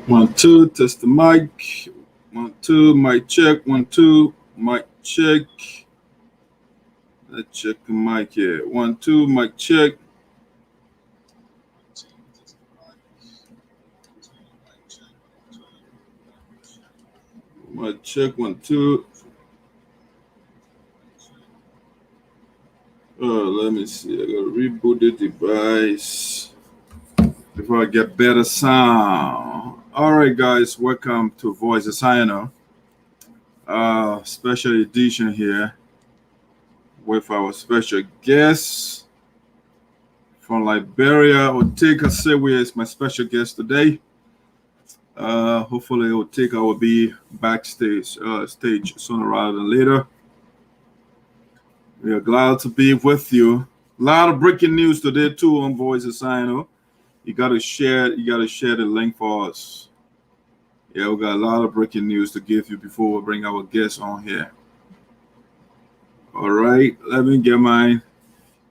1 2, test the mic. 1 2, mic check. 1 2, mic check. Let's check the mic here. 1 2, mic check. Mic check. 1 2. Let me see. I gotta reboot the device before I get better sound. All right, guys, welcome to Voice of Sinoe, special edition here with our special guest from Liberia. Ortega Sayweah is my special guest today. Hopefully, Ortega will be backstage stage sooner rather than later. We are glad to be with you. A lot of breaking news today too on Voice of Sinoe. You gotta share the link for us. Yeah, we got a lot of breaking news to give you before we bring our guests on here. All right, let me get mine.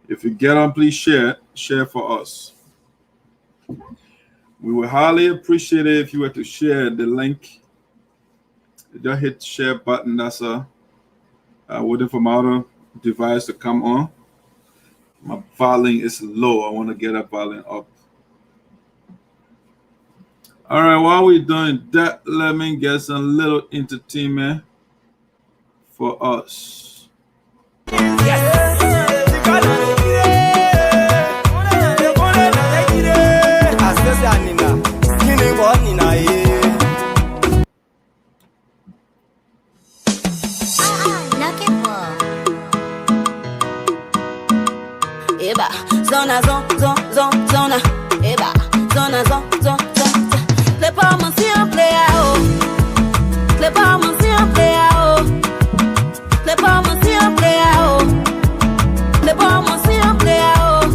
If you get on, please share for us. We would highly appreciate it if you were to share the link. Just hit the share button. That's waiting for my other device to come on. My volume is low. I want to get that volume up. All right, while we're doing that, let me get some little entertainment for us. Zona, zona, eba, zona, zona. Les parents si on play out. Les parents si on play out. Les parents si on play out. Les parents si on play out.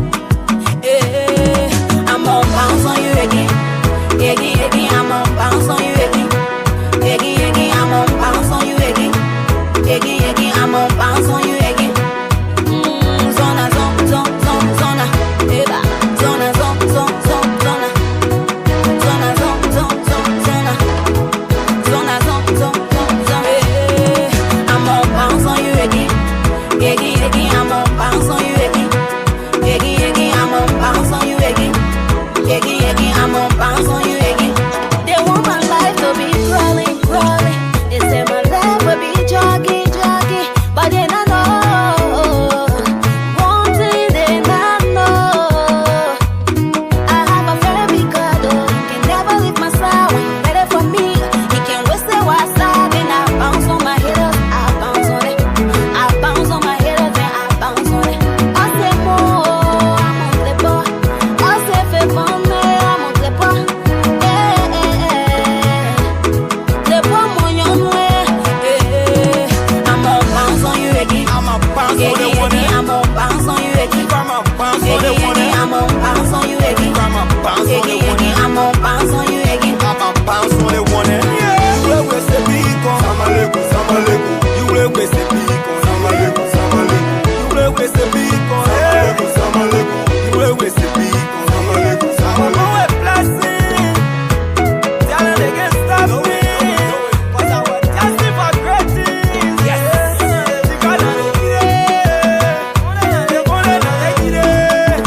Eh, I'm on bounce on you again. Again, I'm on bounce on you again. Again, I'm on bounce on you again. Again, I'm on bounce on you again. Zona, zona, eba, zona, zona. I'm on bounce on you again. I'm on bounce on you again. I'm on bounce on you again. They want my life to be crawling. They say my life will be jogging. But they not know. One thing they not know. I have a very big God. He can never leave my side when you're ready for me. He can waste the white side and I bounce on my haters. I bounce on it. I bounce on my haters. I'm on bounce on you again. I'm on bounce on you again. I'm on bounce on you again. I'm a bounce on the one. You will waste the beacon. You will waste the beacon. You will waste the beacon. You will waste the beacon. Oh, a blessing. Tell them they can stop me. Cause I was just for great things. Yes. You gotta need it. They're gonna take it.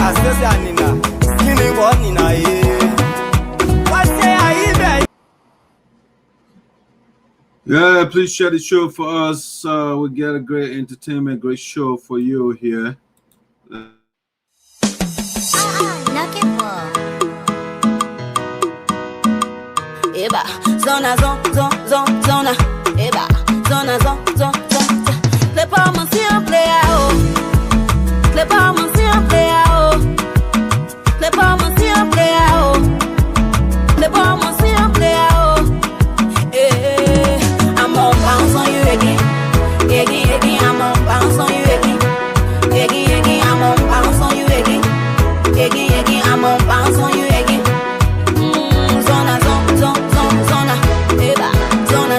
I said, Nina. Skinny one, Nina. Yeah, please share the show for us. We get a great entertainment, great show for you here. Eba, zona, zona, eba, zona, zona. Les parents si on play out. Les parents si on play out. Les parents si on play out. Les parents si on play out. Eh, I'm on bounce on you again. I'm on bounce on you again. I'm on bounce on you again. I'm on bounce on you again. Zona, eba, zona,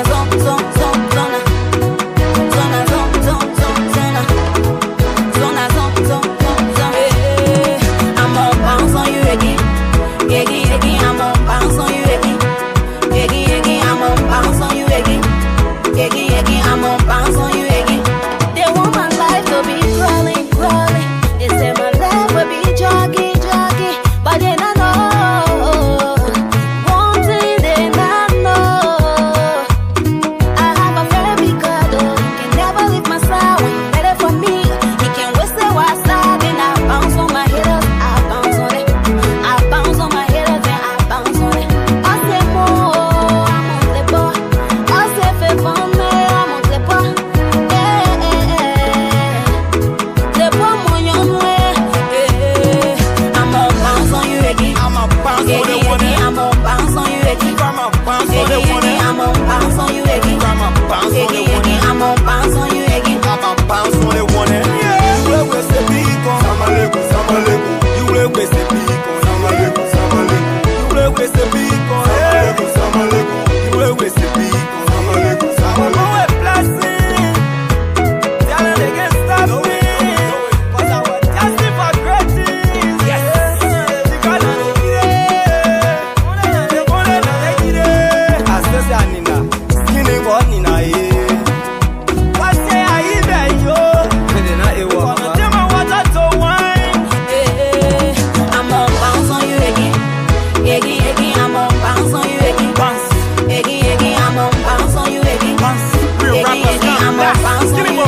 bounce. Real rappers can't dance. Give me more.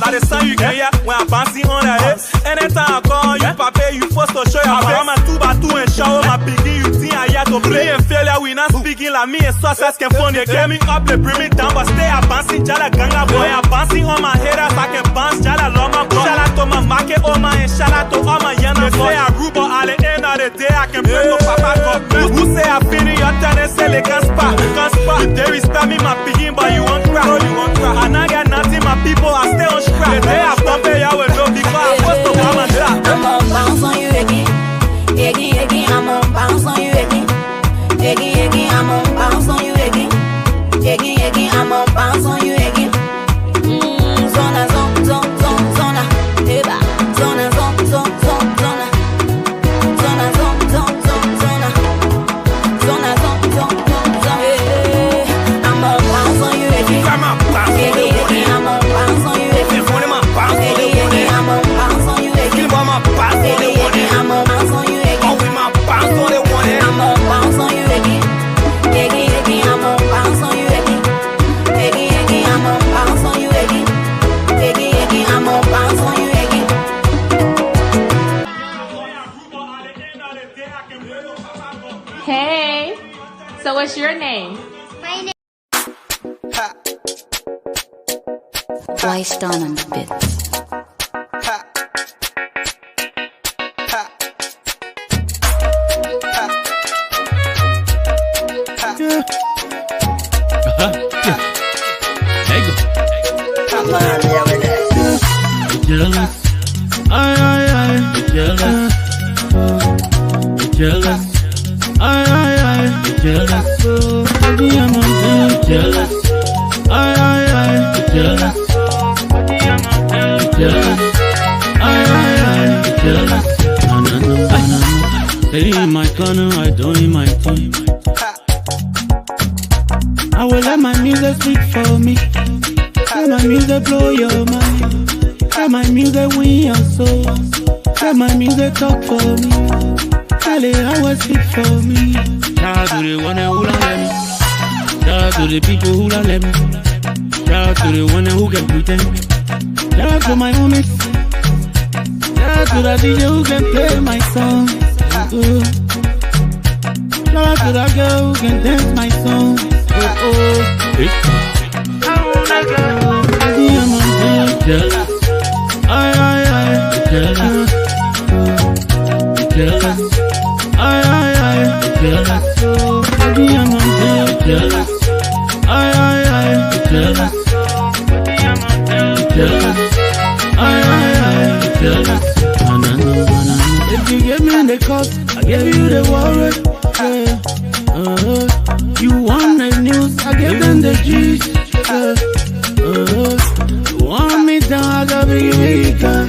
Like the sound you can hear when I'm bouncing on the head. Anytime I call you, papa, you forced to show your face. I'm a 2x2 and shower my begin. You think I here to play and failure. We not speaking like me and success can fund. They get me up, they bring me down, but stay I'm bouncing. Jala ganga boy, I'm bouncing on my haters. I can bounce, Jala loma boy. Shout out to my market, oh my, and shout out to all my yana boy. They say I rule, but at the end of the day, I can bring no papa cup. Who say I finish your turn and say they can't spot? You dare respect me, my begin, but you won't cry. And I got nothing, my people, I stay on scrap. The day I pump it, I will know because I'm supposed to come and drop. I'm on bounce on you again. Again, I'm on bounce on you again. Again, I'm on bounce on you again. Again, I'm on bounce on you again. Zona, zona. Eba. Zona, zona. Zona, zona. I'm on bounce on you again. I'm on bounce on you again. I'm on bounce on you again. I'm on bounce on you again. I'm on bounce on you again. I'm on bounce on you again. I'm on bounce on you again. Oh, we my bounce on the one. I'm on bounce on you again. Again, I'm on bounce on you again. Again, I'm on bounce on you again. Again, I'm on bounce on you again. Hey, so what's your name? Twice done on the bit. Jealous, I, jealous, jealous, I, jealous, baby, I'm jealous, I, jealous, jealous, I, jealous, Stay in my corner, I don't need my team. I will let my music speak for me. Let my music blow your mind. Let my music win your soul. Let my music talk for me. Tell it how it speak for me. Shout out to the one who don't let me. Shout out to the people who don't let me. Shout out to the one who can pretend. Shout out to my homies. Shout out to the DJ who can play my song. Shout out to that girl who can dance my song. I wanna go. I'm jealous. I, jealous. Jealous. I, jealous. Baby, I'm jealous. I, jealous. Jealous. I, jealous. If you give me the cost, I give you the wallet. You want the news, I give them the juice. Want me down, I got biggie gun.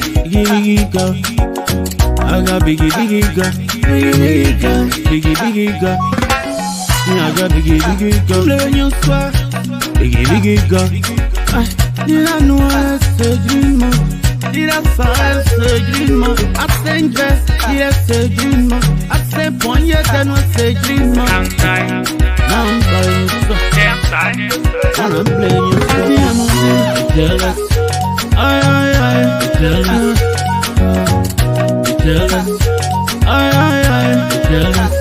I got biggie gun. Biggie gun. I got biggie gun. Play your swag. Biggie gun. Did I know I said dreamer? Did I say dreamer? I think best, yes, say dreamer. I say point, yes, then I say dreamer. I'm playing you so. I'm playing you so. I'm jealous. I, jealous. Jealous. I, jealous.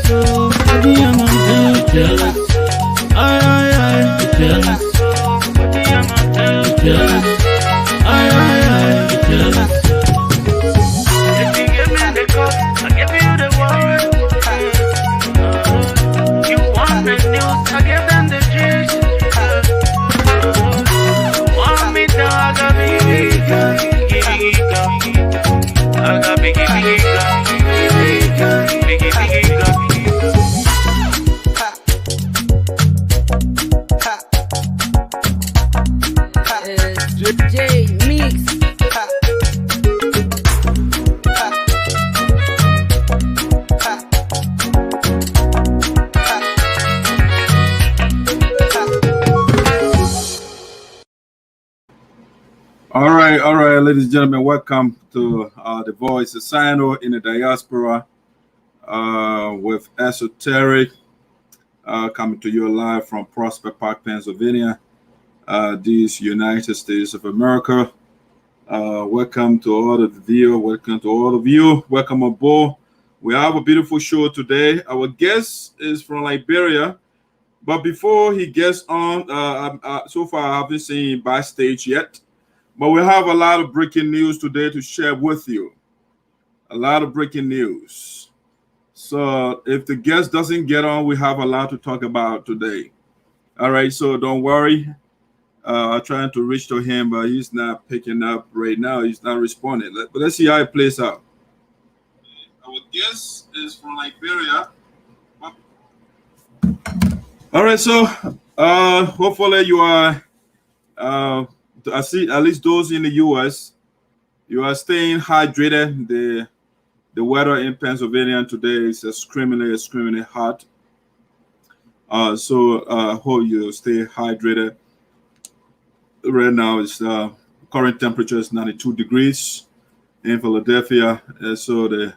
Baby, I'm jealous. I, jealous. Jealous. I, jealous. If you give me the cost, I give you the warrant. You want the news, I give them the juice. Want me down, I got biggie gun. I got biggie gun. J Mix. All right, ladies and gentlemen, welcome to the voice of Sinoe in the diaspora with Esoteric. coming to you live from Prospect Park, Pennsylvania, these United States of America. Welcome to all of the viewers. Welcome to all of you. Welcome aboard. We have a beautiful show today. Our guest is from Liberia, but before he gets on, so far I haven't seen him backstage yet, but we have a lot of breaking news today to share with you. A lot of breaking news. So if the guest doesn't get on, we have a lot to talk about today. All right, so don't worry. I'm trying to reach to him, but he's not picking up right now. He's not responding. But let's see how it plays out. Our guest is from Liberia. All right, so hopefully you are, I see at least those in the U.S., you are staying hydrated. The weather in Pennsylvania today is extremely hot. So I hope you stay hydrated. Right now, it's current temperature is 92 degrees in Philadelphia. And so the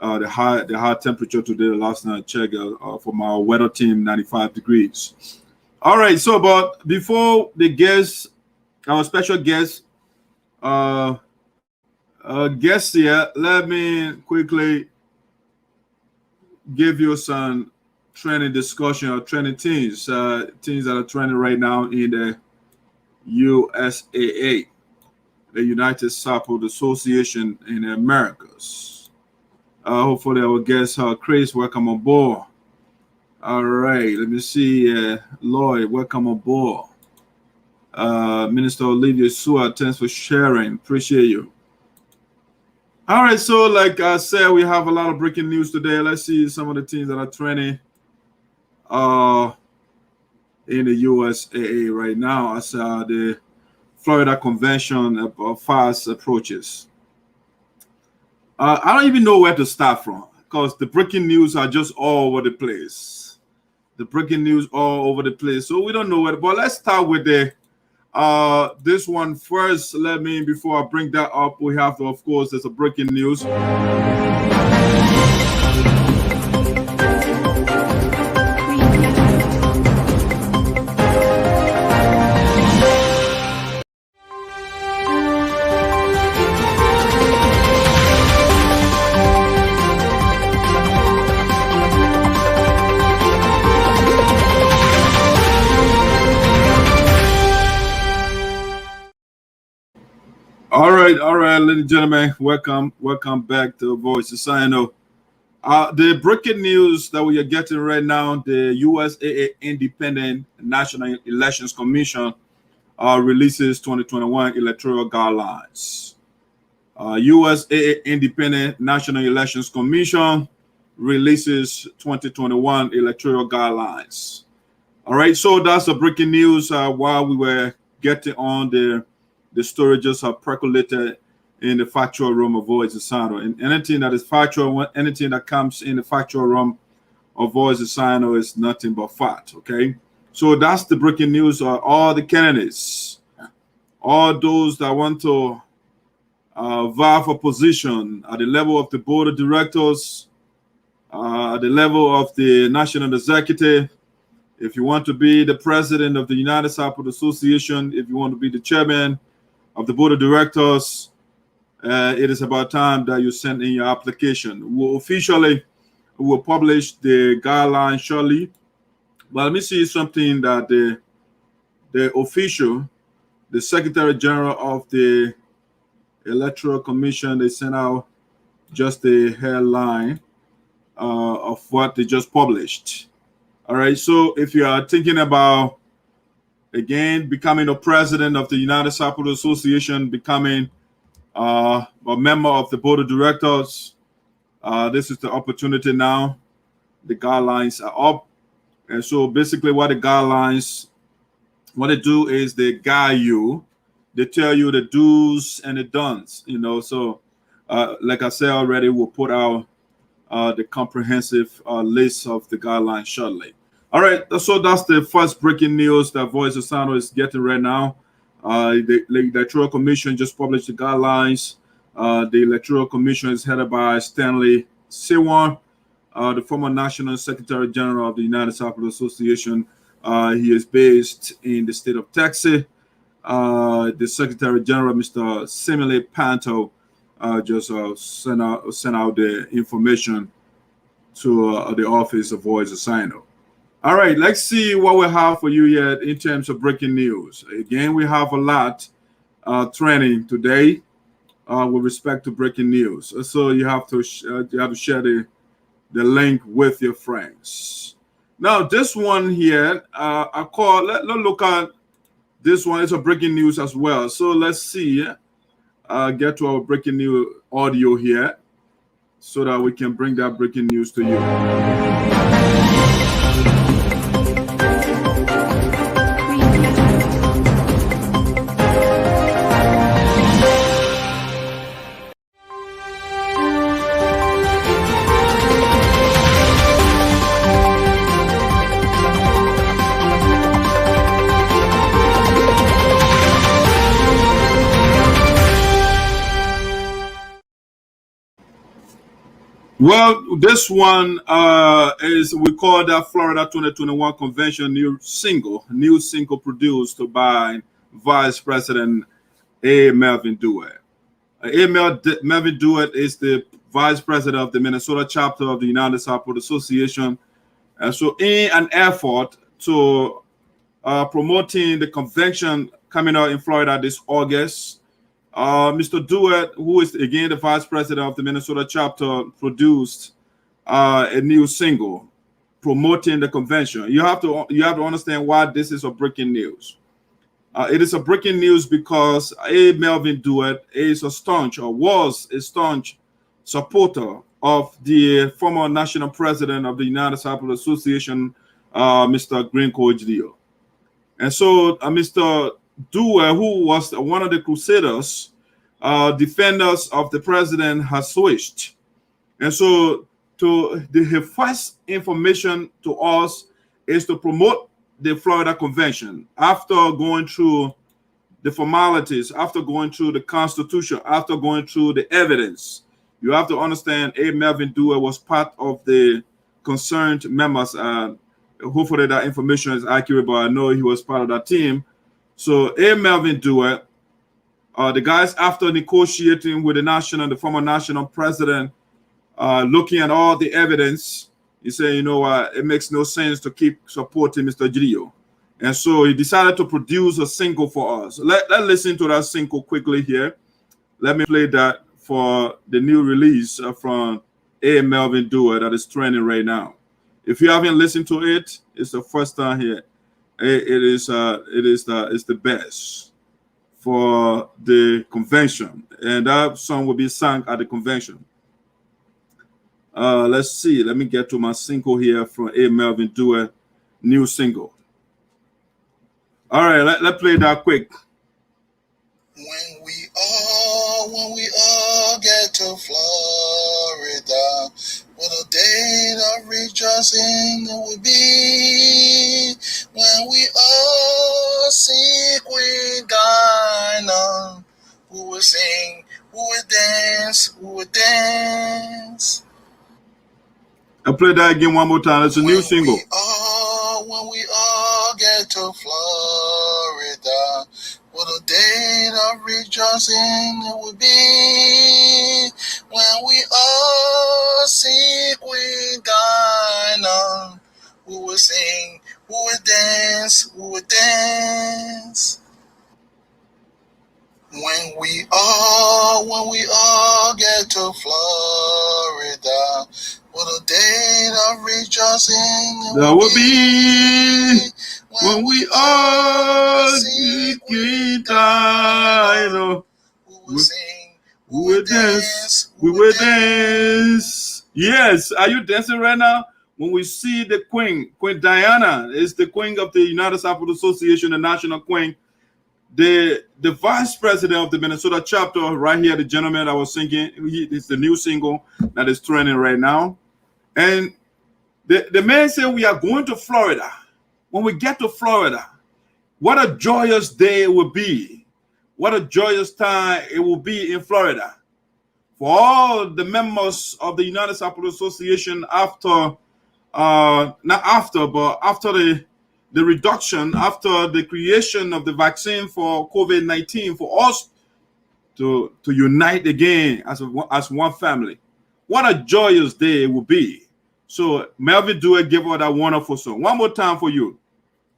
high temperature today, last night I checked from our weather team, 95 degrees. All right, so but before the guest, our special guest, guest here, let me quickly give you some trending discussion or trending things that are trending right now in the USAA, the United Sarpos Association in the Americas. Hopefully our guest, Chris, welcome aboard. All right, let me see. Lloyd, welcome aboard. Minister Olivia Seward, thanks for sharing. Appreciate you. All right, so like I said, we have a lot of breaking news today. Let's see some of the things that are trending in the USAA right now as the Florida Convention fast approaches. I don't even know where to start from because the breaking news are just all over the place. The breaking news all over the place. So we don't know where, but let's start with the this one first. Before I bring that up, we have to, of course, there's a breaking news. All right, ladies and gentlemen, welcome back to Voice of Sinoe. The breaking news that we are getting right now, the USAA Independent National Elections Commission releases 2021 electoral guidelines. USAA Independent National Elections Commission releases 2021 electoral guidelines. All right, so that's the breaking news. While we were getting on the story just percolated in the factual room of Voice of Sinoe. And anything that is factual, anything that comes in the factual room of Voice of Sinoe is nothing but fact, okay? So that's the breaking news. All the candidates, all those that want to vie for position at the level of the board of directors, at the level of the national executive, if you want to be the president of the United Sarpos Association, if you want to be the chairman of the board of directors, it is about time that you send in your application. We will publish the guidelines shortly. But let me see something that the official, the Secretary General of the Electoral Commission, they sent out just the headline of what they just published. All right, so if you are thinking about, again, becoming a president of the United Sarpos Association, becoming a member of the board of directors, this is the opportunity now. The guidelines are up. And so basically what the guidelines, what they do is they guide you. They tell you the do's and the don'ts, So like I said already, we'll put out the comprehensive list of the guidelines shortly. All right, so that's the first breaking news that Voice of Sinoe is getting right now. The Electoral Commission just published the guidelines. The Electoral Commission is headed by Stanley Siwan. the former National Secretary General of the United Sarpos Association. He is based in the state of Texas. The Secretary General, Mr. Sinoe Panto, just sent out the information to the office of Voice of Sinoe. All right, let's see what we have for you yet in terms of breaking news. Again, we have a lot trending today with respect to breaking news. So you have to share the link with your friends. Now, this one here, let's look at this one. It's a breaking news as well. So let's see, get to our breaking news audio here so that we can bring that breaking news to you. Well, this one is, we call that Florida 2021 Convention new single produced by Vice President A. Melvin Dewett. Melvin Dewett is the Vice President of the Minnesota chapter of the United Sarpos Association. And so in an effort to promoting the convention coming out in Florida this August, Mr. Dewett, who is again the Vice President of the Minnesota chapter, produced a new single promoting the convention. You have to understand why this is a breaking news. It is a breaking news because A. Melvin Dewett was a staunch supporter of the former national president of the United Sarpos Association, Mr. Grinko Dio. And so Mr. Dewett, who was one of the crusaders, defenders of the president, has switched. And so his first information to us is to promote the Florida Convention after going through the formalities, after going through the Constitution, after going through the evidence. You have to understand A. Melvin Dewett was part of the concerned members. Hopefully that information is accurate, but I know he was part of that team. So A. Melvin Dewett, the guys, after negotiating with the former national president, looking at all the evidence, he said, you know what, it makes no sense to keep supporting Mr. Gio. And so he decided to produce a single for us. Let's listen to that single quickly here. Let me play that for the new release from A. Melvin Dewett that is trending right now. If you haven't listened to it, it's the first time here. It's the best for the convention, and that song will be sung at the convention. Let's see. Let me get to my single here from A. Melvin Dewett, new single. All right, let's play that quick. When we all get to Florida, what a day of rejoicing it will be when we all see Queen Dinah. Who will sing, who will dance, who will dance. I'll play that again one more time. It's a new single. When we all get to Florida, what a day of rejoicing it will be when we all see Queen Dinah. Who will sing, who will dance, who will dance. When we all get to Florida, what a day of rejoicing that will be when we all see Queen Dinah. Who will sing, who will dance, we will dance. Yes, are you dancing right now? When we see the Queen Diana is the Queen of the United Sarpos Association, the national Queen. The Vice President of the Minnesota chapter, right here, the gentleman that was singing, it's the new single that is trending right now. And the man said, we are going to Florida. When we get to Florida, what a joyous day it will be. What a joyous time it will be in Florida for all the members of the United Sarpos Association after, not after, but after the reduction, after the creation of the vaccine for COVID-19, for us to unite again as one family. What a joyous day it will be. So Melvin Dewey gave us that wonderful song. One more time for you.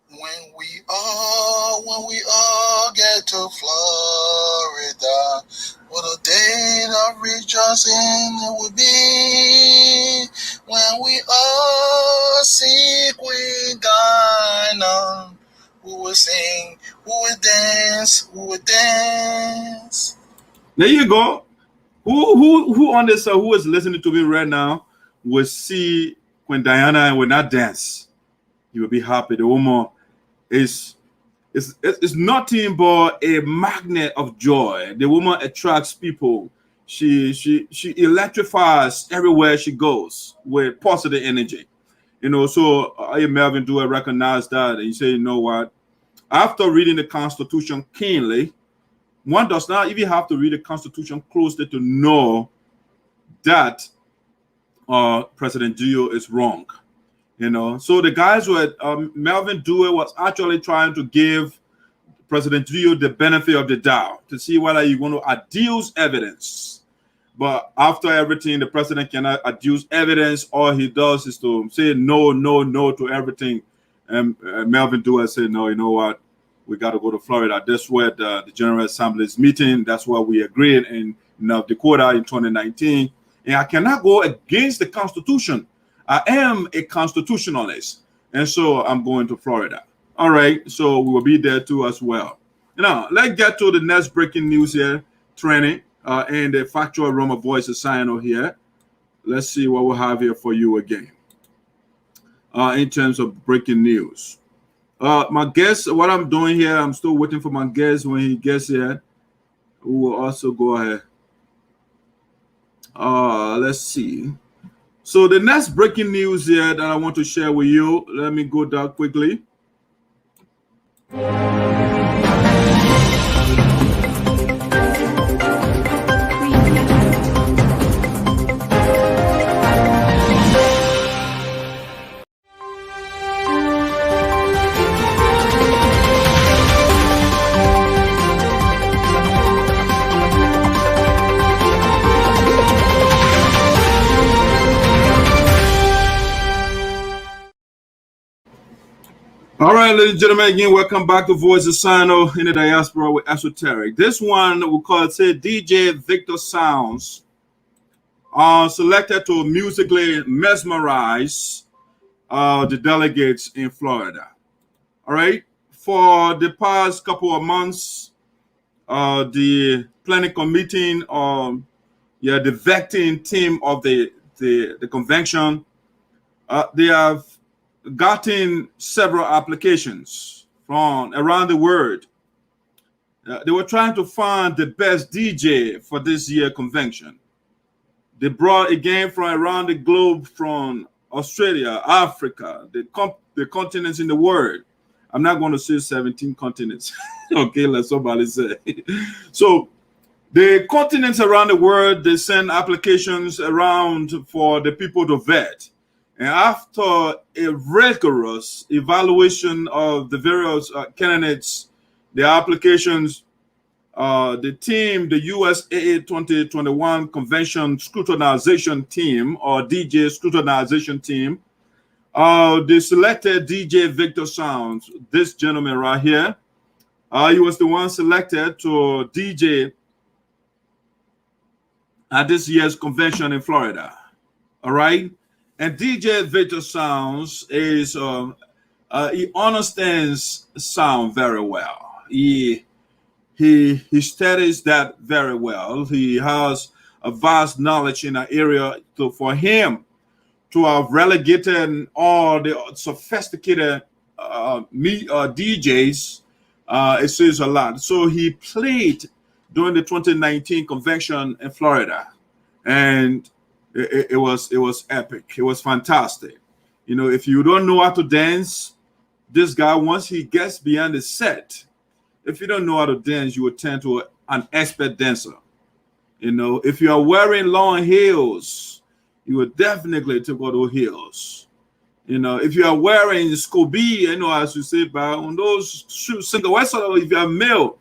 When we all get to Florida, what a day of rejoicing it will be. When we all see Queen Dinah, who will sing, who will dance, who will dance. There you go. Who on this who is listening to me right now will see Queen Diana and will not dance? You will be happy. The woman is nothing but a magnet of joy. The woman attracts people. She electrifies everywhere she goes with positive energy. You know, so Melvin do recognize that, and you say, you know what? After reading the Constitution keenly, one does not even have to read the Constitution closely to know that President Dio is wrong. You know, so the guys were Melvin Dewey was actually trying to give President Dio the benefit of the doubt to see whether you want to adduce evidence. But after everything, the president cannot adduce evidence. All he does is to say no to everything. And Melvin Dewey said, no, you know what? We got to go to Florida. That's where the General Assembly is meeting. That's where we agreed in North Dakota in 2019. And I cannot go against the Constitution. I am a constitutionalist. And so I'm going to Florida. All right. So we will be there too as well. Now, let's get to the next breaking news here, training, and the factual realm of voice is Sinoe here. Let's see what we'll have here for you again. In terms of breaking news. My guest, what I'm doing here, I'm still waiting for my guest. When he gets here, we will also go ahead. Let's see. So the next breaking news here that I want to share with you, let me go down quickly. All right, ladies and gentlemen, again, welcome back to Voice of Sinoe in the Diaspora with Esoteric. This one we call it DJ Victor Sounds selected to musically mesmerize the delegates in Florida. All right, for the past couple of months, the planning committee, the vetting team of the convention, they have gotten several applications from around the world. They were trying to find the best DJ for this year convention. They brought again from around the globe, from Australia, Africa, the continents in the world. I'm not going to say 17 continents. Okay, let somebody say. So the continents around the world, they send applications around for the people to vet. And after a rigorous evaluation of the various candidates, the applications, the team, the USAA 2021 Convention Scrutinization Team, or DJ Scrutinization Team, they selected DJ Victor Sounds, this gentleman right here. He was the one selected to DJ at this year's convention in Florida. All right. And DJ Victor Sounds is he understands sound very well. He studies that very well. He has a vast knowledge in an area for him to have relegated all the sophisticated DJs. It says a lot. So he played during the 2019 convention in Florida, and it was epic. It was fantastic. You know, if you don't know how to dance, this guy, once he gets beyond the set, if you don't know how to dance, you will turn to an expert dancer. You know, if you are wearing long heels, you will definitely take out those heels. You know, if you are wearing Scooby, you know, as you say, but on those shoes, single white, if you are male,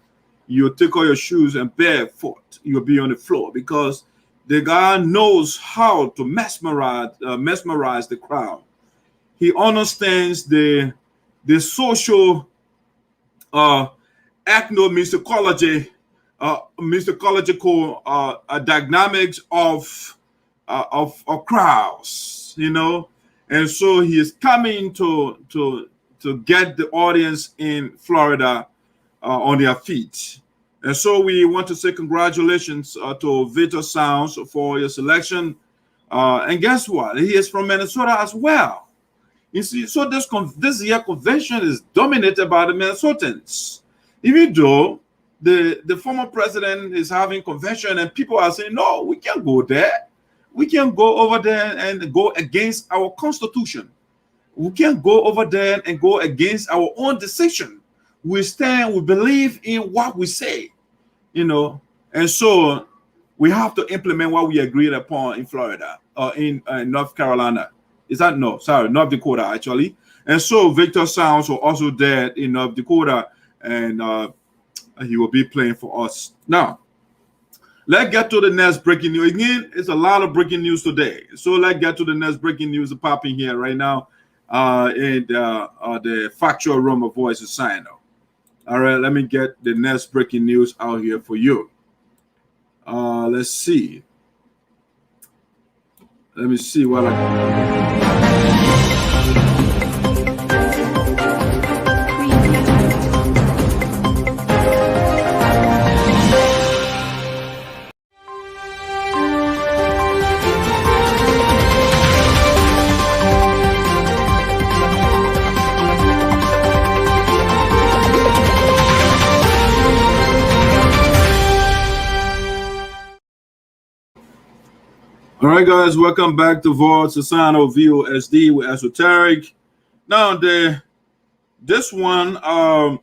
you take out your shoes and barefoot, you'll be on the floor, because the guy knows how to mesmerize the crowd. He understands the social ethnomusicological dynamics of crowds, you know, and so he is coming to get the audience in Florida on their feet. And so we want to say congratulations to Victor Sounds for your selection. And guess what? He is from Minnesota as well. You see, so this year convention is dominated by the Minnesotans. Even though the former president is having convention and people are saying, no, we can't go there. We can't go over there and go against our constitution. We can't go over there and go against our own decision. We believe in what we say, you know, and so we have to implement what we agreed upon in Florida or in North Carolina. North Dakota, actually. And so Victor Sounds will also there in North Dakota, and he will be playing for us. Now, let's get to the next breaking news. Again, it's a lot of breaking news today. So let's get to the next breaking news popping here right now in the factual room of Voices Sinoe. All right, let me get the next breaking news out here for you. Let's see. Let me see what All right, guys, welcome back to Voices Sinoe VOSD with Esoteric. Now, this one, a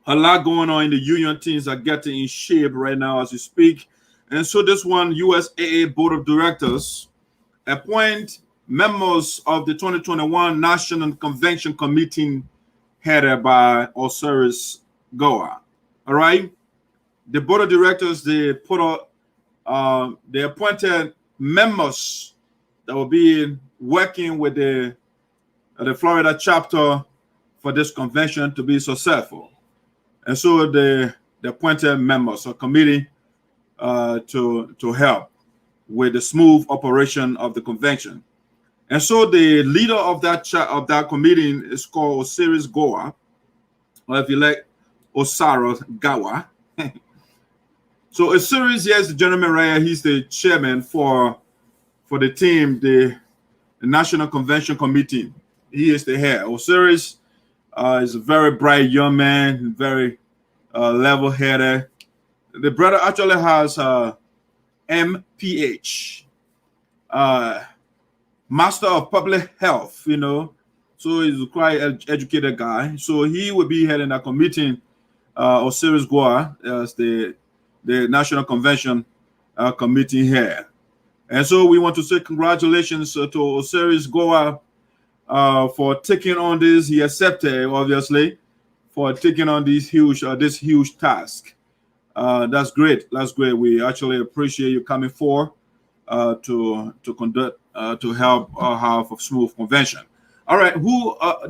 lot going on in the union. Teams are getting in shape right now as we speak. And so this one, USAA Board of Directors appoint members of the 2021 National Convention Committee headed by Osiris Goa. All right. The Board of Directors, they appointed members that will be working with the Florida chapter for this convention to be successful. And so the appointed members or committee to help with the smooth operation of the convention. And so the leader of that committee is called Osiris Goa, or if you like, Osiris Gawa. So Osiris, yes, the gentleman right here, he's the chairman for the team, the National Convention Committee. He is the head. Osiris is a very bright young man, very level-headed. The brother actually has MPH, Master of Public Health, you know. So he's a quite educated guy. So he will be heading that committee, Osiris Goa, as the National Convention Committee here. And so we want to say congratulations to Osiris Goa for taking on this. He accepted, obviously, for taking on this huge task. That's great. That's great. We actually appreciate you coming forward to conduct, to help have a smooth convention. All right.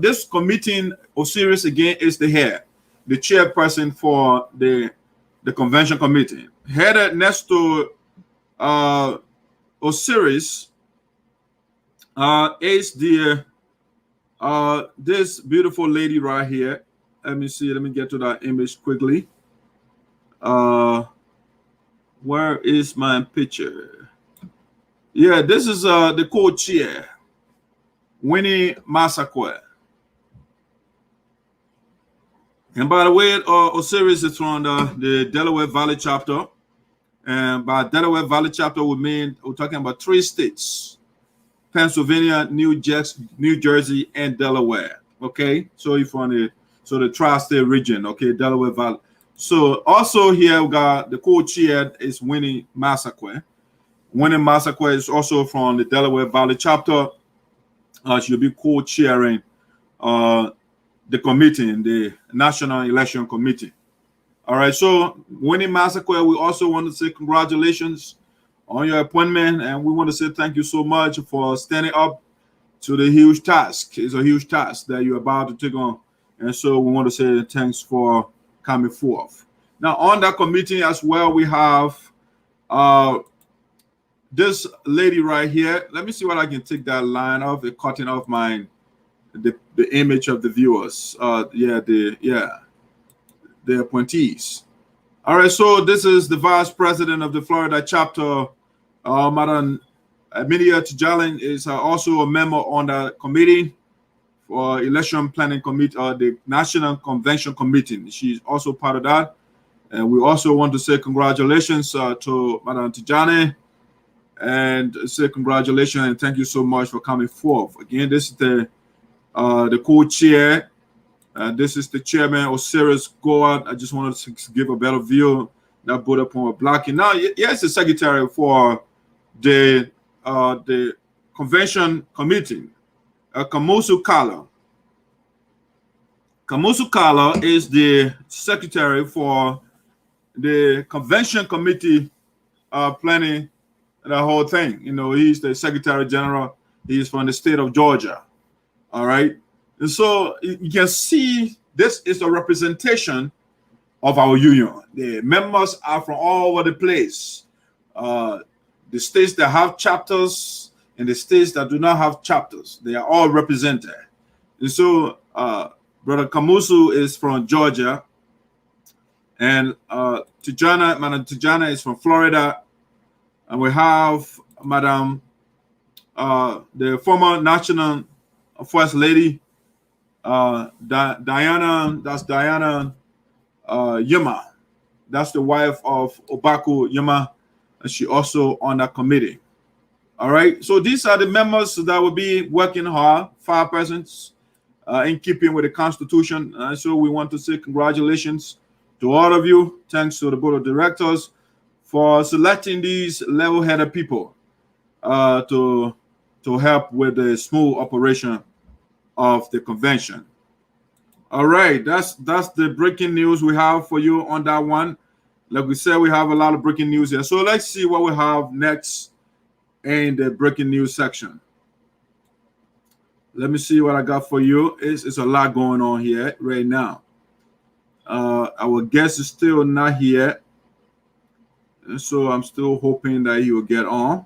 This committee, Osiris again, is the head, the chairperson for the convention committee. Headed next to Osiris is this beautiful lady right here. Let me see. Let me get to that image quickly. Where is my picture? Yeah, this is the co-chair, Winnie Massaquoi. And by the way, Osiris is from the Delaware Valley chapter. And by Delaware Valley chapter, we're talking about 3 states: Pennsylvania, New Jersey, and Delaware. Okay, so you're from the tri-state region. Okay, Delaware Valley. So also here we got the co-chair is Winnie Massaquoi. Winnie Massaquoi is also from the Delaware Valley chapter. She'll be co-chairing the committee, the National Election Committee. All right, so Winnie Massaquoi, we also want to say congratulations on your appointment, and we want to say thank you so much for standing up to the huge task. It's a huge task that you're about to take on, and so we want to say thanks for coming forth. Now, on that committee as well, we have this lady right here. Let me see what I can take that line off. It's cutting off the image of the viewers. The appointees. All right, so this is the vice president of the Florida chapter, Madam Emilia Tijalen is also a member on the committee for election planning committee, the National Convention Committee. She's also part of that. And we also want to say congratulations to Madam Tijane, and say congratulations and thank you so much for coming forth. Again, this is the co-chair. This is the chairman, Osiris Goa. I just wanted to give a better view. That put up on a blocking. Now, yes, the secretary for the convention committee, Kamusu Kala. Kamusu Kala is the secretary for the convention committee planning the whole thing. You know, he's the secretary general. He's from the state of Georgia. All right. And so you can see this is a representation of our union. The members are from all over the place. The states that have chapters and the states that do not have chapters, they are all represented. And so Brother Kamusu is from Georgia, and Madam Tijana is from Florida, and we have Madam the former national first lady, Diana, that's Diana Yuma. That's the wife of Obaku Yuma, and she also on that committee. All right, so these are the members that will be working hard, 5 persons, in keeping with the Constitution. So we want to say congratulations to all of you. Thanks to the board of directors for selecting these level-headed people to help with the smooth operation of the convention. All right, that's the breaking news we have for you on that one. Like we said, we have a lot of breaking news here. So let's see what we have next in the breaking news section. Let me see what I got for you. It's a lot going on here right now. Our guest is still not here, and so I'm still hoping that he will get on.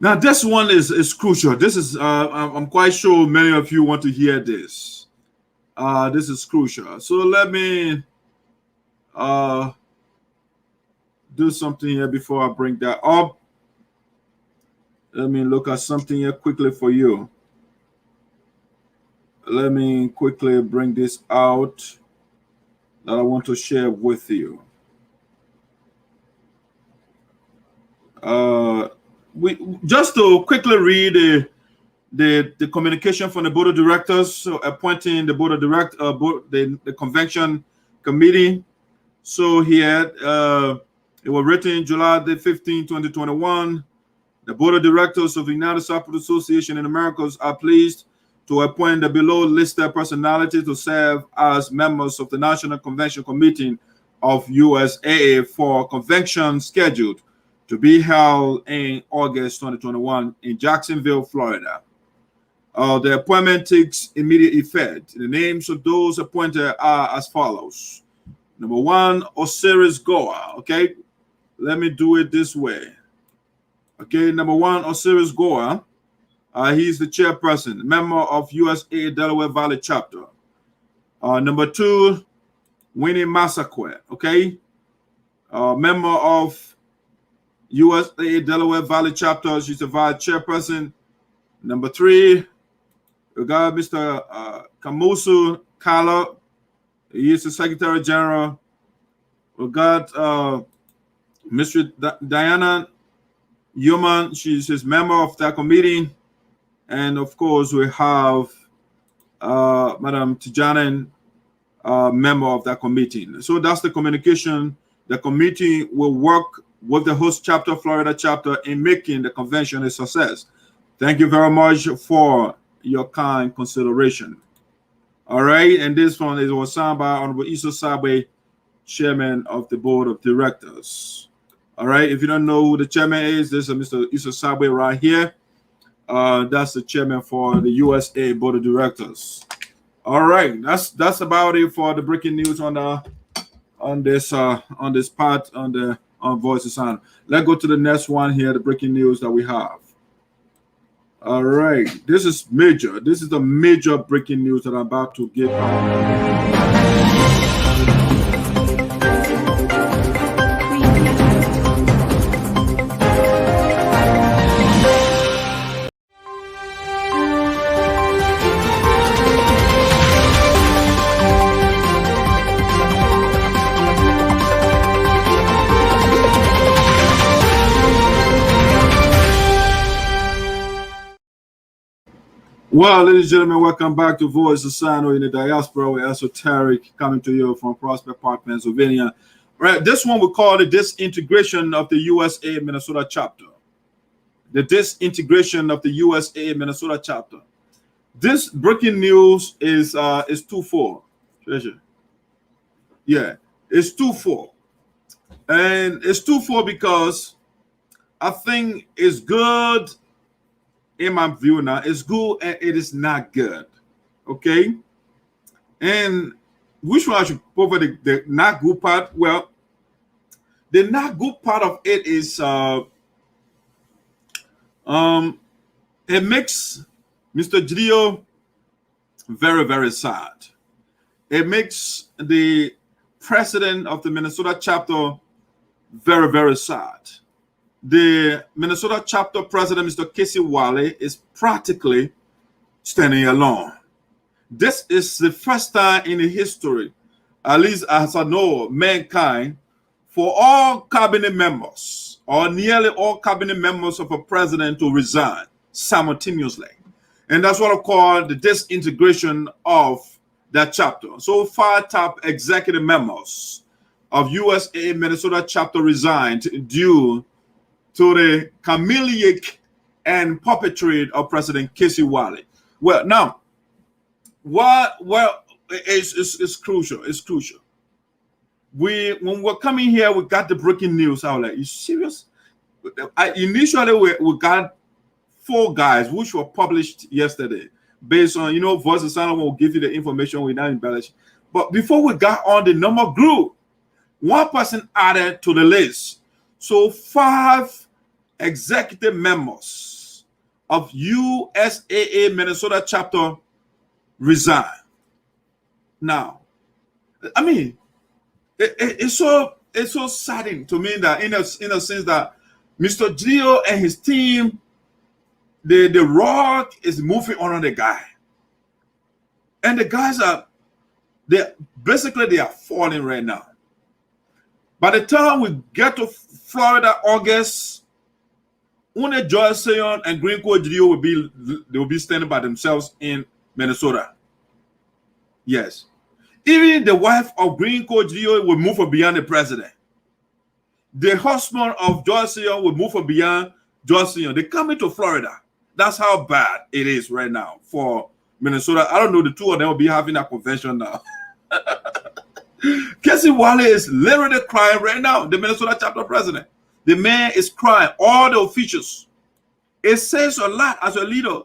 Now, this one is crucial. This is I'm quite sure many of you want to hear this. This is crucial. So let me do something here before I bring that up. Let me look at something here quickly for you. Let me quickly bring this out that I want to share with you. We just to quickly read the communication from the board of directors, so appointing the board of directors, the convention committee. So here it was written July the 15th, 2021. The board of directors of the United Sarpos Association in Americas are pleased to appoint the below listed personalities to serve as members of the National Convention Committee of USAA for convention scheduled to be held in August 2021 in Jacksonville, Florida. The appointment takes immediate effect. The names of those appointed are as follows. Number 1, Osiris Goa. Okay, let me do it this way. Okay, number 1, Osiris Goa. He's the chairperson, member of USA Delaware Valley chapter. Number 2, Winnie Massaquoi. Okay, member of USA Delaware Valley chapter. She's the vice chairperson. Number 3, we got Mr. Kamusu Kala. He is the secretary general. We got Mr. Diana Human. She's his member of that committee. And of course, we have Madam Tijana member of that committee. So that's the communication. The committee will work with the host chapter, Florida chapter, in making the convention a success. Thank you very much for your kind consideration. All right, and this one was signed by Honorable Sinoe Sayweah, Chairman of the Board of Directors. All right, if you don't know who the chairman is, this is Mr. Sinoe Sayweah right here. That's the chairman for the USA Board of Directors. All right, that's about it for the breaking news on this part on Voice of Sound. Let's go to the next one here, the breaking news that we have. All right, this is major. This is the major breaking news that I'm about to give out. Well, ladies and gentlemen, welcome back to Voice of Sinoe in the Diaspora with Esoteric, coming to you from Prospect Park, Pennsylvania. Right, this one we call the disintegration of the USA Minnesota chapter. The disintegration of the USA Minnesota chapter. This breaking news is twofold. Yeah, it's twofold, and it's twofold because I think it's good. In my view now, it's good and it is not good. Okay? And which one I should cover the not good part? Well, the not good part of it is it makes Mr. Gio very, very sad. It makes the president of the Minnesota chapter very, very sad. The Minnesota chapter president, Mr. Casey Wiley, is practically standing alone. This is the first time in the history, at least as I know, mankind, for all cabinet members, or nearly all cabinet members of a president to resign simultaneously. And that's what I call the disintegration of that chapter. So far, top executive members of USA Minnesota chapter resigned due to the chameleonic and puppetry of President Casey Wiley. Well, now, it's crucial. It's crucial. When we're coming here, we got the breaking news. I was like, you serious? Initially, we got 4 guys, which were published yesterday, based on, Voice of Sound will give you the information without embellishing. But before we got on, the number grew. 1 person added to the list. So 5 executive members of USAA Minnesota chapter resign. Now, I mean, it's so saddening to me that in a sense that Mr. Gio and his team, the rock is moving on the guy, and the guys they are falling right now. By the time we get to Florida, August, only Joy Seon and Green Coat Gio will be standing by themselves in Minnesota. Yes. Even the wife of Green Coat Gio will move from beyond the president. The husband of Joy Seon will move from beyond Joy Seon. They're coming to Florida. That's how bad it is right now for Minnesota. I don't know, the 2 of them will be having a convention now. Casey Wiley is literally crying right now, the Minnesota chapter president. The man is crying, all the officials. It says a lot as a leader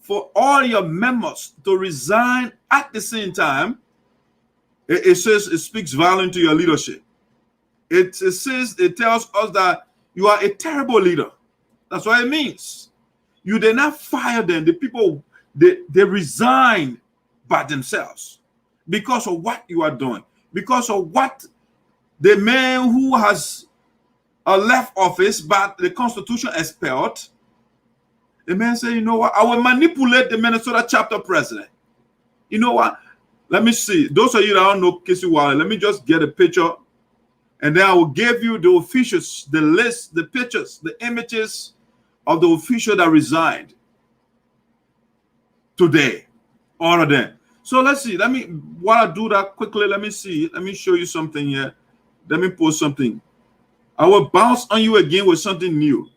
for all your members to resign at the same time. It says it speaks volume to your leadership. It tells us that you are a terrible leader. That's what it means. You did not fire them. The people, they resign by themselves because of what you are doing. Because of what the man who has left office, but the Constitution expelled, the man said, you know what, I will manipulate the Minnesota chapter president. You know what? Let me see. Those of you that don't know Casey Wiley, let me just get a picture, and then I will give you the officials, the list, the pictures, the images of the official that resigned today. All of them. So let's see. While I do that quickly, let me see. Let me show you something here. Let me post something. I will bounce on you again with something new.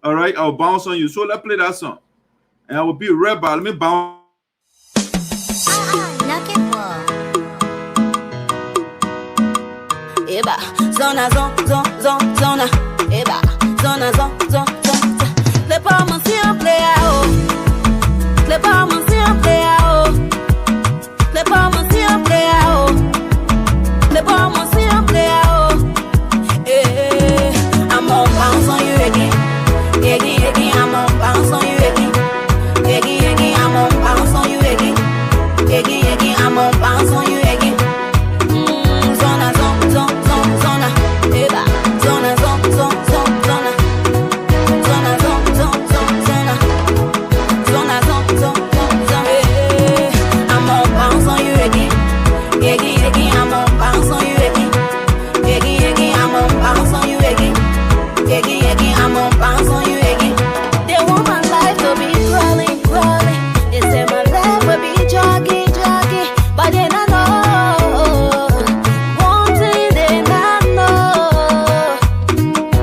All right, I'll bounce on you. So let's play that song. And I will be right back. Let me bounce. Eba, zona, zona, eba, zona, zona. Les pommes si on play out. Les pommes si on play out. Les pommes si on play out. Les pommes si on play out. Eh, I'm gonna bounce on you again. Again, I'm gonna bounce on you again. Again, I'm gonna bounce on you again. Again, I'm gonna bounce on you again. Zona, zona, eba, zona, zona. Zona, I'm gonna bounce on you again. Again, I'm gonna bounce on you again. Again, I'm gonna bounce on you again. Again, I'm gonna bounce on you again. They want my life to be crawling. They say my life will be jogging. But then I know one thing they not know.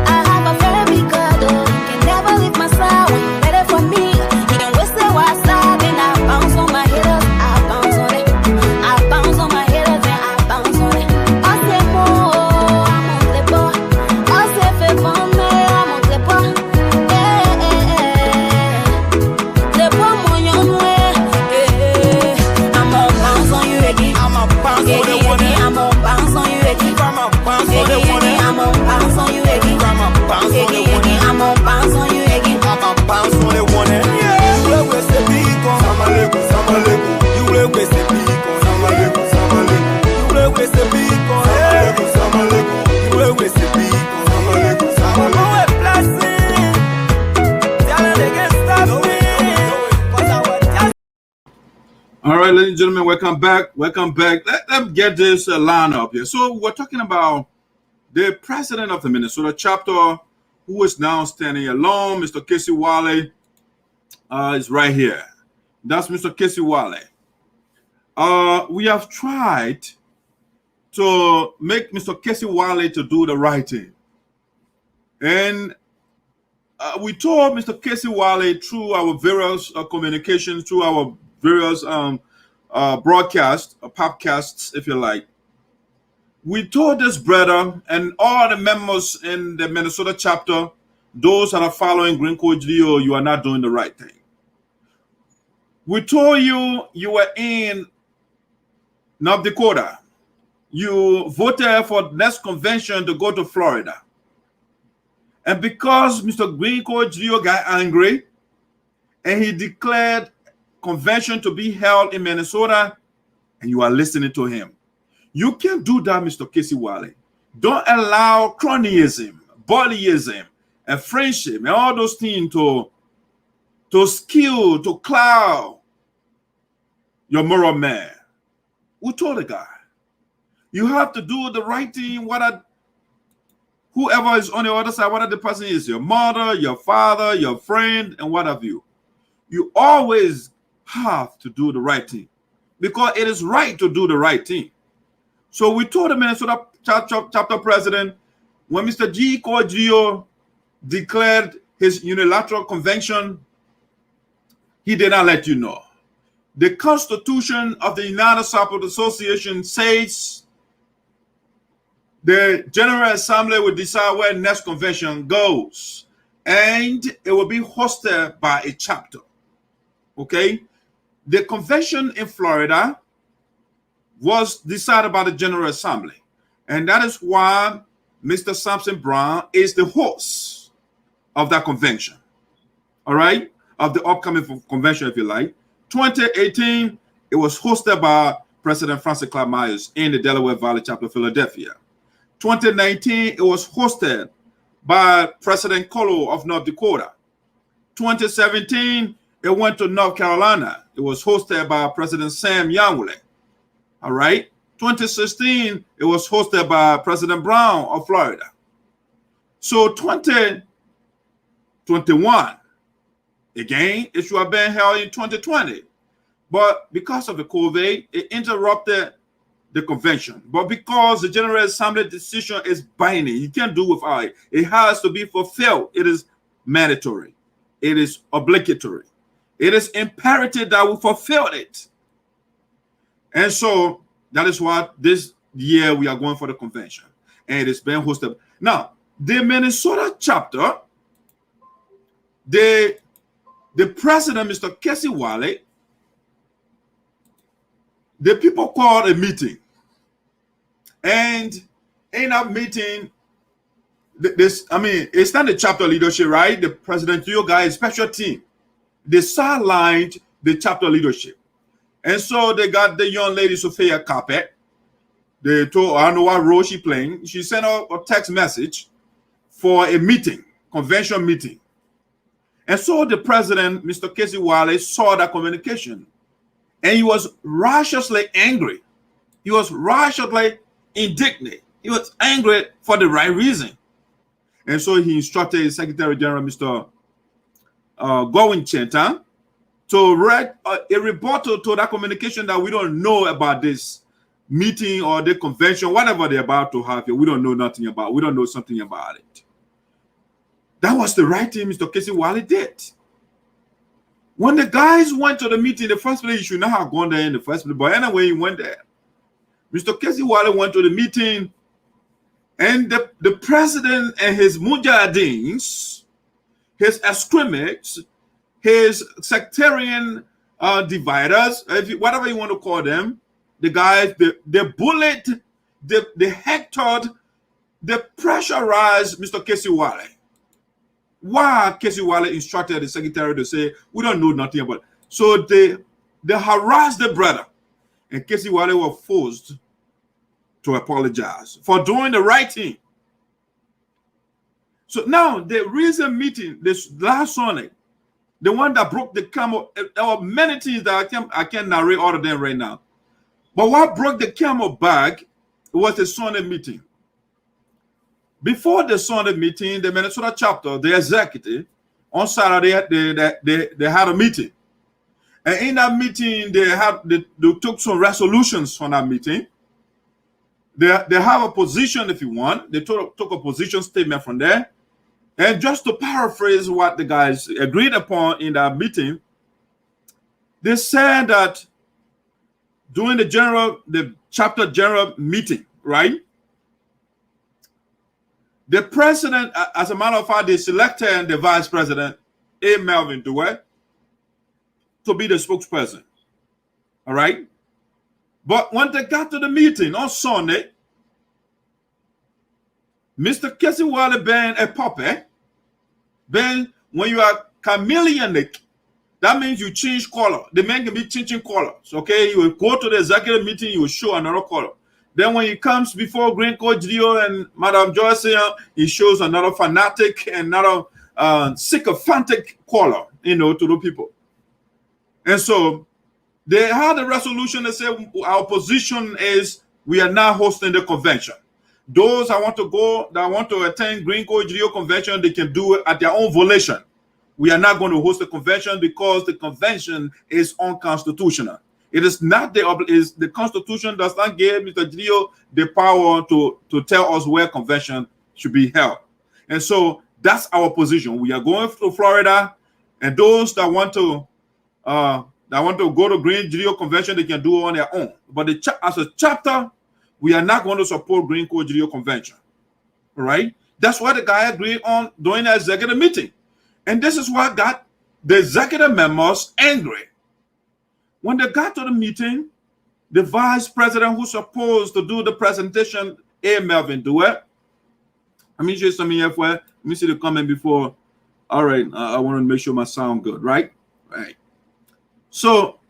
I have a very big God, you can never leave my side when you're ready for me. You don't waste the while side, and I bounce on my haters, I bounce on it. I bounce on my haters, and I bounce on it. I say more, I'm on the bar. I say fait for me, I'm on the bar. The bar mon young way. I'm gonna bounce on you again. I'ma bounce on the one. I'm gonna bounce on you again. I'ma bounce on the one. I'm gonna bounce on you again. I'ma bounce on the one. I'm gonna bounce on you again. I'ma bounce on the one. Yeah, you will say big on Samaleko. You will say big on Samaleko. You will say big on Samaleko. You will say big on Samaleko. Oh, blessing. Tell them against stop me. Cause I was just All right, ladies and gentlemen, welcome back. Let's get this line up here. So we're talking about the president of the Minnesota chapter, who is now standing alone. Mr. Casey Wiley is right here. That's Mr. Casey Wiley. We have tried to make Mr. Casey Wiley to do the right thing. And we told Mr. Casey Wiley through our various communications, through our various broadcasts, podcasts, if you like. We told this brother and all the members in the Minnesota chapter, those that are following Green Code Geo, you are not doing the right thing. We told you were in North Dakota. You voted for the next convention to go to Florida. And because Mr. Green Code Geo got angry and he declared convention to be held in Minnesota, and you are listening to him. You can't do that, Mr. Casey Wiley. Don't allow cronyism, bullyism, and friendship, and all those things to cloud your moral man. Who told the guy? You have to do the right thing, whoever is on the other side, whether the person is your mother, your father, your friend, and what have you. You always have to do the right thing because it is right to do the right thing. So we told the Minnesota chapter president, when Mr. G. Corgio declared his unilateral convention, he did not let you know. The Constitution of the United Sarpos Association says the General Assembly will decide where the next convention goes, and it will be hosted by a chapter. Okay? The convention in Florida was decided by the General Assembly, and that is why Mr. Sampson Brown is the host of that convention. All right? Of the upcoming convention, if you like. 2018, it was hosted by President Francis Clark Myers in the Delaware Valley chapter of Philadelphia. 2019, it was hosted by President Colo of North Dakota. 2017, it went to North Carolina. It was hosted by President Sam Youngwood. All right. 2016, it was hosted by President Brown of Florida. So 2021, again, it should have been held in 2020. But because of the COVID, it interrupted the convention. But because the General Assembly decision is binding, you can't do without it. It has to be fulfilled. It is mandatory. It is obligatory. It is imperative that we fulfill it. And so that is why this year we are going for the convention. And it is being hosted. Now, the Minnesota chapter, the president, Mr. Casey Wiley, the people called a meeting. And in that meeting, it's not the chapter leadership, right? The presidential guy, special team. They sidelined the chapter leadership. And so they got the young lady, Sophia Carpet. They told, I don't know what role she playing. She sent out a text message for a meeting, convention meeting. And so the president, Mr. Casey Wiley, saw that communication. And he was righteously angry. He was righteously indignant. He was angry for the right reason. And so he instructed his Secretary General, Mr. Godwin Chentan, to write a rebuttal to that communication that we don't know about this meeting or the convention, whatever they're about to have here. We don't know nothing about. We don't know something about it. That was the right thing Mr. Casey Wiley did. When the guys went to the meeting in the first place, he should not have gone there in the first place. But anyway, he went there. Mr. Casey Wiley went to the meeting, and the president and his mujahideen, his extremists, his sectarian dividers, whatever you want to call them, the guys, they bullied, they hectored, they pressurized Mr. Casey Wiley. Why Casey Wiley instructed the secretary to say, we don't know nothing about it. So they harassed the brother. And Casey Wiley was forced to apologize for doing the right thing. So now the recent meeting, this last Sunday, the one that broke the camel, there were many things that I can't narrate all of them right now. But what broke the camel back was the Sunday meeting. Before the Sunday meeting, the Minnesota chapter, the executive, on Saturday, they had a meeting. And in that meeting, they took some resolutions from that meeting. They have a position, if you want. They took a position statement from there. And just to paraphrase what the guys agreed upon in that meeting, they said that during the chapter general meeting, right? The president, as a matter of fact, they selected the vice president, A. Melvin Dewey, to be the spokesperson. All right? But when they got to the meeting on Sunday, Mr. Casey Wiley being a puppet, when you are chameleonic, that means you change color. The man can be changing colors, okay? You will go to the executive meeting, you will show another color. Then when he comes before Green Coach Dio and Madam Joyce, he shows another fanatic and another sycophantic color, to the people. And so they had a resolution that said our position is we are now hosting the convention. Those that want to attend Green Coach Dio convention, they can do it at their own volition. We are not going to host the convention because the convention is unconstitutional. It is not the Constitution does not give Mr. Dio the power to tell us where convention should be held. And so that's our position. We are going to Florida, and those that want to go to Green Dio convention, they can do it on their own. But as a chapter, we are not going to support Green Coach Dio convention. All right? That's what the guy agreed on during the executive meeting. And this is what got the executive members angry. When they got to the meeting, the vice president who's supposed to do the presentation, A. Melvin Dewey. Let me show you something here. Let me see the comment before. All right, I want to make sure my sound good, right? Right. So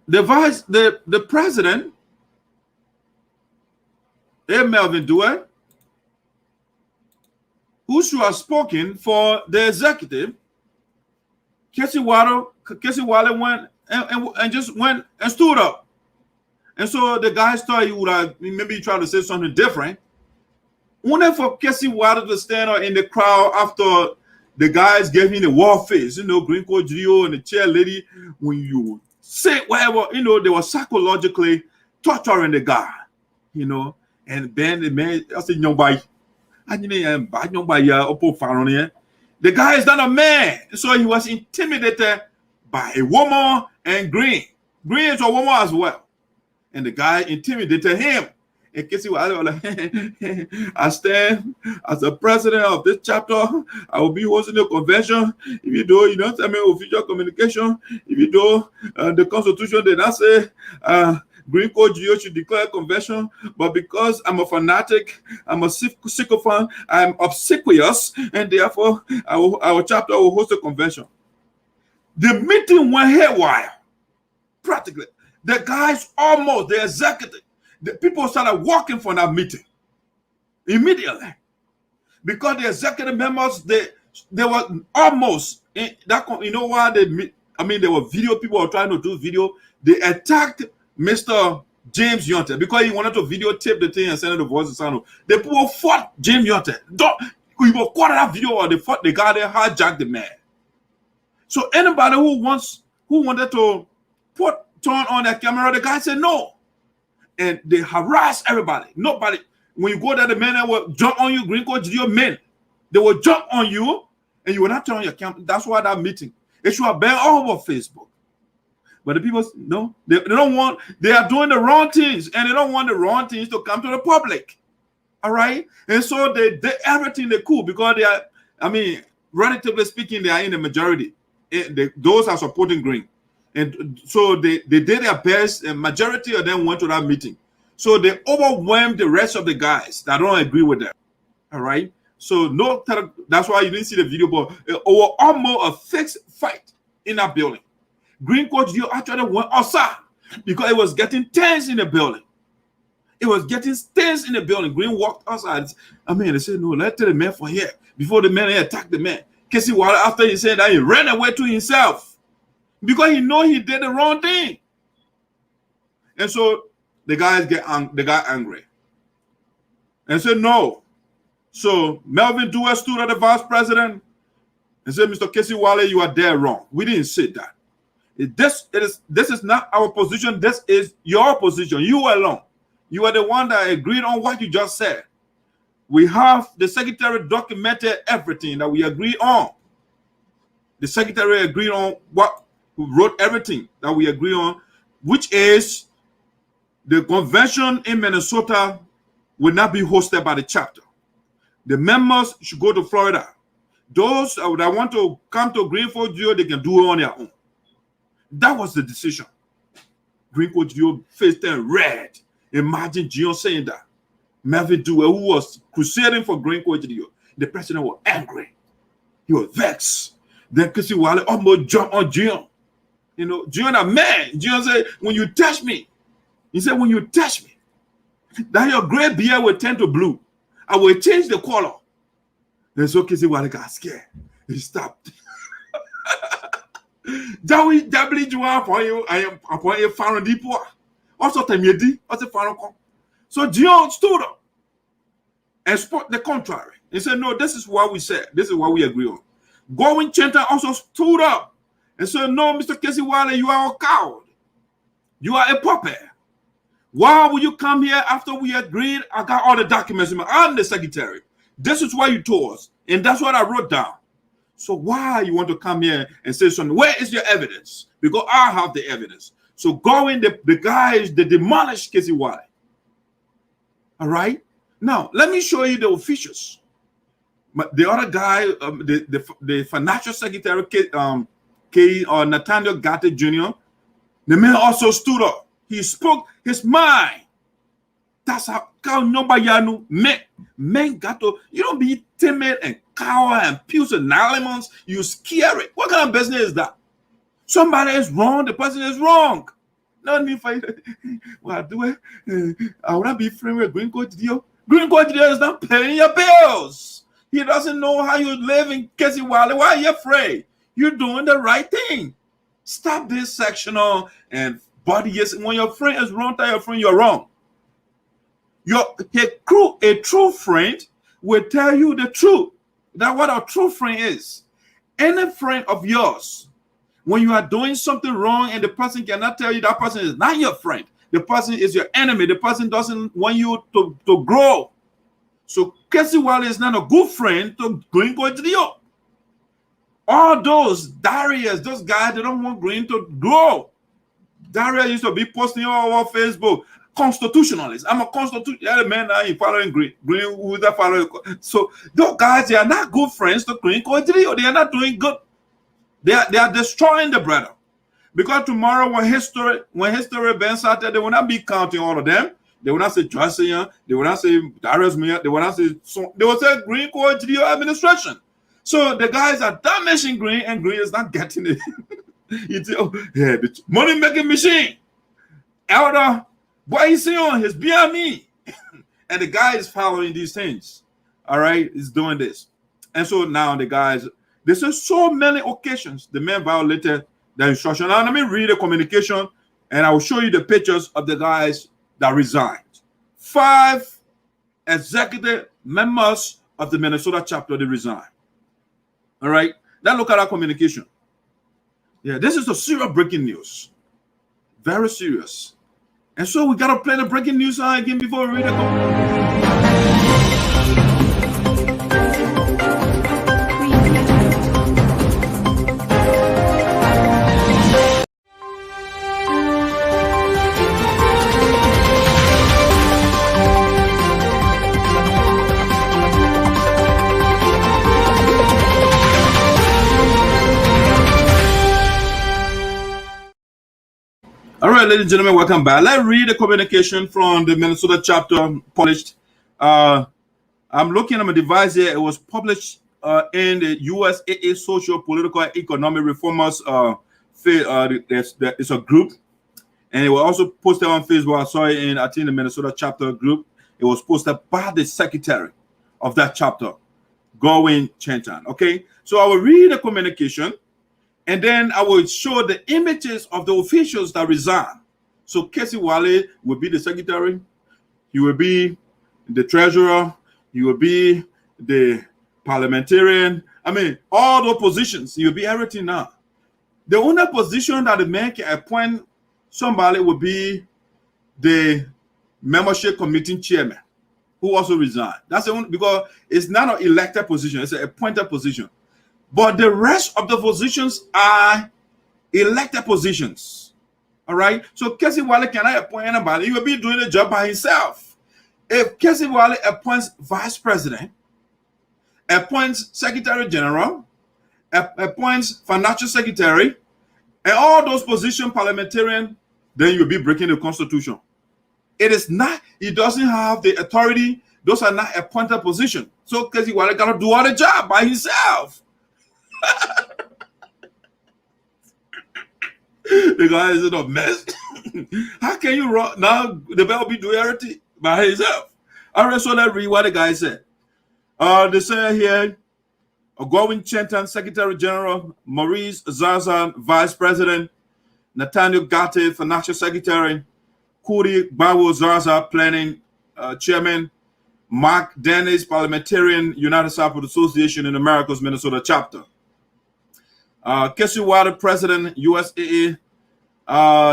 the president, A. Melvin Dewey, who should have spoken for the executive, Casey Wiley went and just went and stood up. And so the guys thought he would have maybe tried to say something different. Only for Casey Wiley to stand up in the crowd after the guys gave him the war face, you know, Green Coat Gio and the chair lady. When you say whatever, you know, they were psychologically torturing the guy, you know. And then the man, I said, the guy is not a man, so he was intimidated by a woman and Green. Green is a woman as well, and the guy intimidated him. In case he was like, I stand as the president of this chapter. I will be hosting a convention. If you do, you don't tell me official communication. If you do, the Constitution did not say Green Coat Geo should declare a convention, but because I'm a fanatic, I'm a sycophant, I'm obsequious, and therefore our chapter will host a convention. The meeting went haywire, practically. The guys almost, the executive, the people started walking from that meeting immediately because the executive members they were almost in that. You know why they? I mean, there were video people were trying to do video. They attacked Mr. James Yonte because he wanted to videotape the thing and send it to Voice of Sinoe. The people fought James Yonte. We were caught that video or they fought the guy. They hijacked the man. So anybody who wanted to turn on their camera, the guy said no. And they harass everybody. Nobody, when you go there, the men that will jump on you, Green Coat Geo men, they will jump on you and you will not turn on your camera. That's why that meeting, it should have been all over Facebook. But the people, no, they don't want, they are doing the wrong things and they don't want the wrong things to come to the public. All right? And so they did everything they could because they are, I mean, relatively speaking, they are in the majority. Those are supporting Green. And so they did their best, and majority of them went to that meeting. So they overwhelmed the rest of the guys that don't agree with them. All right. So that's why you didn't see the video, but it was almost a fixed fight in that building. Green Coat Geo actually went outside because it was getting tense in the building. It was getting tense in the building. Green walked outside. I mean, they said, no, let's tell the man from here before the man attacked the man. Casey Waller, after he said that, he ran away to himself. Because he know he did the wrong thing. And so the guy angry. And said no. So Melvin Dewar stood at the vice president and said, Mr. Casey Wale, you are dead wrong. We didn't say that. This is not our position. This is your position. You alone. You are the one that agreed on what you just said. We have the secretary documented everything that we agreed on. The secretary agreed on who wrote everything that we agree on, which is the convention in Minnesota will not be hosted by the chapter. The members should go to Florida. Those that want to come to Green Coat Geo, they can do it on their own. That was the decision. Green Coat Geo face turned red. Imagine Geo saying that. Melvin Dewar, who was crusading for Green Coat Geo, the president was angry. He was vexed. Then Casey Wale almost jumped on Geo. You know, Geo a man. Geo said, when you touch me, he said, when you touch me, that your gray beard will turn to blue. I will change the color. Then so Casey Wale got scared. He stopped. Dabli Joa upon you, I am upon a foreign deep water. Also, Tamiedi, what's a foreign call? So Geo stood up and spoke the contrary. He said, no, this is what we said. This is what we agree on. Going Chenta also stood up and said, no, Mr. Casey Wale, you are a coward. You are a puppet. Why will you come here after we agreed? I got all the documents. I'm the secretary. This is what you told us. And that's what I wrote down. So why you want to come here and say something? Where is your evidence? Because I have the evidence. So going, the guys, they demolished Casey Wale. All right? Now, let me show you the officials. The other guy, the financial secretary, Nathaniel Gatti Jr., the man also stood up. He spoke his mind. That's how nobody men got to, you don't be timid and coward and pusillanimous. You scary. What kind of business is that? Somebody is wrong. The person is wrong. Not me fight. Well, I do it. I want to be friends with Green Coat Geo. Green Coat Geo is not paying your bills. He doesn't know how you live in Casey Wale. Why are you afraid? You're doing the right thing. Stop this sectional and body. Yes, when your friend is wrong, tell your friend you're wrong. A true friend will tell you the truth. That's what a true friend is. Any friend of yours, when you are doing something wrong and the person cannot tell you, that person is not your friend. The person is your enemy. The person doesn't want you to grow. So Kru Wale is not a good friend to Green Coitrio. All those Darius, those guys, they don't want Green to grow. Darius used to be posting all over Facebook. Constitutionalist. I'm a constitutional man. I'm following Green with the following. So those guys, they are not good friends to Green Coitrio. They are not doing good. They are destroying the brother. Because tomorrow when history bends out there, they will not be counting all of them. They will not say Jocelyn, they will not say Darius Mia, they will not say they will say Green Coitrio administration. So the guys are damaging Green, and Green is not getting it. It's the money making machine. Elder boy, he's on his BME. And the guy is following these things. All right, he's doing this. And so now the guys, there's so many occasions the man violated the instruction. Now let me read the communication, and I will show you the pictures of the guys that resigned. 5 executive members of the Minnesota chapter, they resigned. All right, now look at our communication. Yeah, this is a serious breaking news. Very serious. And so we got to play the breaking news again before we read it. All right, ladies and gentlemen, welcome back. Let's read the communication from the Minnesota chapter published. I'm looking at my device here. It was published in the USAA Social, Political, and Economic Reformers. It's a group, and it was also posted on Facebook. I saw it in, I think, the Minnesota chapter group. It was posted by the secretary of that chapter, Gowen Chantan. Okay, so I will read the communication. And then I will show the images of the officials that resign. So Kru Wale will be the secretary. He will be the treasurer. He will be the parliamentarian. I mean, all those positions. He will be everything now. The only position that the man can appoint somebody will be the membership committee chairman, who also resigned. That's the only, because it's not an elected position. It's an appointed position. But the rest of the positions are elected positions. All right. So Kru Wale cannot appoint anybody. He will be doing the job by himself. If Kru Wale appoints vice president, appoints secretary general, appoints financial secretary, and all those positions parliamentarian, then you'll be breaking the constitution. It is not, he doesn't have the authority. Those are not appointed positions. So Kru Wale got to do all the job by himself. The guy is in a mess. How can you run now? The bell be doing everything by himself. All right, so let's read what the guy said. They say here, Gowen Chantan, Secretary General, Maurice Zaza, Vice President, Nathaniel Gate, Financial Secretary, Kuri Bawo Zaza, Planning Chairman, Mark Dennis, Parliamentarian, United Sarpos Association in America's Minnesota Chapter. Kru Wale, President, USAA,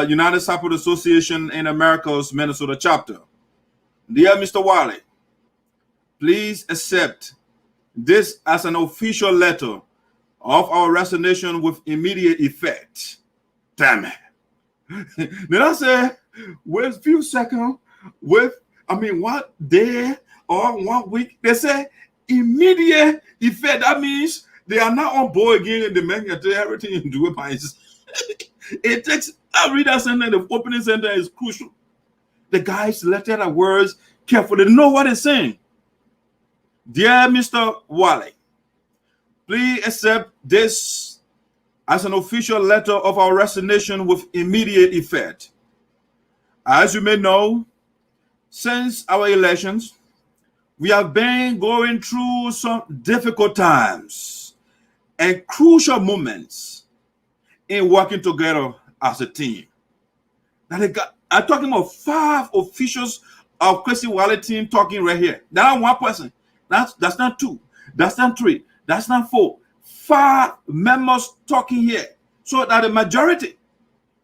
United Sarpos Association in America's Minnesota Chapter. Dear Mr. Wale, please accept this as an official letter of our resignation with immediate effect. Damn it. Did I say, with a few seconds, what day or 1 week? They say immediate effect. That means they are not on board again, and the man can do everything and do it by himself. It takes, I read that sentence, the opening sentence is crucial. The guy selected the words carefully, know what it's saying. Dear Mr. Wale, please accept this as an official letter of our resignation with immediate effect. As you may know, since our elections, we have been going through some difficult times and crucial moments in working together as a team. Now I'm talking about 5 officials of Kru Wale team talking right here. That's not 1 person. That's not 2. That's not 3. That's not 4. 5 members talking here, so that the majority.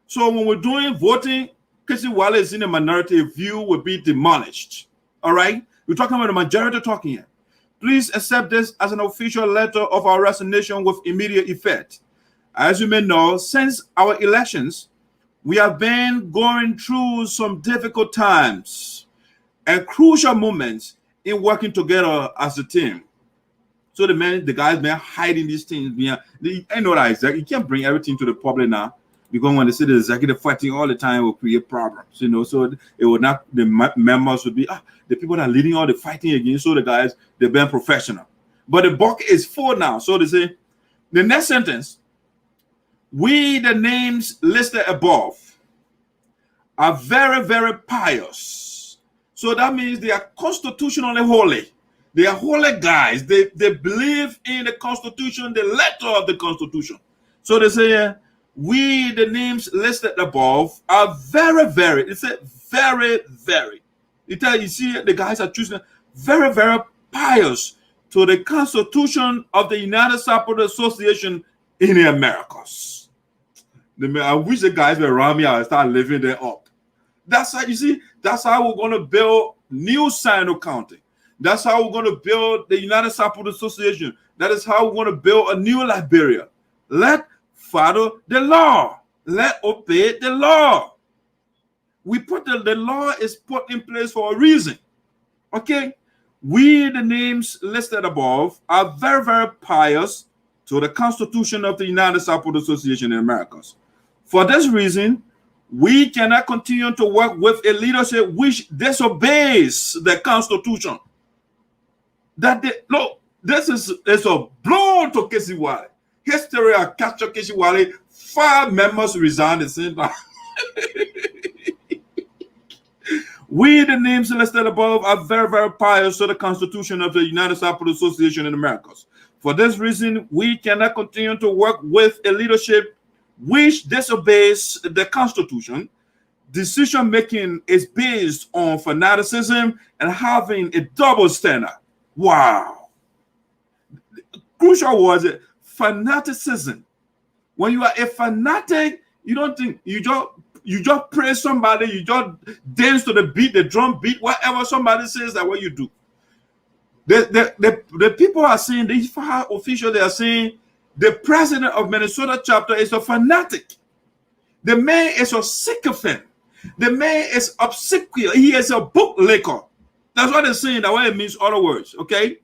So when we're doing voting, Casey Wale is in a minority view will be demolished. All right, we're talking about the majority talking here. Please accept this as an official letter of our resignation with immediate effect. As you may know, since our elections, we have been going through some difficult times and crucial moments in working together as a team. So the guys been hiding these things. I know that exactly. You can't bring everything to the public now, because when they see the executive fighting all the time, it will create problems. So it will not. The members would be the people that are leading all the fighting against. So the guys, they've been professional, but the buck is full now. So they say the next sentence: we, the names listed above, are very, very pious. So that means they are constitutionally holy. They are holy guys. They believe in the Constitution, the letter of the Constitution. So they say, we, the names listed above, are very, very. It said very, very. You see, the guys are choosing very, very pious to the Constitution of the United Sarpos Association in the Americas. I wish the guys were around me. I start living there up. That's how you see. That's how we're going to build new Sinoe County. That's how we're going to build the United Sarpos Association. That is how we're going to build a new Liberia. Let follow the law. Let obey the law. We put the law is put in place for a reason. Okay? We, the names listed above, are very, very pious to the Constitution of the United Sarpos Association in Americas. For this reason, we cannot continue to work with a leadership which disobeys the Constitution. This is a blow to Casey Wale. History of capture Casey Wale. 5 members resigned at the same time. We, the names listed above, are very, very pious to the Constitution of the United Sarpos Association in Americas. For this reason, we cannot continue to work with a leadership which disobeys the Constitution. Decision making is based on fanaticism and having a double standard. Wow. Crucial was it fanaticism. When you are a fanatic, you don't think you just praise somebody, you just dance to the beat, the drum beat, whatever somebody says, that what you do. The people are saying, these 5 officials, they are saying the president of Minnesota chapter is a fanatic. The man is a sycophant. The man is obsequious. He is a bootlicker. That's what they're saying. That's what it means, other words. Okay?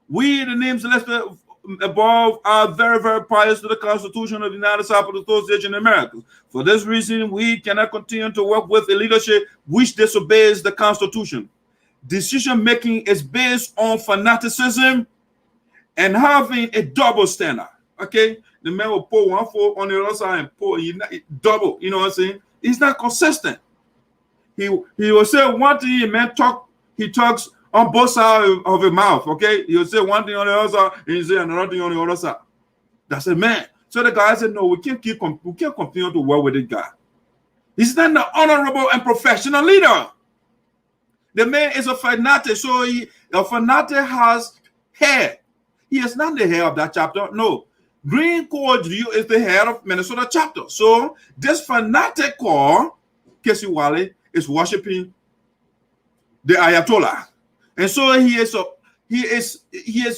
We, the names listed above, are very, very pious to the Constitution of the United Sarpos Association in America. For this reason, we cannot continue to work with a leadership which disobeys the Constitution. Decision making is based on fanaticism and having a double standard. Okay? The man will pour one foot on the other side and pour double. You know what I'm saying? He's not consistent. He will say one thing, he talks on both sides of his mouth. Okay? He'll say one thing on the other side and he'll say another thing on the other side. That's a man. So the guy said, no, we can't continue to work with this guy. He's not an honorable and professional leader. The man is a fanatic. So a fanatic has hair. He is not the head of that chapter. No. Green Code is the head of Minnesota chapter. So this fanatic called Casey Wale is worshiping the Ayatollah. And so he is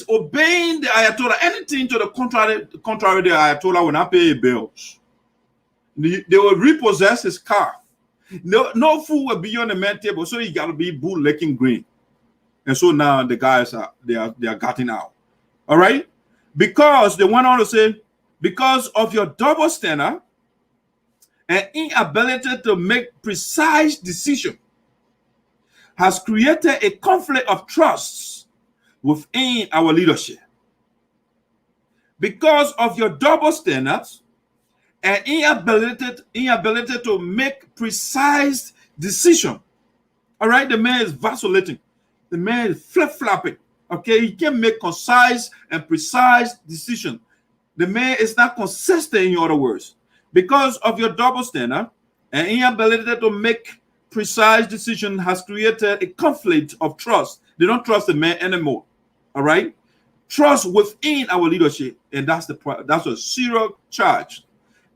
obeying the Ayatollah. Anything to the contrary, the Ayatollah will not pay bills. They will repossess his car. No food will be on the main table, so he got to be bootlicking green. And so now the guys are getting out. All right? Because they went on to say, because of your double standard and inability to make precise decisions has created a conflict of trust within our leadership. Because of your double standards and inability to make precise decisions. All right, the man is vacillating. The man is flip-flopping. Okay, he can't make concise and precise decisions. The man is not consistent, in other words. Because of your double standard and inability to make precise decisions has created a conflict of trust. They don't trust the man anymore. All right? trust within our leadership, and that's a serious charge.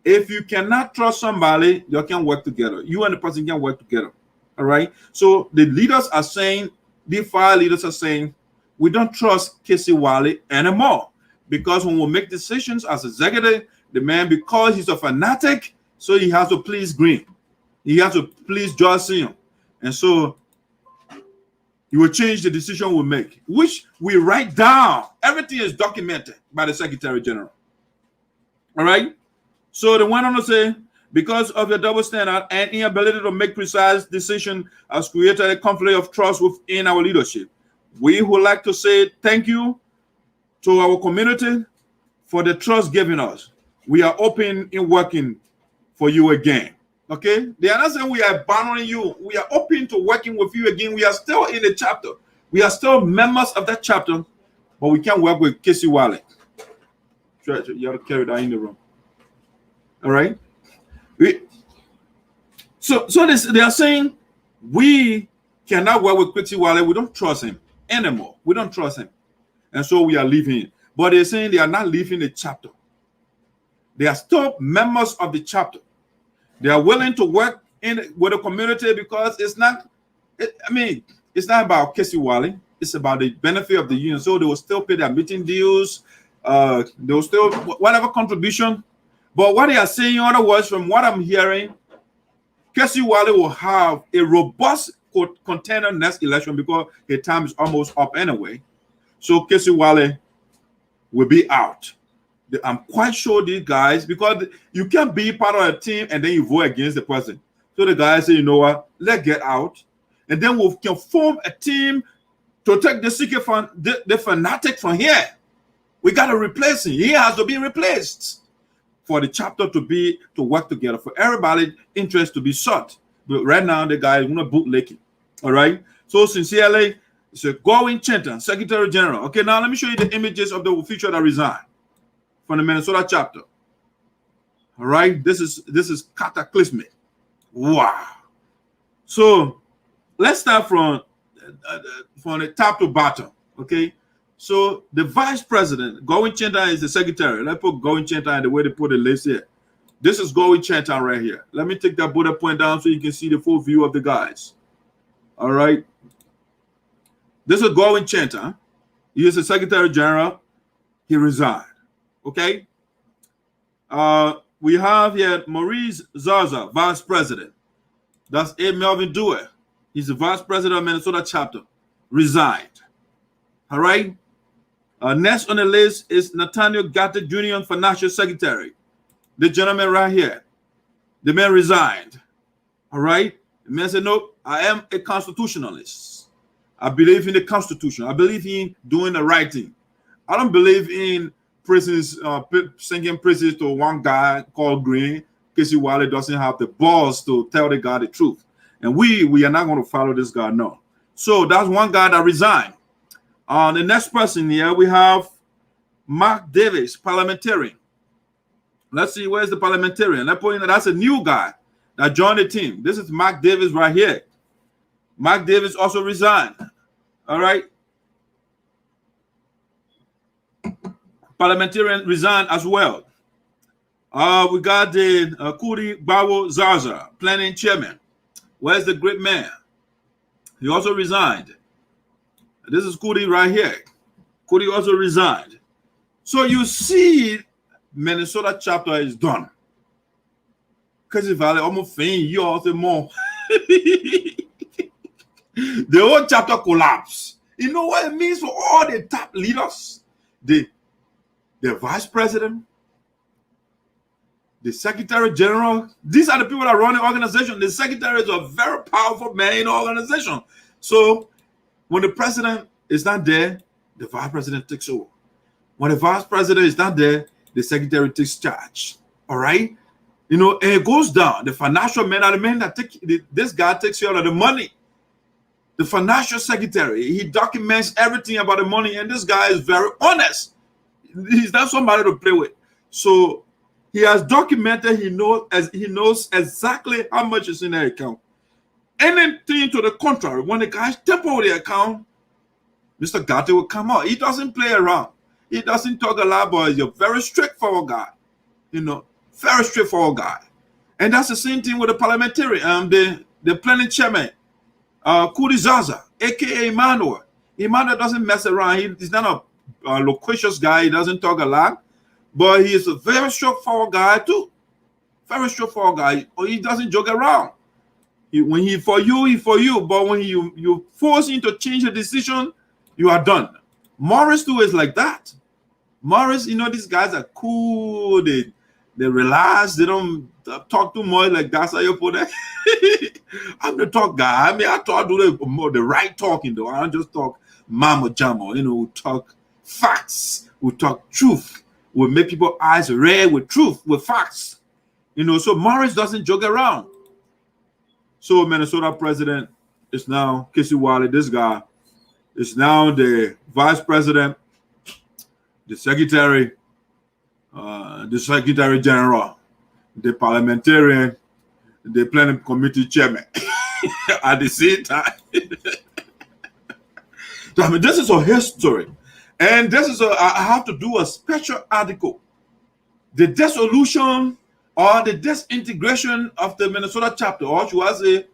If you cannot trust somebody, you can work together. You and the person can work together. All right. So the leaders are saying, the 5 leaders are saying, we don't trust Casey Wiley anymore, because when we make decisions as executive, the man, because he's a fanatic, so he has to please Green, he has to please Johnson, and so he will change the decision we make, which we write down. Everything is documented by the Secretary General. All right. So they went on to say, because of your double standard and inability to make precise decisions has created a conflict of trust within our leadership. We would like to say thank you to our community for the trust given us. We are open in working for you again. Okay? They are not saying we are abandoning you. We are open to working with you again. We are still in the chapter. We are still members of that chapter, but we can't work with Casey Wiley. You have to carry that in the room. All right? So they are saying we cannot work with Casey Wiley. We don't trust him anymore. We don't trust him. And so we are leaving. But they're saying they are not leaving the chapter. They are still members of the chapter. They are willing to work with the community, because it's not about Casey Wiley. It's about the benefit of the union. So they will still pay their meeting dues. They will still, whatever contribution. But what they are saying, in other words, from what I'm hearing, Casey Wiley will have a robust contender next election, because his time is almost up anyway. So Casey Wiley will be out. I'm quite sure these guys, because you can't be part of a team and then you vote against the person. So the guys say, you know what, let's get out. And then we can form a team to take the fanatic from here. We got to replace him. He has to be replaced for the chapter to work together, for everybody's interest to be sought. But right now, the guy is going to bootleg it. All right? So sincerely, it's a going chanter, Secretary General. Okay, now let me show you the images of the official that resigned from the Minnesota chapter. All right? This is cataclysmic. Wow. So let's start from the top to bottom. Okay? So the vice president, Going Chenta, is the secretary. Let's put Going Chenta in the way they put the list here. This is Going Chenta right here. Let me take that bullet point down so you can see the full view of the guys. All right. This is Going Chenta. He is the Secretary General. He resigned. Okay. We have here Maurice Zaza, Vice President. That's A. Melvin Dewey. He's the Vice President of Minnesota chapter. Resigned. All right. Next on the list is Nathaniel Gatta Jr., Financial Secretary. The gentleman right here. The man resigned. All right. The man said, no, I am a constitutionalist. I believe in the Constitution. I believe in doing the right thing. I don't believe in prisons, singing praises to one guy called Green. Casey Wiley doesn't have the balls to tell the guy the truth. And we are not going to follow this guy, no. So that's one guy that resigned. The next person here, we have Mark Davis, parliamentarian. Let's see, where's the parliamentarian? Let's put in that's a new guy that joined the team. This is Mark Davis right here. Mark Davis also resigned. All right. Parliamentarian resigned as well. We got the Kuri Bawo Zaza, planning chairman. Where's the great man? He also resigned. This is Kuri right here. Kuri also resigned. So you see, Minnesota chapter is done. Casey Valley almost faint. You also more. The whole chapter collapsed. You know what it means for all the top leaders? The vice president, the secretary general. These are the people that run the organization. The secretary is a very powerful man in the organization. So when the president is not there, the vice president takes over. When the vice president is not there, the secretary takes charge. All right? You know, and it goes down. The financial men are the men that this guy takes care of the money. The financial secretary, he documents everything about the money, and this guy is very honest. He's not somebody to play with. So he has documented, he knows exactly how much is in the account. Anything to the contrary, when the guy step over the account, Mr. Gatte will come out. He doesn't play around. He doesn't talk a lot, but he's a very straightforward guy. You know, very straightforward guy. And that's the same thing with the parliamentarian, the planning chairman, Kurizaza, aka Emmanuel. Emmanuel doesn't mess around. He's not a loquacious guy. He doesn't talk a lot, but he is a very straightforward guy too. Very straightforward guy. He doesn't joke around. When he for you, he for you. But when you force him to change a decision, you are done. Morris too is like that. Morris, you know, these guys are cool. They relax. They don't talk too much. Like that's how you put it. I'm the talk guy. I mean, I talk do the right talking though. I don't just talk mama jamo. You know, we talk facts. We talk truth. We make people's eyes red with truth, with facts. You know, so Morris doesn't joke around. So Minnesota president is now Casey Wiley. This guy is now the vice president, the secretary general, the parliamentarian, the planning committee chairman at the same time. So, I mean, this is a history. And this is I have to do a special article. The dissolution or the disintegration of the Minnesota chapter, or should I say,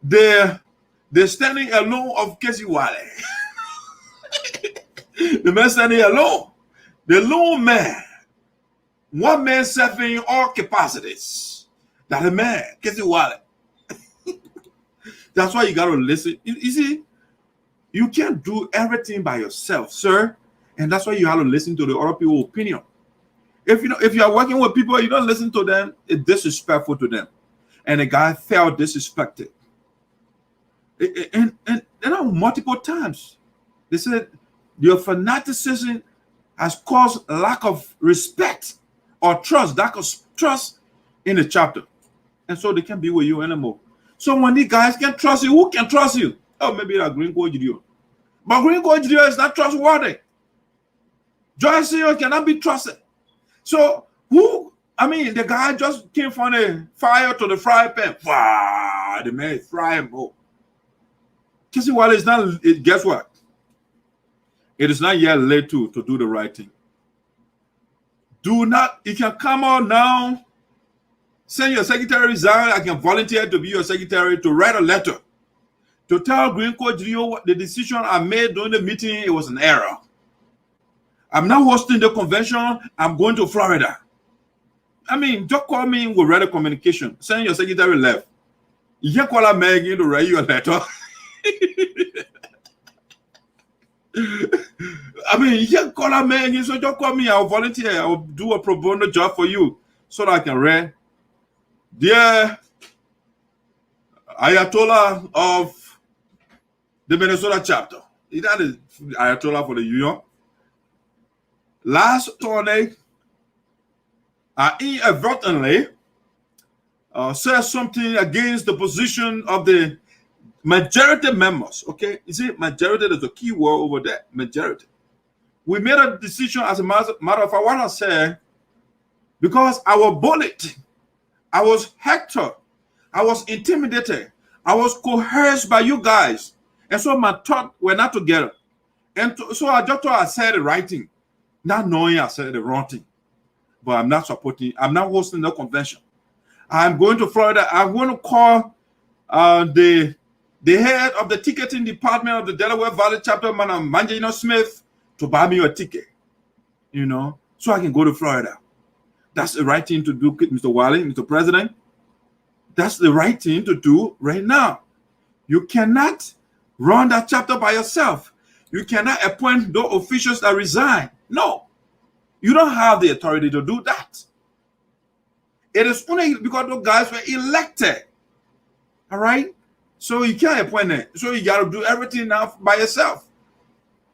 the standing alone of Casey Wiley. The man standing alone. The lone man. One man serving all capacities. That the man, Casey Wiley. That's why you got to listen. You see, you can't do everything by yourself, sir. And that's why you have to listen to the other people's opinion. If you are working with people, you don't listen to them, it's disrespectful to them. And the guy felt disrespected. And multiple times, they said your fanaticism has caused a lack of respect or trust, lack of trust in the chapter. And so they can't be with you anymore. So when these guys can't trust you, who can trust you? Oh, maybe that Green Code Judeo. But Green Code Judeo is not trustworthy. Joyce cannot be trusted. So who, I mean, the guy just came from the fire to the fry pan. Wow, the man is frying more. Casey Wiley is not, guess what? It is not yet late to do the right thing. Do not, you can come out now, send your secretary resign. I can volunteer to be your secretary to write a letter to tell Green Code Judeo the decision I made during the meeting, it was an error. I'm not hosting the convention. I'm going to Florida. I mean, just call me with write a communication. Send your secretary left. You can't call her Maggie to write you a letter. I mean, you can't call her Maggie, so just call me. I'll volunteer. I'll do a pro bono job for you so that I can read. Dear Ayatollah of the Minnesota chapter. That is Ayatollah for the Union. Last Thursday, I inadvertently said something against the position of the majority members. Okay, you see, majority is a key word over there. Majority. We made a decision as a matter of fact. What I said, because I was bullied, I was hectored, I was intimidated, I was coerced by you guys, and so my thoughts were not together. And so I just thought I said the right thing. Not knowing I said the wrong thing, but I'm not hosting the convention. I'm going to Florida. I'm going to call the head of the ticketing department of the Delaware Valley chapter, Madam Manjino Smith, to buy me a ticket, you know, so I can go to Florida. That's the right thing to do, Mr. Wiley, Mr. President. That's the right thing to do right now. You cannot run that chapter by yourself. You cannot appoint those officials that resign. No, you don't have the authority to do that. It is only because those guys were elected. All right? So you can't appoint them. So you got to do everything now by yourself.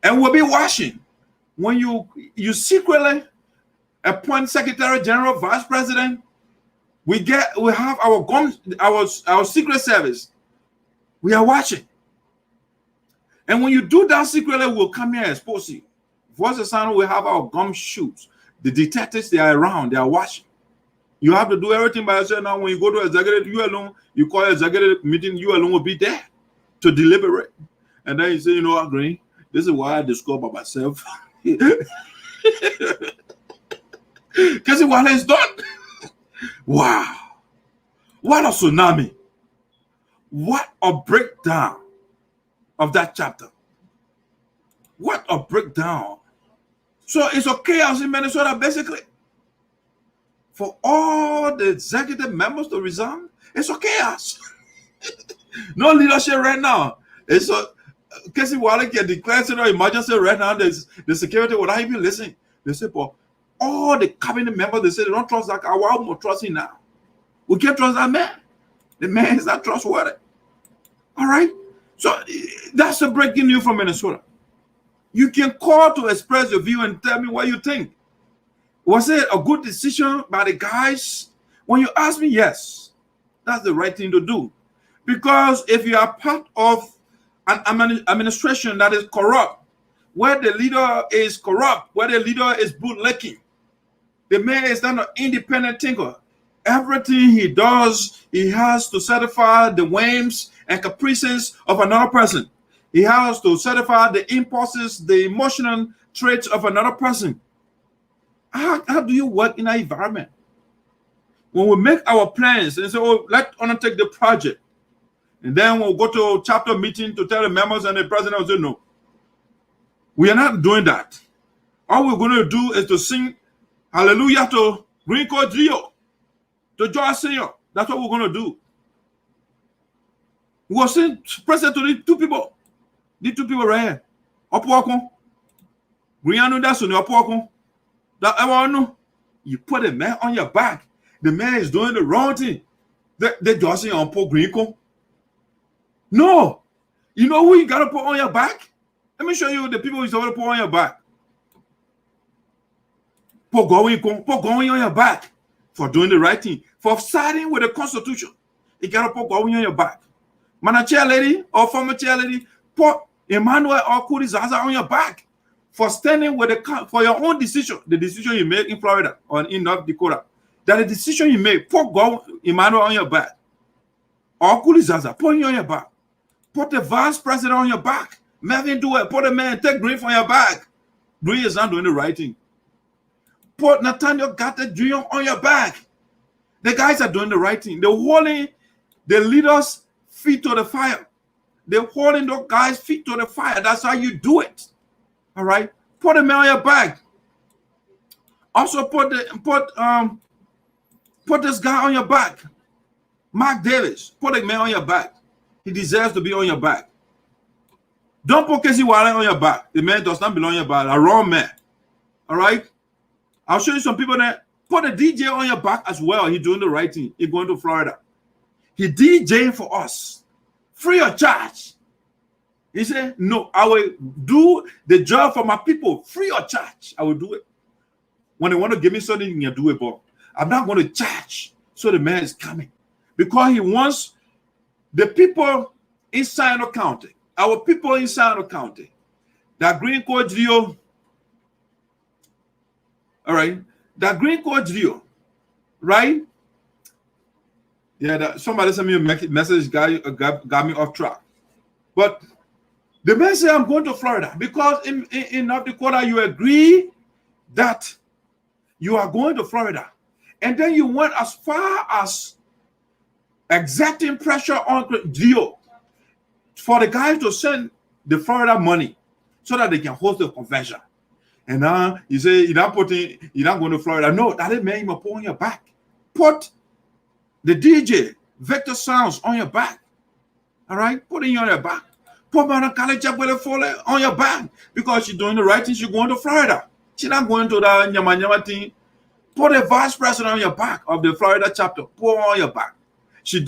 And we'll be watching. When you secretly appoint Secretary General, Vice President, we have our Secret Service. We are watching. And when you do that secretly, we'll come here and expose you. Voice of Sound will have our gum shoots. The detectives, they are around, they are watching. You have to do everything by yourself now. When you go to executive, you alone, you call executive meeting, you alone will be there to deliberate. And then you say, you know what, Green, this is why I discovered by myself. Sayweah is done. Wow. What a tsunami. What a breakdown of that chapter. What a breakdown. So it's a chaos in Minnesota, basically. For all the executive members to resign, it's a chaos. No leadership right now. It's a Sayweah can declare an emergency right now. The security without even listening. They say, but all the cabinet members, they say they don't trust that guy. Why would we trust him now? We can't trust that man. The man is not trustworthy. All right? So that's the breaking news from Minnesota. You can call to express your view and tell me what you think. Was it a good decision by the guys? When you ask me, yes, that's the right thing to do. Because if you are part of an administration that is corrupt, where the leader is corrupt, where the leader is bootlicking, the man is not an independent thinker. Everything he does, he has to satisfy the whims and caprices of another person. He has to satisfy the impulses, the emotional traits of another person. How do you work in that environment? When we make our plans and say, oh, let's undertake the project, and then we'll go to a chapter meeting to tell the members, and the president will say, no, we are not doing that. All we're going to do is to sing hallelujah to Green Coat Rio, to George Senior. That's what we're going to do. We will sing present to these two people. These two people right here. Opwakon. Griano Dasuni Opwakon. That ever know. You put a man on your back. The man is doing the wrong thing. They just say on Paul Greenco. No. You know who you gotta put on your back? Let me show you the people you're supposed to put on your back. Put going on your back for doing the right thing, for siding with the Constitution. You gotta put going on your back. Man, a chair lady or former chair lady, put Emmanuel or Kru Zaza on your back for standing with for your own decision, the decision you make in Florida or in North Dakota. That the decision you make, put Emmanuel on your back. Or Kru Zaza, put him on your back. Put the vice president on your back. Melvin do it. Put a man, take Green from your back. Green is not doing the right thing. Put Nathaniel Gata Jr. on your back. The guys are doing the right thing. They're holding the leaders' feet to the fire. They're holding those guys' feet to the fire. That's how you do it. All right? Put a man on your back. Also put this guy on your back. Mark Davis. Put a man on your back. He deserves to be on your back. Don't put Sayweah on your back. The man does not belong on your back. A wrong man. All right? I'll show you some people that put a DJ on your back as well. He's doing the right thing. He's going to Florida. He DJing for us. Free of charge. He said, no, I will do the job for my people. Free of charge. I will do it. When they want to give me something, you can do it, but I'm not going to charge. So the man is coming. Because he wants the people in Sinoe County, our people in Sinoe County, that Green Coat Rio, all right, that Green Coat Rio, right? Yeah, somebody sent me a message, got me off track. But the man said, I'm going to Florida because in North Dakota, you agree that you are going to Florida. And then you went as far as exerting pressure on Rio for the guys to send the Florida money so that they can host the convention. And now you say you're not going to Florida. No, that didn't mean you put on your back. Put the DJ Vector Sounds on your back. All right, put it on your back. Put Madam College on your back because she's doing the right thing. She's going to Florida. She's not going to the Nyama Nyama thing. Put a vice president on your back of the Florida chapter. Put on your back. These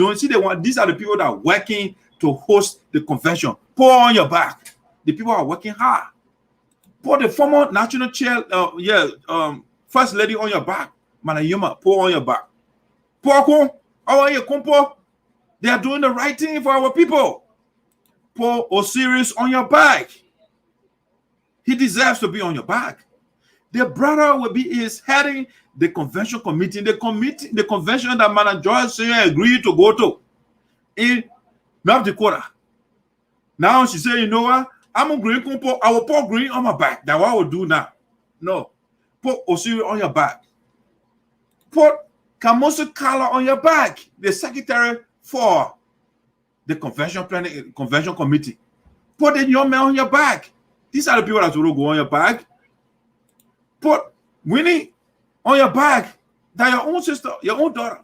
are the people that are working to host the convention. Put on your back. The people are working hard. Put the former national chair, first lady on your back. Manayuma, put on your back. They are doing the right thing for our people. Put Osiris on your back. He deserves to be on your back. The brother is heading the convention committee, the convention that Madam Joyce agreed to go to in North Dakota. Now she said, you know what? I'm a green compo. I will pour green on my back. That's what I will do now. No. Put Osiri on your back. Put Kamosu Kala on your back. The secretary for the convention committee. Put the young man on your back. These are the people that will go on your back. Put Winnie on your back. That your own sister, your own daughter,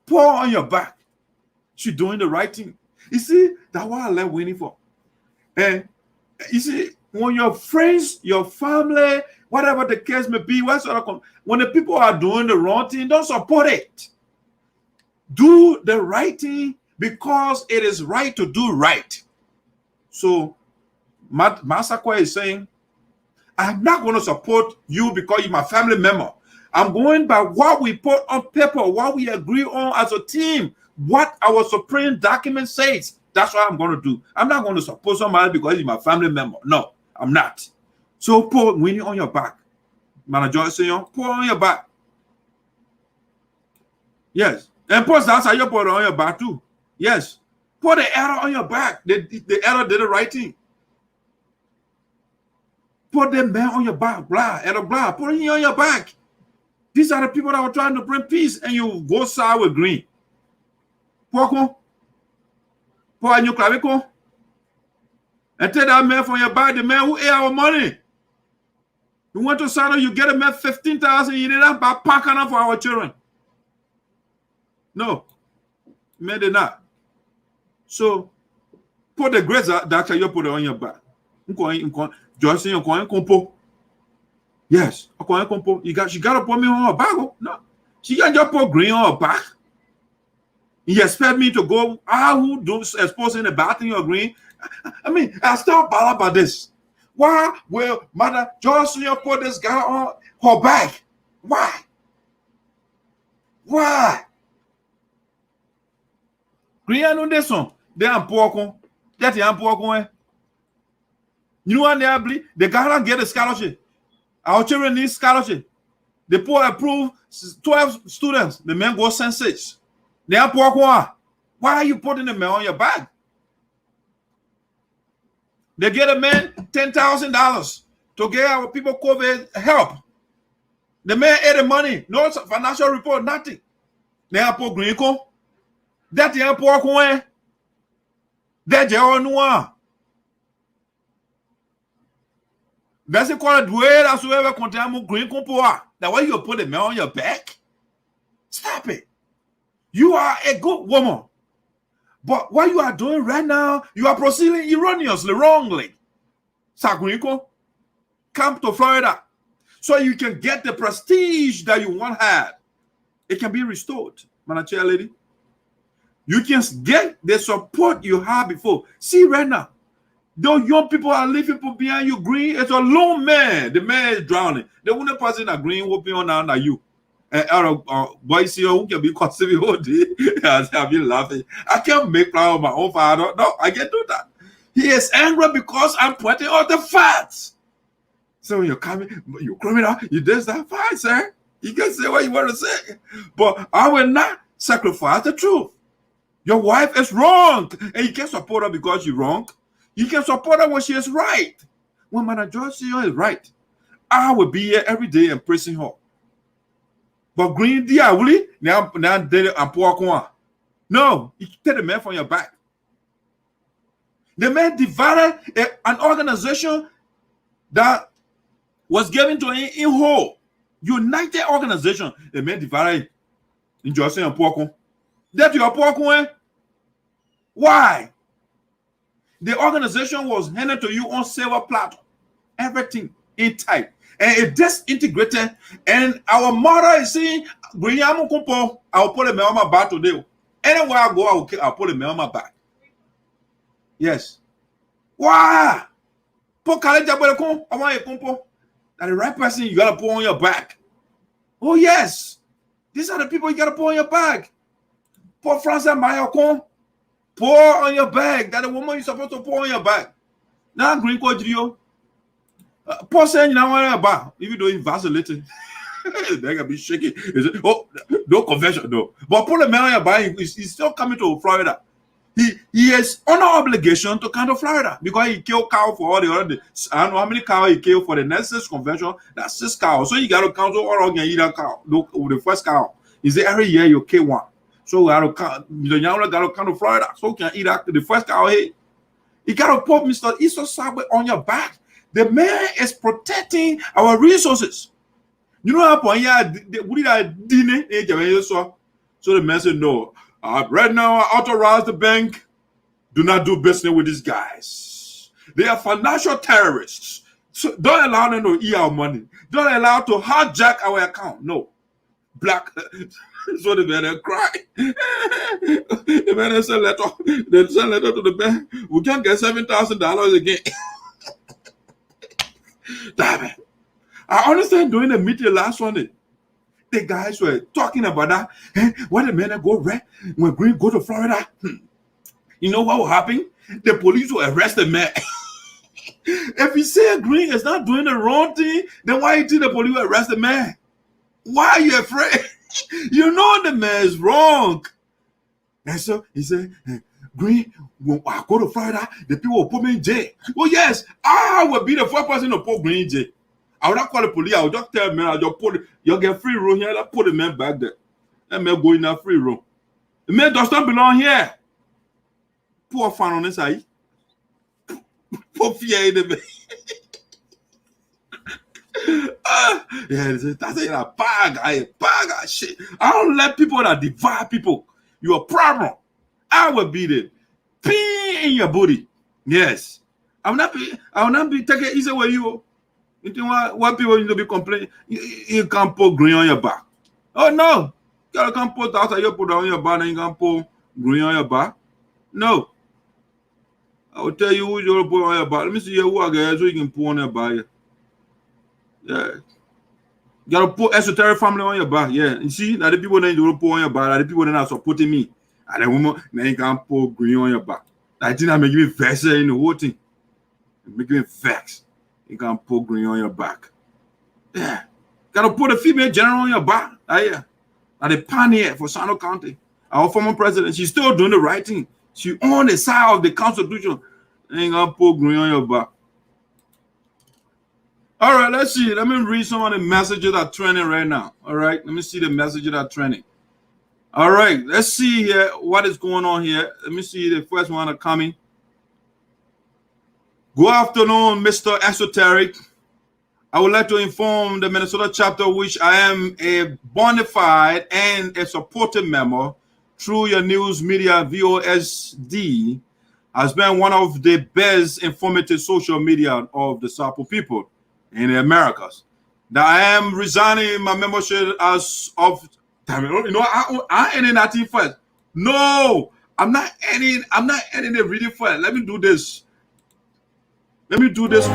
pour on your back. She's doing the right thing. You see, that's what I left Winnie for. And you see, when your friends, your family, whatever the case may be, when the people are doing the wrong thing, don't support it. Do the right thing because it is right to do right. So, Masakwa is saying, I'm not going to support you because you're my family member. I'm going by what we put on paper, what we agree on as a team, what our supreme document says. That's what I'm going to do. I'm not going to support somebody because he's my family member. No, I'm not. So put Winnie on your back. Manager saying, put on your back. Yes. And plus, that's how you put it on your back too. Yes. Put the error on your back. The error did the right thing. Put the man on your back. Blah, error, blah. Put him on your back. These are the people that were trying to bring peace, and you go side with green. Poko. Pour a new clavicle. And take that man from your back, the man who ate our money. You went to Sinoe, you get a man 15,000, you did that by packing up for our children. No. Man did not. So, put the grades that you put it on your back. Just saying, compo. Yes, compo. She got to put me on her back. No. She got to put green on her back. You expect me to go, who don't expose in the bad thing or green? I mean, I still bother about this. Why will Mother Johnson put this guy on her back? Why? Why? Green on this one. They are poor. That is poor. You know what they are? They gotta get a scholarship. Our children need scholarship. The poor approve 12 students. The men go send 6. They are poor. Why are you putting the man on your back? They get a man $10,000 to get our people COVID help. The man ate the money, no financial report, nothing. They are poor green co. That is poor coin. That is all noir. That's called a way that's whoever contain green compoa. That way you put the man on your back. Stop it. You are a good woman. But what you are doing right now, you are proceeding erroneously, wrongly. Sagrinko, come to Florida so you can get the prestige that you once had. It can be restored, Manager lady. You can get the support you had before. See right now, those young people are leaving people behind you green. It's a lone man. The man is drowning. The only person that green will be on now you. And boys here who can be conceiving all day. I've been laughing. I can't make proud of my own father. No, I can't do that. He is angry because I'm pointing out the facts. So you're coming, you criminal, you did that fine, sir. You can say what you want to say. But I will not sacrifice the truth. Your wife is wrong. And you can't support her because she's wrong. You can support her when she is right. When Manager is right, I will be here every day and praising her. But green dia really now I'm poor. No, you take the man from your back. The man divided an organization that was given to him in whole. United organization. The man divided in Johnson and poor. That you are poor. Why? The organization was handed to you on silver platter. Everything in tight. And it disintegrated. And our mother is saying, I'll put a man on my back today. Anywhere I go, I'll put a man on my back. Yes. Why? Put I want a compo. That the right person you gotta put on your back. Oh, yes. These are the people you gotta put on your back. Put Francis Mayokon. Pour on your back. That the woman you're supposed to pour on your back. Now, green code you. Paul saying now about even though he's vacillating, they're gonna be shaking. Oh, no convention, no. But Paul the man on your back, he's still coming to Florida. He is under obligation to come to Florida because he killed cow for all the other. I don't know how many cows he killed for the Nexus Convention. That's 6 cows. So you got to count all again, eat a cow. Look, the first cow. He said every year you kill one. So we got to count. The young got to come to Florida. So you can eat the first cow. Hey, you got to put Mr. Sinoe Sayweah on your back. The man is protecting our resources. You know how so the man said, no, right now I authorize the bank, do not do business with these guys. They are financial terrorists. So don't allow them to eat our money. Don't allow to hijack our account. No. Black. So the man cried. The man sent letter. They sent letter to the bank. We can't get $7,000 again. Damn it. I understand during the meeting last Sunday, the guys were talking about that. Hey, when the men go red, when Green go to Florida, you know what will happen? The police will arrest the man. If he say Green is not doing the wrong thing, then why you think the police will arrest the man? Why are you afraid? You know the man is wrong. And so he said, hey, Green, when I go to Florida, the people will put me in jail. Well, yes, I will be the first person to put Green in jail. I would not call the police. I would just tell man, I'll just put you'll get free room here. I'll put the man back there. That man go in that free room. The man does not belong here. Poor fan on this side. Poor fear in the man. Yeah, that's a bag of shit. I don't let people that divide people. You're a problem. I will be the pin in your booty. Yes. I will not be taking it easy with you. You think what people need to be complaining? You can't put green on your back. Oh no. You can't put that you put on your back and you can't put green on your back. No. I will tell you who you're put on your back. Let me see who I guess who you can put on your back. Yeah. You gotta put esoteric family on your back. Yeah. You see that the people that you put on your back, that the people that are supporting me. And the woman then you can't put green on your back. I think that make you vex in the whole thing. It make you vex. You can put green on your back. Yeah. Gotta put a female general on your back. Yeah. And the pioneer for Sinoe County. Our former president. She's still doing the right thing. She on the side of the Constitution. And you can put green on your back. All right, let's see. Let me read some of the messages that are trending right now. All right. Let me see the messages that are trending. All right. Let's see here what is going on here. Let me see the first one that coming. Good afternoon, Mr. Esoteric. I would like to inform the Minnesota chapter, which I am a bona fide and a supporting member through your news media VOSD, has been one of the best informative social media of the Sarpo people in the Americas. That I am resigning my membership as of, damn it, you know, I ending that thing first. No, I'm not ending the reading first. Let me do this. Let me do this.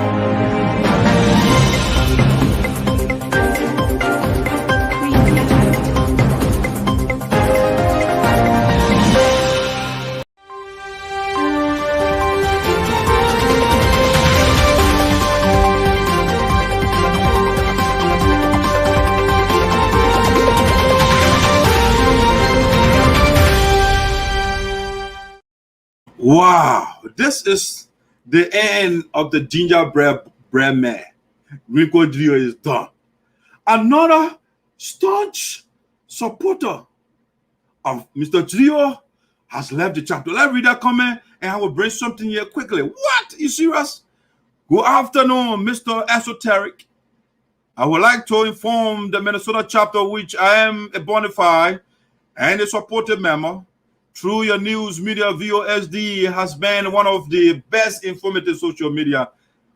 Wow, this is the end of the gingerbread man. Rico Dio is done. Another staunch supporter of Mr. Trio has left the chapter. Let's read that comment and I will bring something here quickly. What? You serious? Good afternoon, Mr. Esoteric. I would like to inform the Minnesota chapter, which I am a bona fide and a supportive member. Through your news media, VOSD has been one of the best informative social media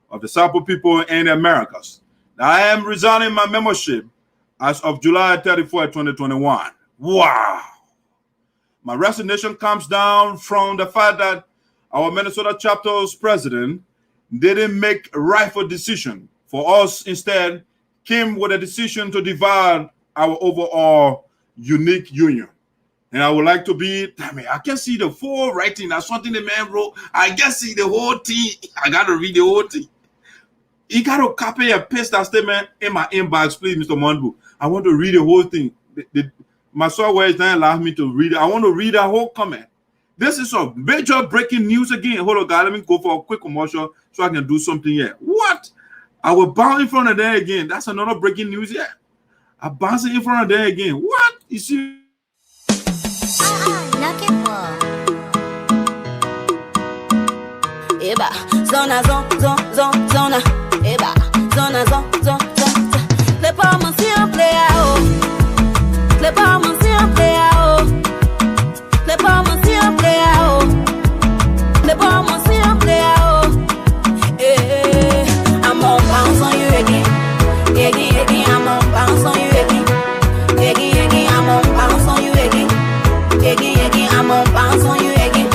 of the Sarpo people in the Americas. I am resigning my membership as of July 34, 2021. Wow. My resignation comes down from the fact that our Minnesota chapter's president didn't make a rightful decision for us. Instead, came with a decision to divide our overall unique union. And I would like to be, damn it, I can see the full writing. That's something the man wrote. I can see the whole thing. I got to read the whole thing. You got to copy and paste that statement in my inbox, please, Mr. Monbu. I want to read the whole thing. My software is not allowing me to read it. I want to read that whole comment. This is a major breaking news again. Hold on, guys. Let me go for a quick commercial so I can do something here. What? I will bounce in front of there again. That's another breaking news here. I bounce in front of there again. What? You see? Eba, zona, zona, eba, zona, zona. Les parents si on play out. Les parents si on play out. Les parents si on play out. Les parents si on play out. Eh, I'm on bounce on you again. Again, I'm on bounce on you again. Again, I'm on bounce on you again. Again, I'm on bounce on you again.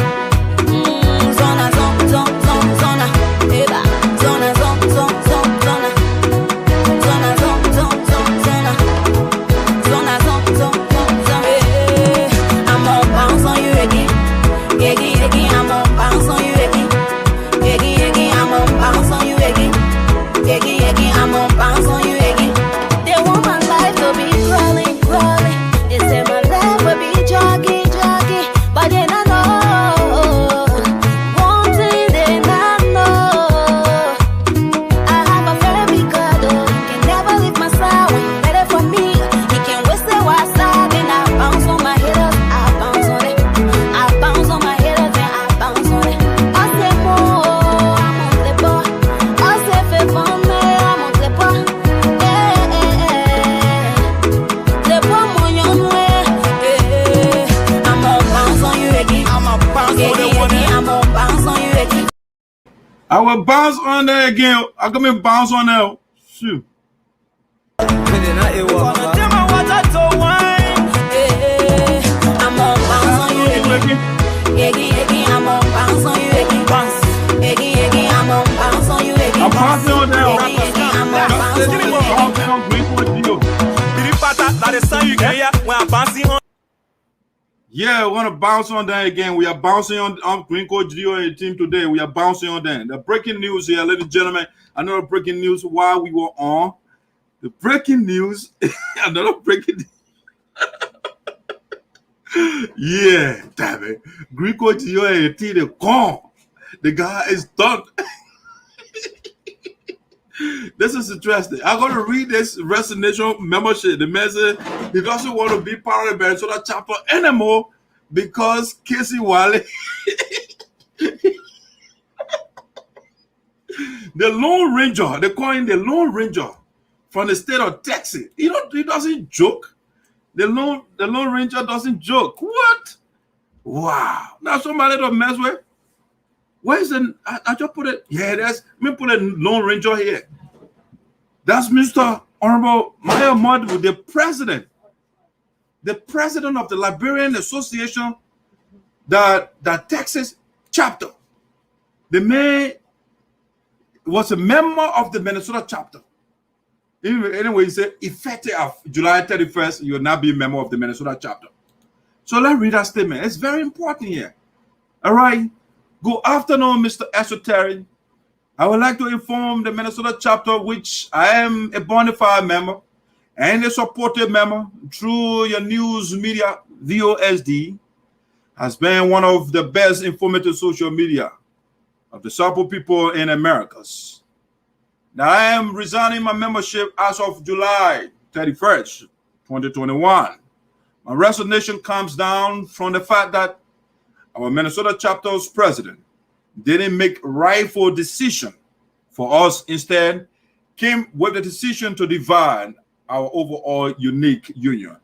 Zona, zona, eba, zona, zona. I'm on bounce on you again. Again, I'm on bounce on you again. Again, I'm on bounce on you again. Again, I'm on bounce on you again. They want my life to be crawling. They say my life will be jogging. But then I know one thing they not know. I have a very big God, he can never leave my side. When you're ready for me, he can waste the white side. Then I bounce on my haters, I bounce on it. I bounce on my haters, then I bounce on it. I say more, I'm on the bar. I say favor me, I'm on the bar. The bar mon young way. I'm on bounce on you again. I'm a bounce on the one. I'm on bounce on you again. I will bounce on there again. I'm going to bounce on there. Shoot. I'm on bounce on you again. Again, I'm on bounce on you again. Again, I'm on bounce on you again. I'm bouncing on there. I'm on bounce on you again. Bouncing on Green Court Geo. Yeah, we want to bounce on that again. We are bouncing on Green Court Geo and the team today. We are bouncing on that. The breaking news here, ladies and gentlemen. Another breaking news while we were on. The breaking news. Another breaking news. Yeah, damn it. Green Court Geo and the team, they're gone. The guy is done. This is interesting. I'm going to read this resignation membership. The man said he doesn't want to be part of the Minnesota chapter anymore because Casey Wiley, the Lone Ranger, they call him the Lone Ranger from the state of Texas. He doesn't joke. The Lone Ranger doesn't joke. What? Wow. Now somebody to mess with. Where is the? I just put it. Yeah, let me put a Lone Ranger here. That's Mr. Honorable Maya Modibu, the president of the Liberian Association, the Texas chapter. The man was a member of the Minnesota chapter. Anyway, he said, effective of July 31st, you will not be a member of the Minnesota chapter. So let's read that statement. It's very important here. All right. Good afternoon, Mr. Esoteric. I would like to inform the Minnesota chapter, which I am a bona fide member and a supportive member through your news media, VOSD, has been one of the best informative social media of the Sarpo people in Americas. Now, I am resigning my membership as of July 31st, 2021. My resignation comes down from the fact that our Minnesota chapter's president didn't make rightful decision for us. Instead, came with the decision to divide our overall unique union.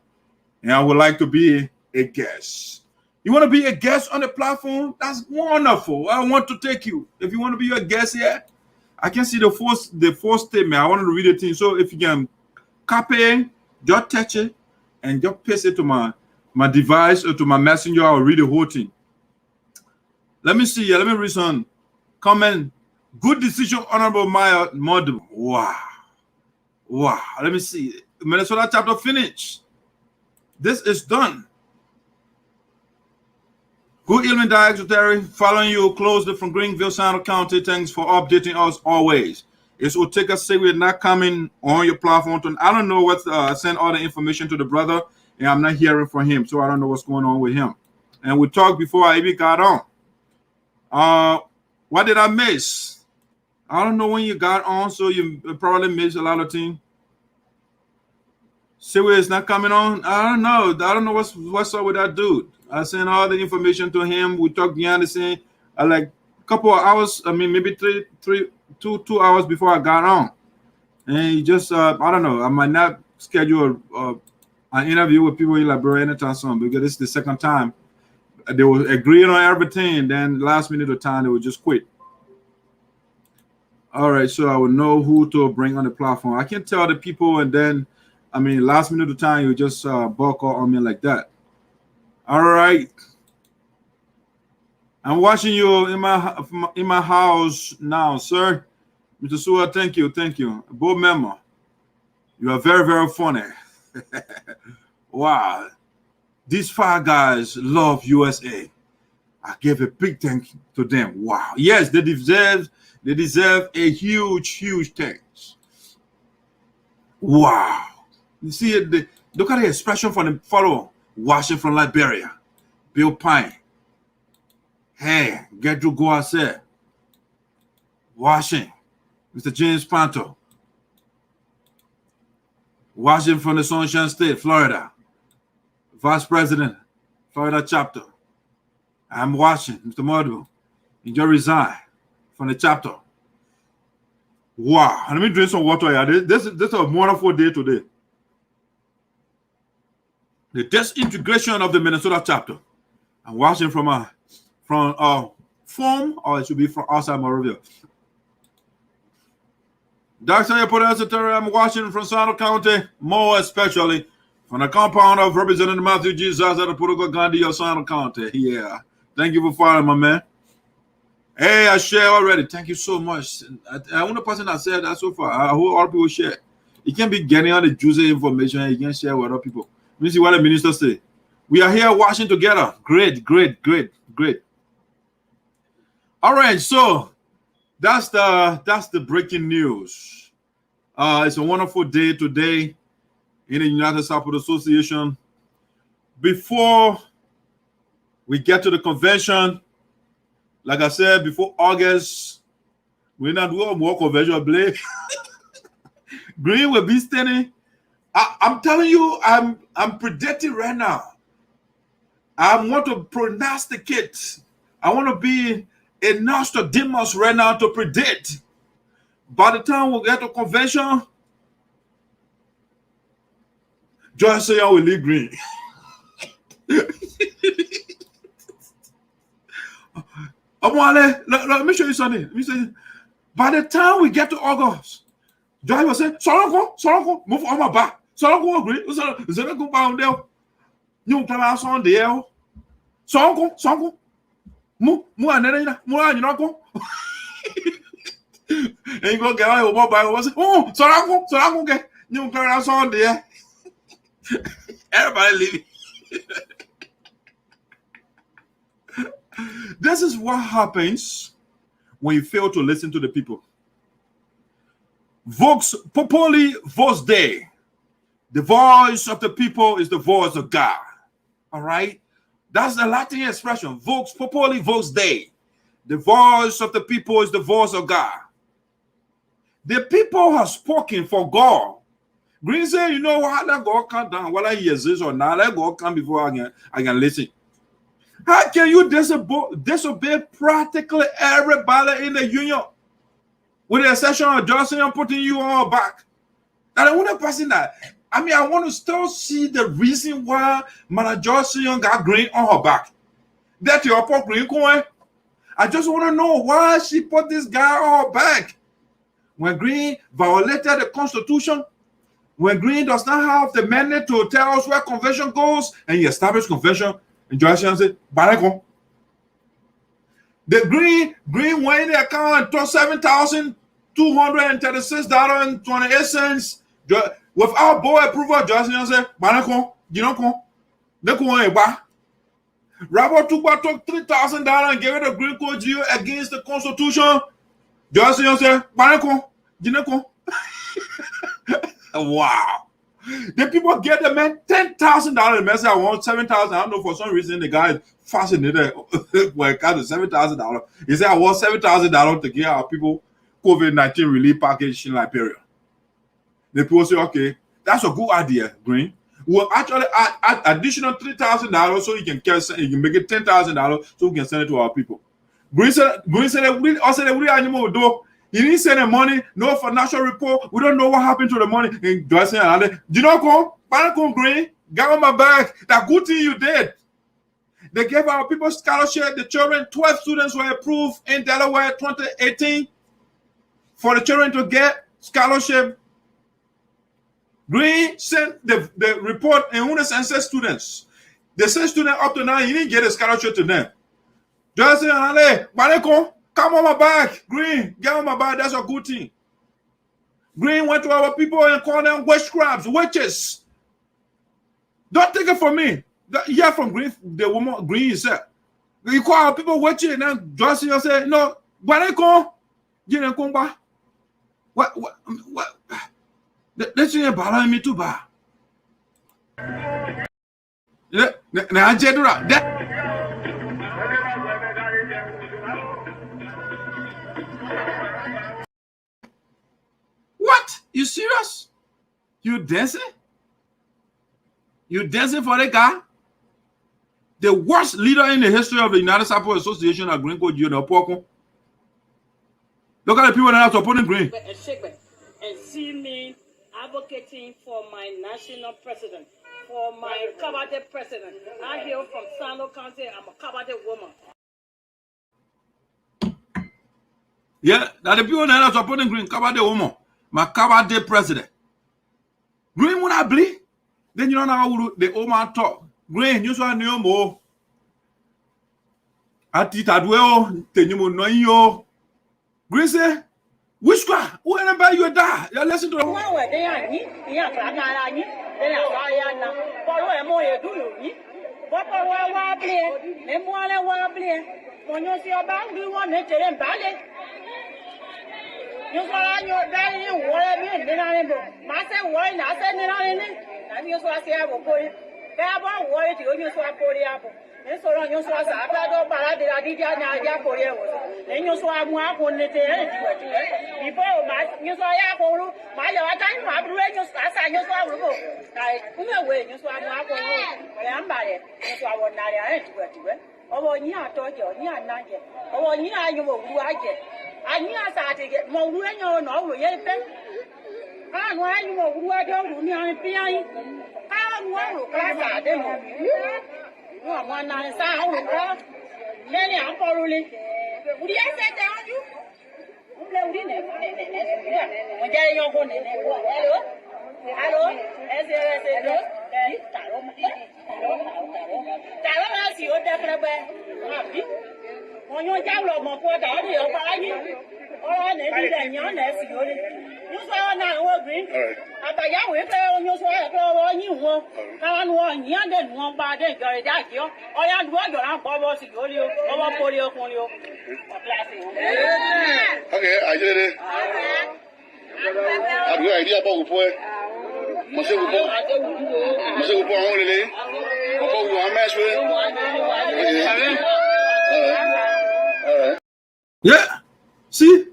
And I would like to be a guest. You want to be a guest on the platform? That's wonderful. I want to take you. If you want to be a guest here, I can see the fourth statement. I want to read it to you. So if you can copy it, just touch it, and just paste it to my device or to my messenger, I'll read the whole thing. Let me see. Let me read some comment. Good decision, Honorable Maya Modibu. Wow. Let me see. Minnesota chapter finished. This is done. Good evening, Diagnostic. Following you closely from Greenville, Sinoe County. Thanks for updating us always. It's Ortega Sayweah not coming on your platform. I don't know what. I sent all the information to the brother, and I'm not hearing from him, so I don't know what's going on with him. and we talked before I even got on. What did I miss? I don't know when you got on, so you probably missed a lot of things. Sayweah is not coming on. I don't know what's up with that dude. I sent all the information to him. We talked behind the scene like a couple of hours. I mean, maybe 2 hours before I got on. And he just, I don't know. I might not schedule an interview with people in Liberia anytime soon because this is the second time they were agreeing on everything. And then last minute of time, they would just quit. All right, so I would know who to bring on the platform. I can tell the people, and then, I mean, last minute of time, you just buck out on me like that. All right. I'm watching you in my house now, sir. Mr. Sewell, thank you. Board member, you are very, very funny. Wow. These 5 guys love USA. I give a big thank you to them. Wow. Yes, they deserve a huge thanks. Wow. You see it, look at the expression from the follower. Watching from Liberia. Bill Pine. Hey, Gedru Goase. Watching. Mr. James Panto. Watching from the Sunshine State, Florida. Vice President, Florida chapter. I'm watching, Mr. Modu. Enjoy resign from the chapter. Wow. Let me drink some water here. This is a wonderful day today. The disintegration of the Minnesota chapter. I'm watching from FOAM, or it should be from outside Monrovia. Dr. I'm watching from Sinoe County, more especially from the compound of Representative Matthew G. Zaza, the Political Gandhi of Sinoe County. Yeah. Thank you for following, my man. Hey, I share already. Thank you so much. I only person that said that so far. I hope all people share. You can't be getting all the juicy information and you can share with other people. Let me see what the minister say. We are here watching together. Great. All right, so that's the breaking news. It's a wonderful day today in the United Sarpos Association. Before we get to the convention, like I said, before August, we're not doing more convention, Blake. Green will be standing. I'm telling you, I'm predicting right now. I want to prognosticate. I want to be a Nostradamus right now to predict. By the time we get to convention, Joyce Sayweah will leave Green. Let me show you something. By the time we get to August, Joyce will say, Soronko, move on my back. Soronko agree. Soronko bound there. You come out on the air. Soronko. Mu anena mu anyinako. And you go get out your Bible and say, oh, Soronko get. You come out on the air. Everybody leaving. This is what happens when you fail to listen to the people. Vox populi, vox Dei. The voice of the people is the voice of God. All right? That's the Latin expression. Vox populi, vox Dei. The voice of the people is the voice of God. The people have spoken for God. Green said, you know what? Let God come down. Whether he exists or not, let God come before I can listen. How can you disobey practically everybody in the union? With the exception of Johnson, I'm putting you on back. And I want to pass in that. I mean, I want to still see the reason why Madam Johnson got Green on her back. That's your poor Green coin. I just want to know why she put this guy on her back. When Green violated the Constitution, when Green does not have the mandate to tell us where convention goes, and he established convention, and Johnson said, Barako. The Green went in the account and took $7,236.28. Without board approval, Johnson said, Barako, you don't come. They come back. Robert took $3,000 and gave it a Green Code GO against the Constitution. Johnson said, Barako, you don't come. Wow. The people get the man $10,000. The man said, I want $7,000. I don't know, for some reason the guy is fascinated when it comes to $7,000. He said, I want $7,000 to get our people COVID-19 relief package in Liberia. The people say, okay, that's a good idea, Green. We'll actually add additional $3,000 so you can make it $10,000 so we can send it to our people. Green said that we animal do. He didn't send the money, no financial report. We don't know what happened to the money. And you know, Green, get on my back. That good thing you did. They gave our people scholarship. The children, 12 students were approved in Delaware 2018 for the children to get scholarship. Green sent the report and who sent students. They sent students up to now, he didn't get a scholarship to them. Just say, come on my back. Green, get on my back. That's a good thing. Green went to our people and called them witchcrafts, witches. Don't take it from me. Yeah, from Green, the woman Green said. You call our people witches and then just say, no, what? That's not about me too bad. What? You serious? You dancing? You dancing for the guy? The worst leader in the history of the United Sarpos Association at Green Code, Look at the people that are supporting Green. And see me advocating for my national president, for my Kabade president. I hail from Sinoe County. I'm a Kabade woman. Yeah, that the people that are supporting Green, Kabade woman, my Kabade president. Green when I bleed, then you don't know how the old man talk. Green, you saw no more. Atitadweo, tenyumo no yo. Green say, which one? Whenever you die, you listen to them. And so on, you saw a Sabado Paradilla, Korea. Then you saw a Muapo before you saw Yapo, my time, my brain, you saw Rubo. I way, you saw Muapo, I am by it. You saw what I had to it. Oh, Nia told you, Nia Nugget. Oh, Nia, you will do I get. I knew I started to get more when you know, yet. I know you will work on Nia Piai. I want to cry. No, one night sound. Many are following. Would you say down you? When you're going to hello, as hello, Taro, you definitely when you download my photo, you're buying or anything, you're necessary. You saw now, green. About Yahweh, you saw on you. Now, one young and one by the guy that you, or I want your uncle, Sigolio, over Polio. Okay, I did it. Have you idea about who? Monsieur, only before we are mess with. Yeah, see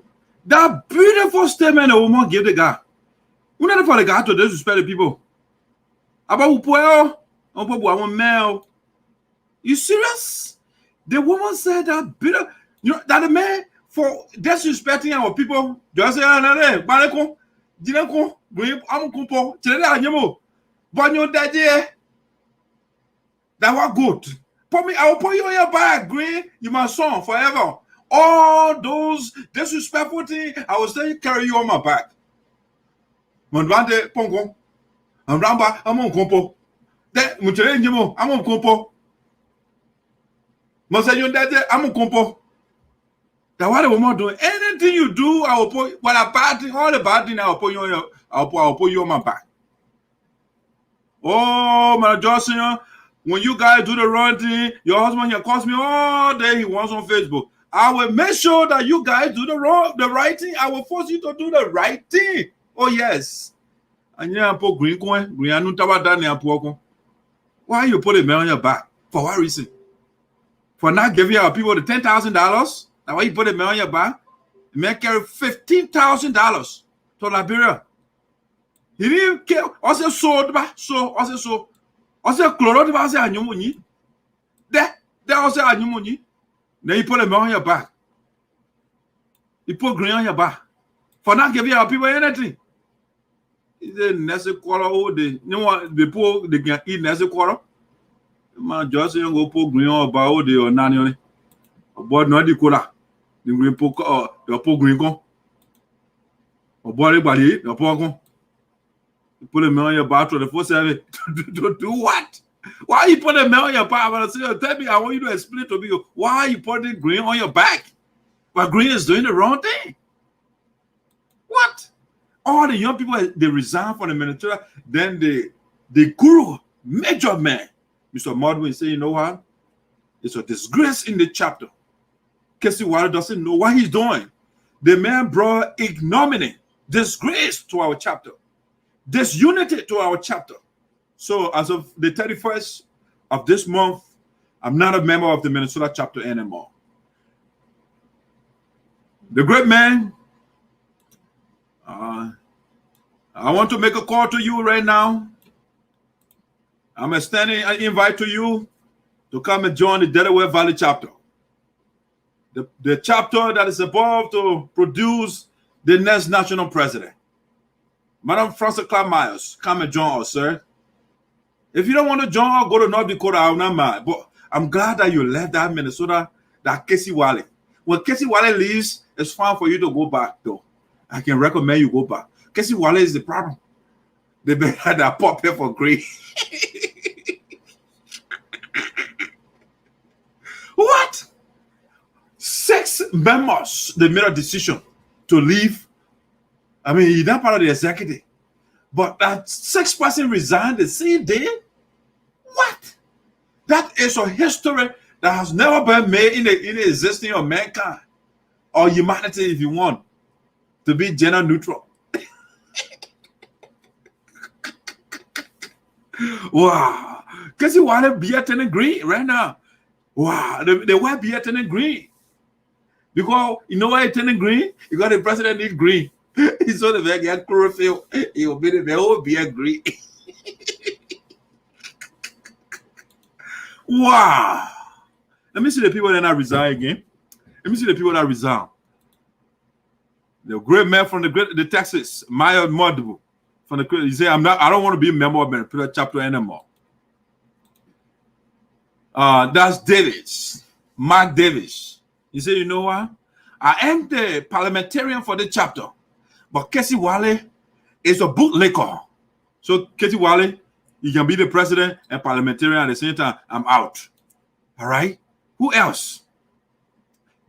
that beautiful statement a woman gave the guy. We never for the guy to disrespect the people. About who male. You serious? The woman said that bitter, you know, that the man for disrespecting our people. Just say, Baleko, Dinako, I'm compo, Tele, but your daddy. That was good. Put me, I will put you on your back, Green. You my son forever. All those disrespectful things, I will say carry you on my back. Mondwande Pongo. I'm Ramba, I'm on compo. Then Muterenjimo, I'm on compo. Monsayon daddy, I'm on compo. That what the woman doing. Anything you do, I will put what a bad thing, all the bad thing, I will put you on your I'll put you on my back. Oh my Johnson. When you guys do the wrong thing, your husband here calls me all day. He wants on Facebook. I will make sure that you guys do the right thing. I will force you to do the right thing. Oh yes. And yeah, put green coin, green. Why you put a man on your back? For what reason? for not giving our people the $10,000. That's why you put a man on your back. The man carried $15,000 to Liberia. He didn't care. Also sold, also chloro, also anyumuni. There also anyumuni. Then you put a man on your back. You put green on your back for not giving our people anything. Is it necessary quarter? You know the poor they can eat necessary quarter. Man, just you go put green on about the or nani. But not the cola. The green poke or the poor green go. Or body, the poor go. You put a man on your back to the 4-7 to do what? Why you put a man on your back? Tell me, I want you to explain to me why you putting green on your back. But green is doing the wrong thing. What? All the young people, they resign from the military. Then the guru, major man, Mr. Modwin, say, you know what? It's a disgrace in the chapter. Casey Wilder doesn't know what he's doing. The man brought ignominy, disgrace to our chapter, disunity to our chapter. So as of the 31st of this month, I'm not a member of the Minnesota chapter anymore. The great man, I want to make a call to you right now. I'm extending an invite to you to come and join the Delaware Valley chapter. The chapter that is about to produce the next national president. Madam Frances Clark Myers, come and join us, sir. If you don't want to join, I'll go to North Dakota. I will not mind. But I'm glad that you left that Minnesota, that Casey Wiley. When Casey Wiley leaves, it's fine for you to go back, though. I can recommend you go back. Casey Wiley is the problem. They better that pop here for green. What? 6 members, they made a decision to leave. I mean, he's not part of the executive. But that 6th person resigned the same day? What? That is a history that has never been made in the existence of mankind or humanity, if you want to be gender neutral. Wow. Casey Wiley be attending green right now. Wow. They want to be attending green. Because you know why attending green? Because the president need green. He's on the back, get chlorophyll. He will be the whole be green. Wow. Let me see the people that not resign again. Let me see the people that resign. The great man from the Texas, Maya Modibu, from the he said, I don't want to be a member of the chapter anymore. That's Davis, Mark Davis. He said, you know what? I am the parliamentarian for the chapter, but Casey Wiley is a bootlicker. So Casey Wiley, you can be the president and parliamentarian at the same time. I'm out. All right. Who else?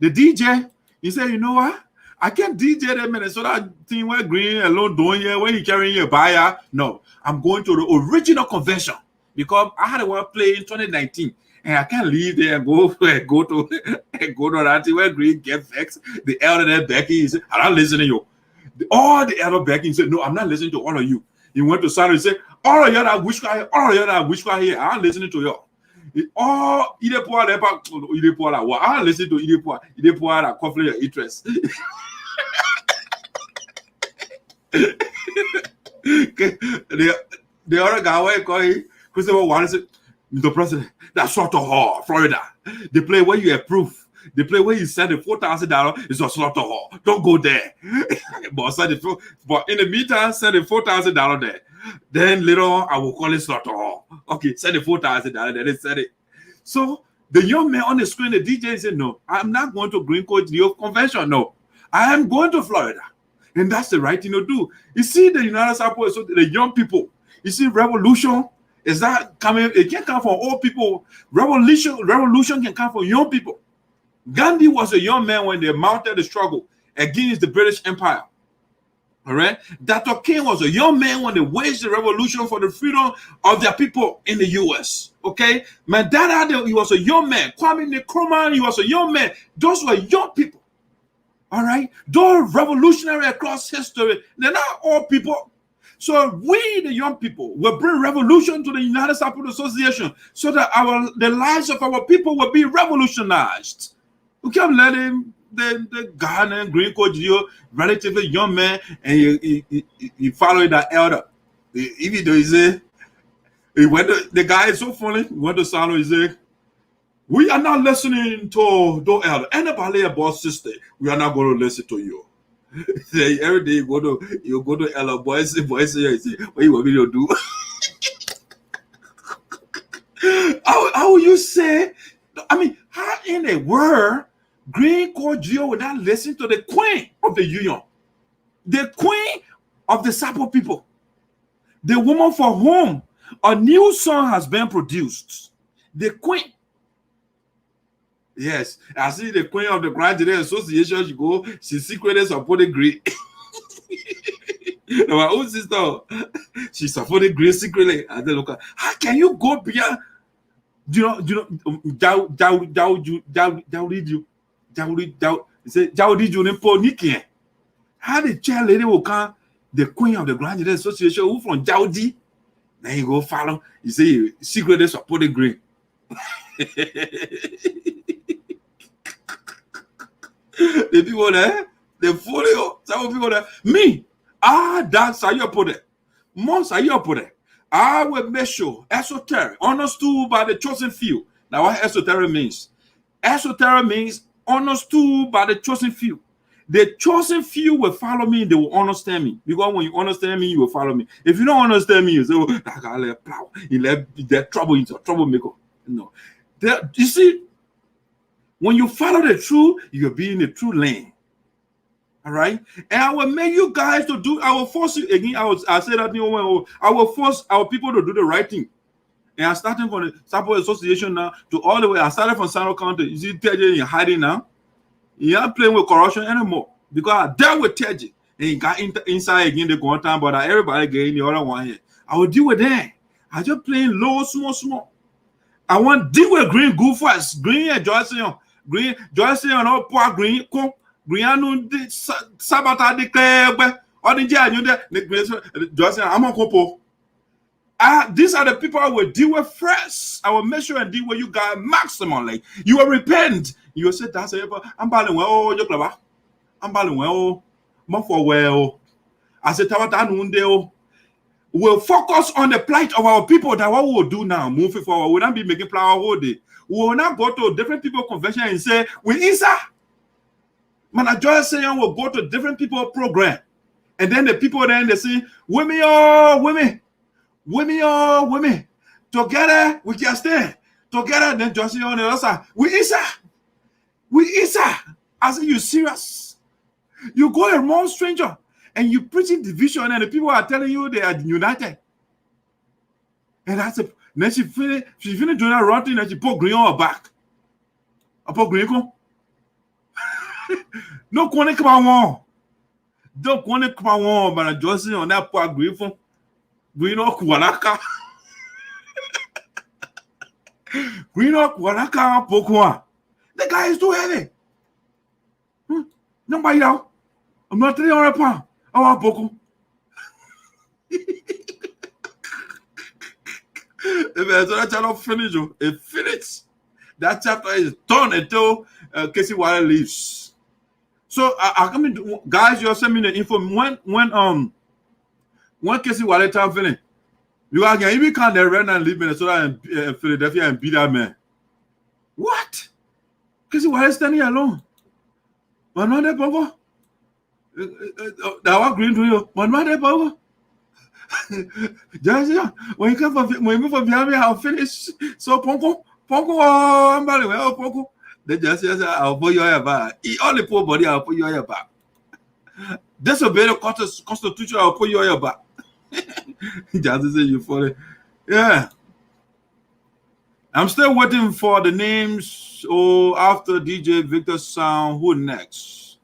The DJ. He said, you know what? I can't DJ the Minnesota team where Green alone doing here when he carrying your buyer. No, I'm going to the original convention because I had a one play in 2019, and I can't leave there and go to that team where Green get vexed. The elder there Becky, he said, I'm not listening to you. All the elder Becky, he said, no, I'm not listening to all of you. He went to Sarpos and said, all of you that wish here, all of you that wish here, I'm listening to you. All I'm listening to Idepoa that conflict your interest. The other guy, where call him, Christopher Warren said, Mr. President, that's Slaughter Hall, Florida. The place where you approve, the place where you send the $4,000 is a Slaughter Hall. Don't go there. But in the meantime, send the $4,000 there. Then later on, I will call it Slaughter Hall. Okay, send the $4,000, then they said it. So the young man on the screen, the DJ said, no, I'm not going to Green Court Convention. No, I am going to Florida. And that's the right thing to do. You see, the United States, so the young people, you see, revolution is not coming, it can't come from old people. Revolution can come from young people. Gandhi was a young man when they mounted the struggle against the British Empire. All right. Dr. King was a young man when they waged the revolution for the freedom of their people in the U.S. Okay. Mandela, he was a young man. Kwame Nkrumah, he was a young man. Those were young people. All right. Those revolutionary across history, they're not all people. So we, the young people, will bring revolution to the United Sarpos Association so that the lives of our people will be revolutionized. We can't let him, the Ghanaian Green Coach, relatively young man, and he followed that elder. Even though the guy is so funny, he went to Sinoe, he said, we are not listening to the elder. Anybody about sister, we are not going to listen to you. Every day you go to elder, boys say, what you want me to do? How will you say, I mean, how in the world Green Court Geo would not listen to the queen of the union, the queen of the Sarpo people, the woman for whom a new song has been produced, the queen. Yes, I see the queen of the Grand Association. She secretly supported Green. My own sister, she supported Green secretly. And then look, how can you go beyond? How the chair lady will come, the queen of the Grand Association, who from Jaudi, then you go follow. You say secretly supported Green. The people there, they follow some people there. Me, that's how you put it. Most how you put it. I will make sure esoteric, understood by the chosen few. Now, what esoteric means? Esoteric means understood by the chosen few. The chosen few will follow me, they will understand me. Because when you understand me, you will follow me. If you don't understand me, you say, oh, that guy let plow. He let that trouble into a troublemaker. No. You see, when you follow the truth, you'll be in the true lane. All right? And I will make you guys to do, I will force you again. I say that I will force our people to do the right thing. And I'm starting from the Sarpos Association now to all the way. I started from Sinoe County. You see, Teji, you're hiding now. You're not playing with corruption anymore. Because I dealt with Teji. And he got inside again the one time, but everybody getting the other one here. I will deal with them. I just playing low, small. I want to deal with Green good first. Green and Joyce. Green Joyce and all poor Green. Green and Sabata declare. Or the Joyce, I'm a couple. These are the people I will deal with first. I will make sure and deal with you guys maximally. You will repent. You will say, that's it. I'm balling well, you're clever. I'm balling well. More for well. I said, we'll focus on the plight of our people. That what we will do now, moving forward. We will not be making flower all day. We will not go to different people convention and say, we Isa. Man, I just say we'll go to different people program. And then the people then they say, women. Together we can stand. Together, then just on the other side. We Isa. I say, you serious? You go among stranger and you preaching division, and the people are telling you they are united. And that's it. Then she finished doing that wrong thing, and she put green on her back. I put green on. No one come on. Don't want to come on, but I just on that part green from. We know Kuanaka. We know Kuanaka Pokua. The guy is too heavy. Nobody now. I'm not 300 pounds. I want Poko. If that chapter finish, it finished. That chapter is done until Casey Waller leaves. So I come in, guys. You're sending me the info when Casey Waller time feeling. You are going to can't run and leave Minnesota and Philadelphia and beat that man. What? Casey Waller standing alone. Man, not there, Papa. That was green to you. Man, not there, Papa. Just when you move from behind me, I'll finish. So Ponko, I'm very well, Ponko. They just say, I'll put you on your back. All the poor body, I'll put you on your back. Disobey the Constitution, I'll put you on your back. Just say you for it. Yeah. I'm still waiting for the names. Oh, after DJ Victor Sound, who next?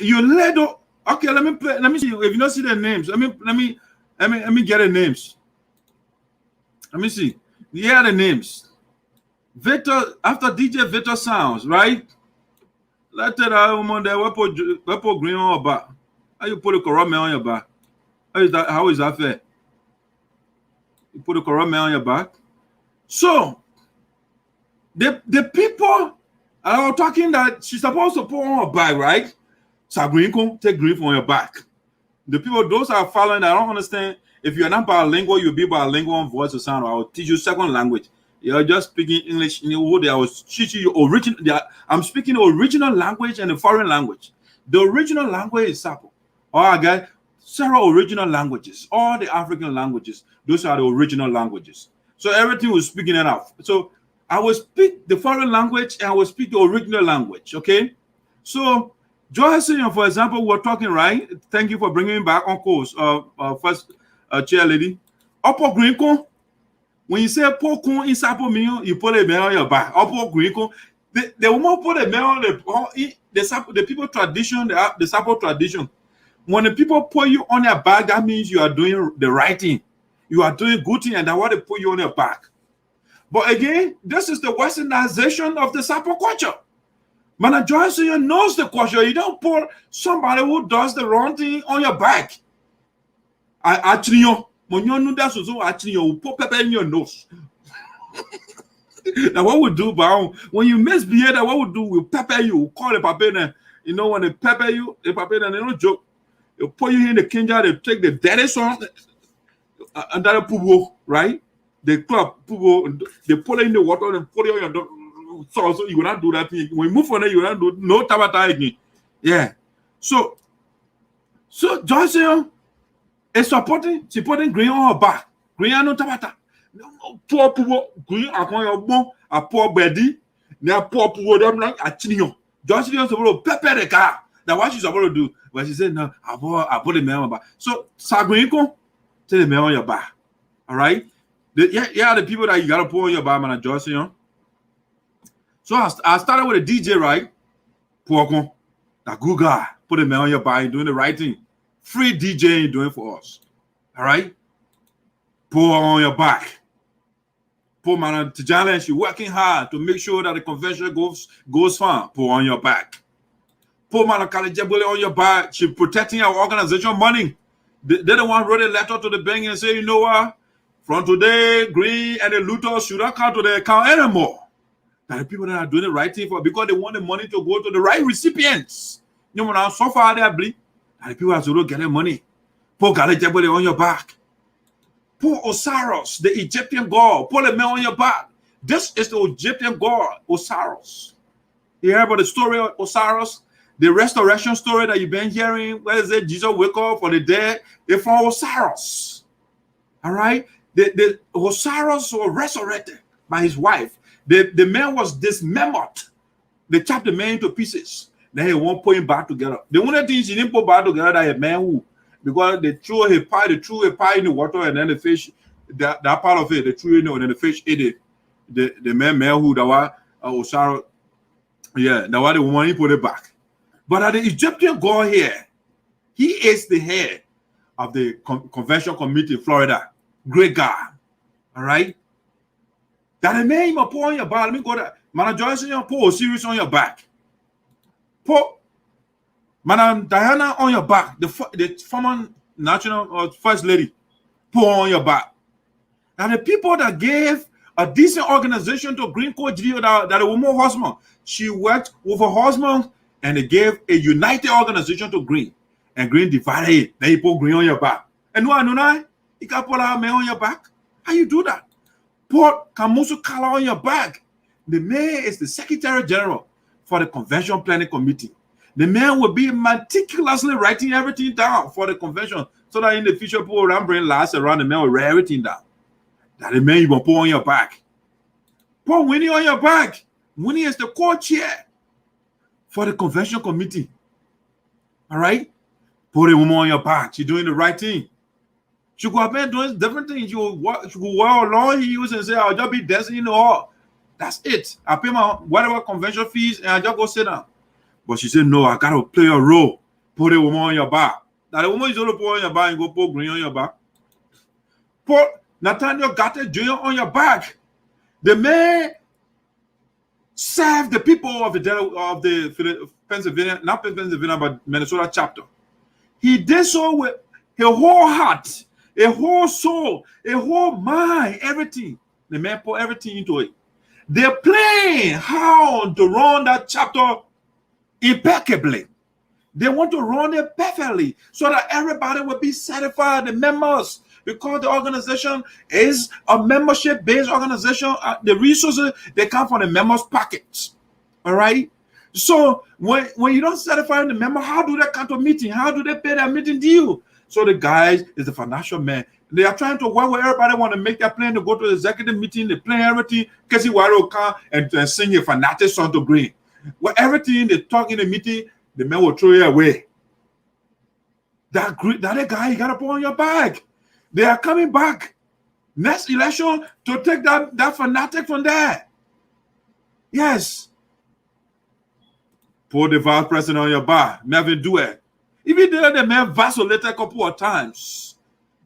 You led. Okay, let me play. Let me see. If you don't see the names, let me get the names. Let me see. Yeah, the names. Victor after DJ Victor Sounds, right? Let's tell that woman there. What put green on your back? How you put a corrupt man on your back? How is that fair? You put a corrupt man on your back. So the people are talking that she's supposed to put on her back, right? So green take grief on your back. The people, those are following, I don't understand. If you're not bilingual, you'll be bilingual on voice or sound. I will teach you second language. You're just speaking English. I was teaching you original. I'm speaking the original language and the foreign language. The original language is Sarpo. All right, guys. Several original languages. All the African languages. Those are the original languages. So everything was speaking it out. So I will speak the foreign language and I will speak the original language. Okay. So Joyce, for example, we're talking, right? Thank you for bringing me back on course. First chair lady. Upper green con. When you say pokun in Sarpo meal, you put a man on your back. Upper green con. The woman put a man on the people tradition, the Sarpo tradition. When the people put you on your back, that means you are doing the right thing. You are doing good thing, and that's why they put you on your back. But again, this is the westernization of the Sarpo culture. Man, Joyce knows the culture. You don't put somebody who does the wrong thing on your back. Actually, when you know that's also actually you put pepper in your nose. Now what we do, but when you misbehave, what we do, we pepper you, we call the papa. You know, when they pepper you, the papa, they don't joke. They put you in the kinja, they take the dirty song under the pubo, right? They club pubo, they put it in the water and put it on your so you will not do that thing. When you move on it, you will not do no tabata again. Yeah. So Joyce is supporting green on her back. Green no tabata. Poor pubo, green upon your bone, a poor beddy, now poor pubo them like a chinio. Joyce is supposed to pepper the car. That's what she's supposed to do. But she said, no, I put the man on my back. So Sagrinko, take the man on your back. All right? The people that you gotta put on your back, man, Joyce, So I started with a DJ, right? Porco, a good guy. Put a man on your back, doing the right thing. Free DJ doing for us. All right? Pour on your back. Poor man Tijana, she working hard to make sure that the convention goes far. Pour on your back. Poor man Kalijabule on your back. She protecting our organization money. They the one wrote a letter to the bank and say, you know what? From today, Green and the looters should not come to the account anymore. That the people that are doing the right thing for because they want the money to go to the right recipients. You know, so far they are bleed. And the people have to get their money. Poor Kalijabule on your back. Poor Osiris, the Egyptian god. Put a man on your back. This is the Egyptian god, Osiris. You hear about the story of Osiris? The restoration story that you've been hearing, where is it? Jesus wake up for the dead. They're from Osiris. All right? The Osiris was resurrected by his wife. The man was dismembered. They chopped the man into pieces. Then he won't put him back together. The only thing she didn't put back together that a man who, because they threw a pie in the water, and then the fish, that part of it, they threw it in, and then the fish ate it. The man who that was Osiris, yeah, that was the woman he put it back. But the Egyptian god here, he is the head of the convention committee in Florida. Great guy. All right? That the man you put on your back. Let me go there. Madam Joyce, you put Osiris on your back. Put Madam Diana on your back. The former national or first lady. Put on your back. Now the people that gave a decent organization to Green Coach that a woman husband. She worked with her husband and they gave a united organization to Green. And Green divided it. Then you put Green on your back. And no, you can put a man on your back. How you do that? Put Kamusu Kala on your back. The man is the Secretary General for the Convention Planning Committee. The man will be meticulously writing everything down for the convention so that in the future, people will bring last around, the man will write everything down. That the man you will put on your back. Put Winnie on your back. Winnie is the co-chair for the convention committee. All right? Put a woman on your back. She's doing the right thing. She could have been doing different things. She could wear a long heels and say, I'll just be dancing in the hall. That's it. I pay my whatever convention fees and I just go sit down. But she said, no, I got to play a role. Put a woman on your back. Now the woman is only put on your back and go put Green on your back. Put Nathaniel Gate Jr. on your back. The man served the people of the Pennsylvania, not Pennsylvania, but Minnesota chapter. He did so with a whole heart, a whole soul, a whole mind, everything. The man put everything into it. They're playing how to run that chapter impeccably. They want to run it perfectly so that everybody will be satisfied, the members, because the organization is a membership-based organization. The resources, they come from the members' pockets. All right? So when you don't satisfy the member, how do they come to meeting? How do they pay their meeting due? So the guys is the financial man. They are trying to work with everybody, want to make their plan to go to the executive meeting, they plan everything. Casey Waro come and sing a fanatic song to green. Well, everything they talk in the meeting, the man will throw it away. That guy, you gotta put on your bag. They are coming back next election to take that fanatic from there. Yes. Put the vice president on your back. Never do it. Even though the man vacillated a couple of times,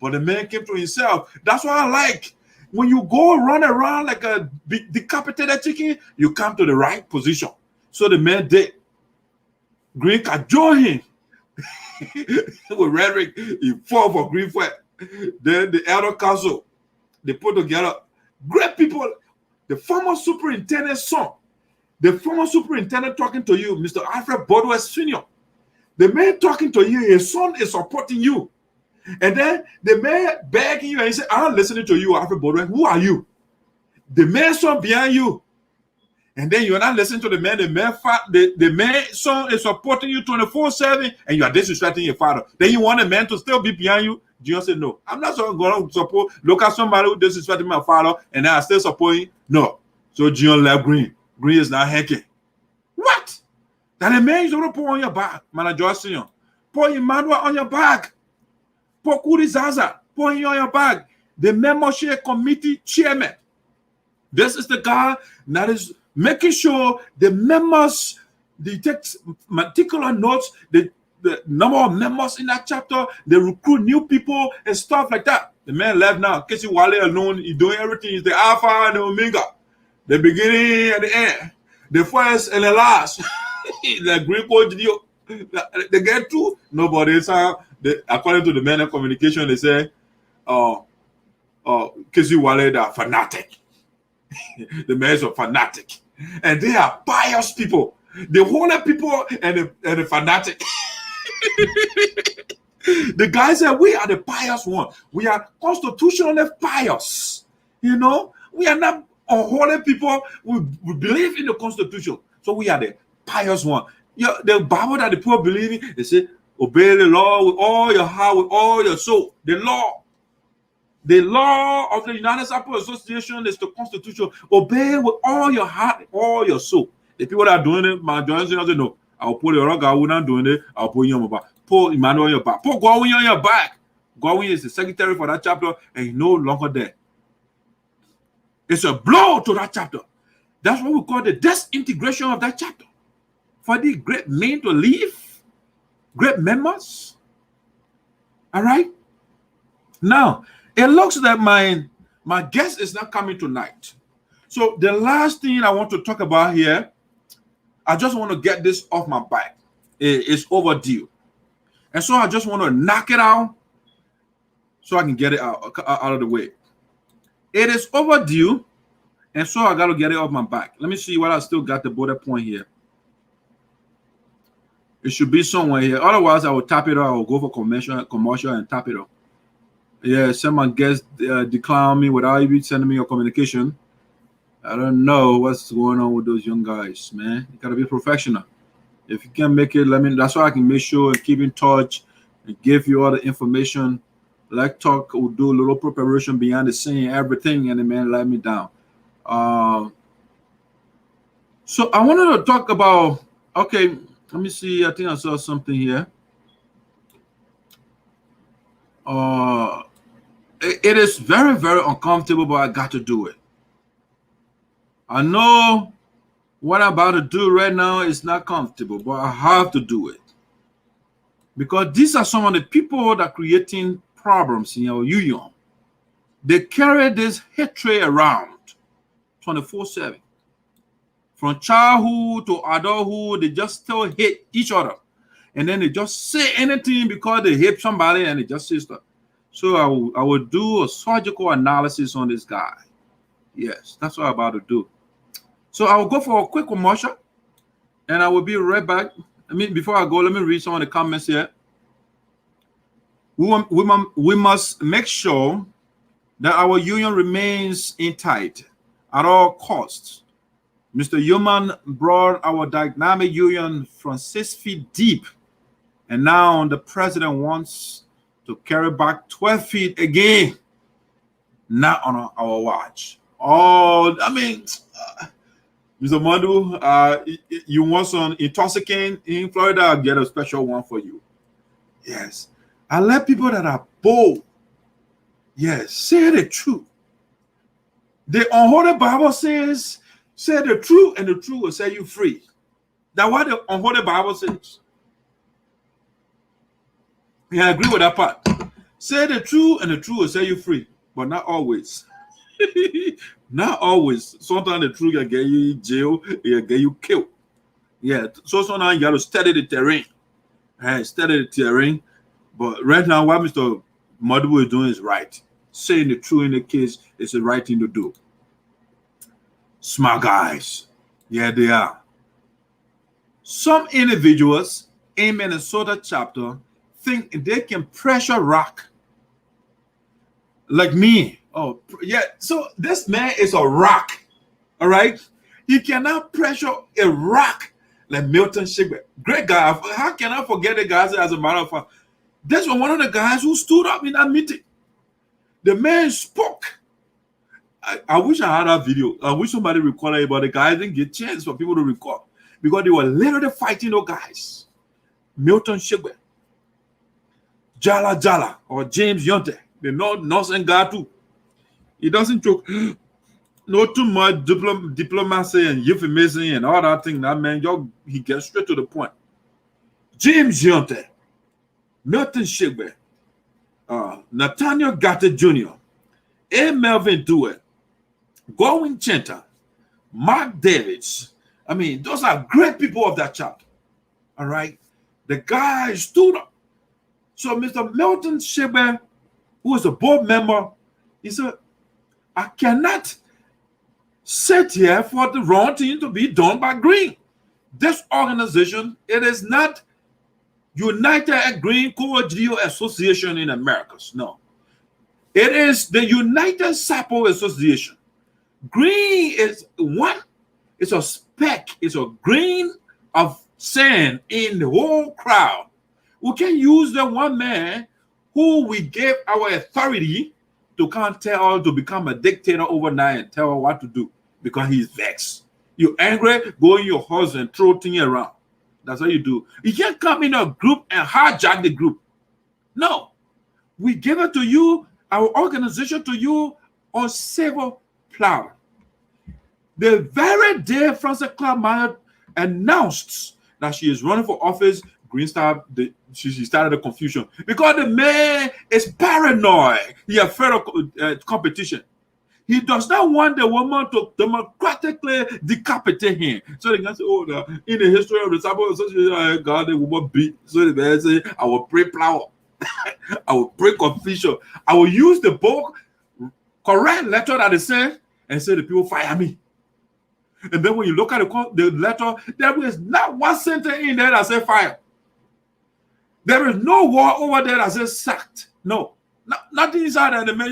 but the man came to himself. That's what I like. When you go run around like a decapitated chicken, you come to the right position. So the man did. Green can join him with rhetoric. He fought for Green Flag. Then the elder council, they put together great people. The former superintendent's son, the former superintendent talking to you, Mr. Alfred Bodwell Sr. The man talking to you, his son is supporting you. And then the man begging you and he said, I'm listening to you, Alfred Bodwell. Who are you? The man son behind you. And then you're not listening to the man. The man son is supporting you 24/7, and you are disrespecting your father. Then you want the man to still be behind you. Dion said, no, I'm not going to support. Look at somebody who disrespecting my father, and I still supporting. No. So Dion left Green. Green is not hacking. What? That the man is going to put on your back, Manager Senior. Put Emmanuel on your back. Put Kuri Zaza. Put him on your back. The membership committee chairman. This is the guy that is making sure the members, they take particular notes, the number of members in that chapter, they recruit new people and stuff like that. The man left now. Casey Wale alone, he's doing everything. He's the Alpha and the Omega, the beginning and the end, the first and the last. The Green Code, they get to nobody. According to the man of communication, they say, Casey Wale, the fanatic. The man is a fanatic. And they are pious people. The holy people and the fanatic. The guy said, we are the pious one. We are constitutionally pious. You know, we are not unholy people. We believe in the Constitution. So we are the pious one. The Bible that the people believe in, they say, obey the law with all your heart, with all your soul. The law. The law of the United States Association is the Constitution. Obey with all your heart, all your soul. The people that are doing it, my joints, say, no, I'll put your guy who not doing it, I'll put you on my back. Put Emmanuel on your back. Put Godwin on your back. Godwin is the secretary for that chapter, and he's no longer there. It's a blow to that chapter. That's what we call the disintegration of that chapter. For the great men to leave, great members. All right? Now, it looks like my guest is not coming tonight. So the last thing I want to talk about here, I just want to get this off my back. It's overdue. And so I just want to knock it out so I can get it out of the way. It is overdue, and so I got to get it off my back. Let me see what I still got the bullet point here. It should be somewhere here. Otherwise, I will tap it off. I will go for commercial and tap it off. Yeah, someone guest decline me without even sending me your communication. I don't know what's going on with those young guys, man. You gotta be professional. If you can't make it, let me. That's why I can make sure and keep in touch and give you all the information. Like talk, we'll do a little preparation behind the scene, everything, and the man let me down. So I wanted to talk about. Okay, let me see. I think I saw something here. It is very, very uncomfortable, but I got to do it. I know what I'm about to do right now is not comfortable, but I have to do it. Because these are some of the people that are creating problems in our union. They carry this hatred around 24/7. From childhood to adulthood, they just still hate each other. and then they just say anything because they hate somebody and they just say stuff. So I will do a surgical analysis on this guy. Yes, that's what I'm about to do. So I will go for a quick commercial, and I will be right back. Before I go, let me read some of the comments here. We must make sure that our union remains intact at all costs. Mr. Human brought our dynamic union from 6 feet deep, and now the president wants to carry back 12 feet again, not on our watch. Oh, Mr. Mandu, you want some intoxicant in Florida? I'll get a special one for you. Yes. I let people that are bold, yes, say the truth. The unholy Bible says, say the truth, and the truth will set you free. That's what the unholy Bible says. Yeah, I agree with that part. Say the truth, and the truth will set you free, but not always. Not always. Sometimes the truth can get you in jail, it can get you killed. Yeah, so sometimes you got to study the terrain. Study the terrain. But right now, what Mr. Modibo is doing is right. Saying the truth in the case is the right thing to do. Smart guys. Yeah, they are. Some individuals in Minnesota chapter think they can pressure rock. Like me. Oh, yeah. So this man is a rock. All right? He cannot pressure a rock like Milton Shigbe. Great guy. How can I forget the guys as a matter of fact? This was one of the guys who stood up in that meeting. The man spoke. I wish I had that video. I wish somebody recorded it, but the guys didn't get a chance for people to record because they were literally fighting those guys. Milton Shigbe, Jala, or James Yonte, the nonsense guy too. He doesn't joke. Not too much diplomacy and euphemism and all that thing. That man, he gets straight to the point. James Yonte, Milton Shigbe, Nathaniel Gatte Jr., A. Melvin Dewey, Godwin Chenta, Mark Davids. Those are great people of that chapter. All right? The guy stood up. So Mr. Milton Shigbe, who is a board member, he said, I cannot sit here for the wrong thing to be done by Green. This organization, it is not United Green Co-Geo Association in Americas. No. It is the United Sarpo Association. Green is one, it's a speck, it's a grain of sand in the whole crowd. We can use the one man who we gave our authority to can't tell to become a dictator overnight and tell what to do because he's vexed. You're angry, go in your house and throw things around. That's what you do. You can't come in a group and hijack the group. No. We give it to you, our organization to you on civil platter. The very day Frances Clark announced that she is running for office, Green she started the confusion because the man is paranoid. He is afraid of competition. He does not want the woman to democratically decapitate him. So they can say, in the history of the Sarpo Association, God, the woman beat. So the man say, I will pray power. I will pray confusion. I will use the book, correct letter that they sent, and say the people fire me. And then when you look at the letter, there is not one sentence in there that says fire. There is no word over there that says sacked. No. Nothing inside there. The man,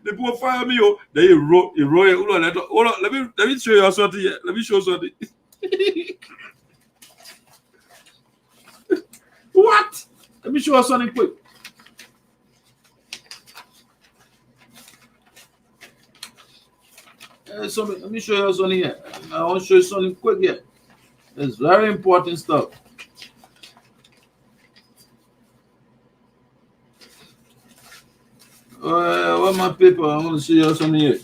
the people fire me. Then he wrote a letter. Hold on, let me show you something here. Let me show something. What? Let me show you something quick. Let me show you something here. I want to show you something quick here. It's very important stuff. What my paper? I want to show you something here.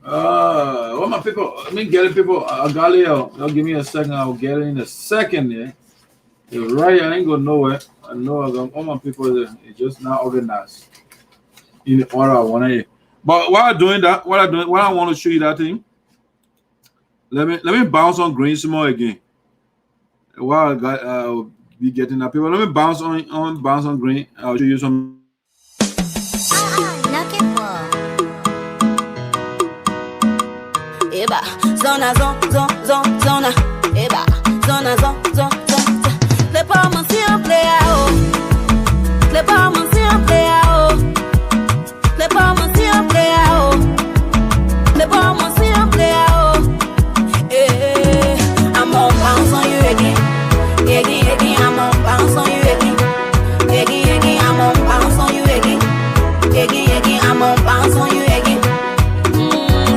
What my people? Let me get it, people. I got it. I'll give me a second. I'll get it in a second. Yeah. It's right. I ain't going nowhere. I know I got all my people. It's just not organized in the order I want to. But while I'm doing that, what I want to show you that thing. Let me bounce on green some more again. While I got be getting up here. Let me bounce on green. I'll show you some. Eba, zona, zona, eba, zona, les pommes si on play out, les pommes si on play out, les pommes si on play out, les pommes si on play out. I'm on bounce on you again, I'm on bounce on you again, I'm on bounce on you again, I'm on bounce on you again.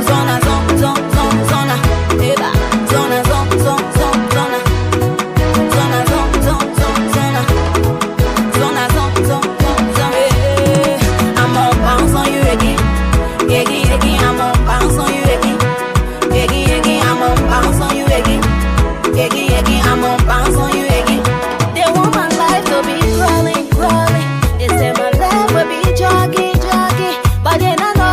Zona, zona, eba, zona, zona, zona, I'm on bounce on you again, I'm on bounce on you again, I'm on bounce on you again, I'm on bounce on you again. They want my life to be crawling, they say my life will be jogging, but then I know.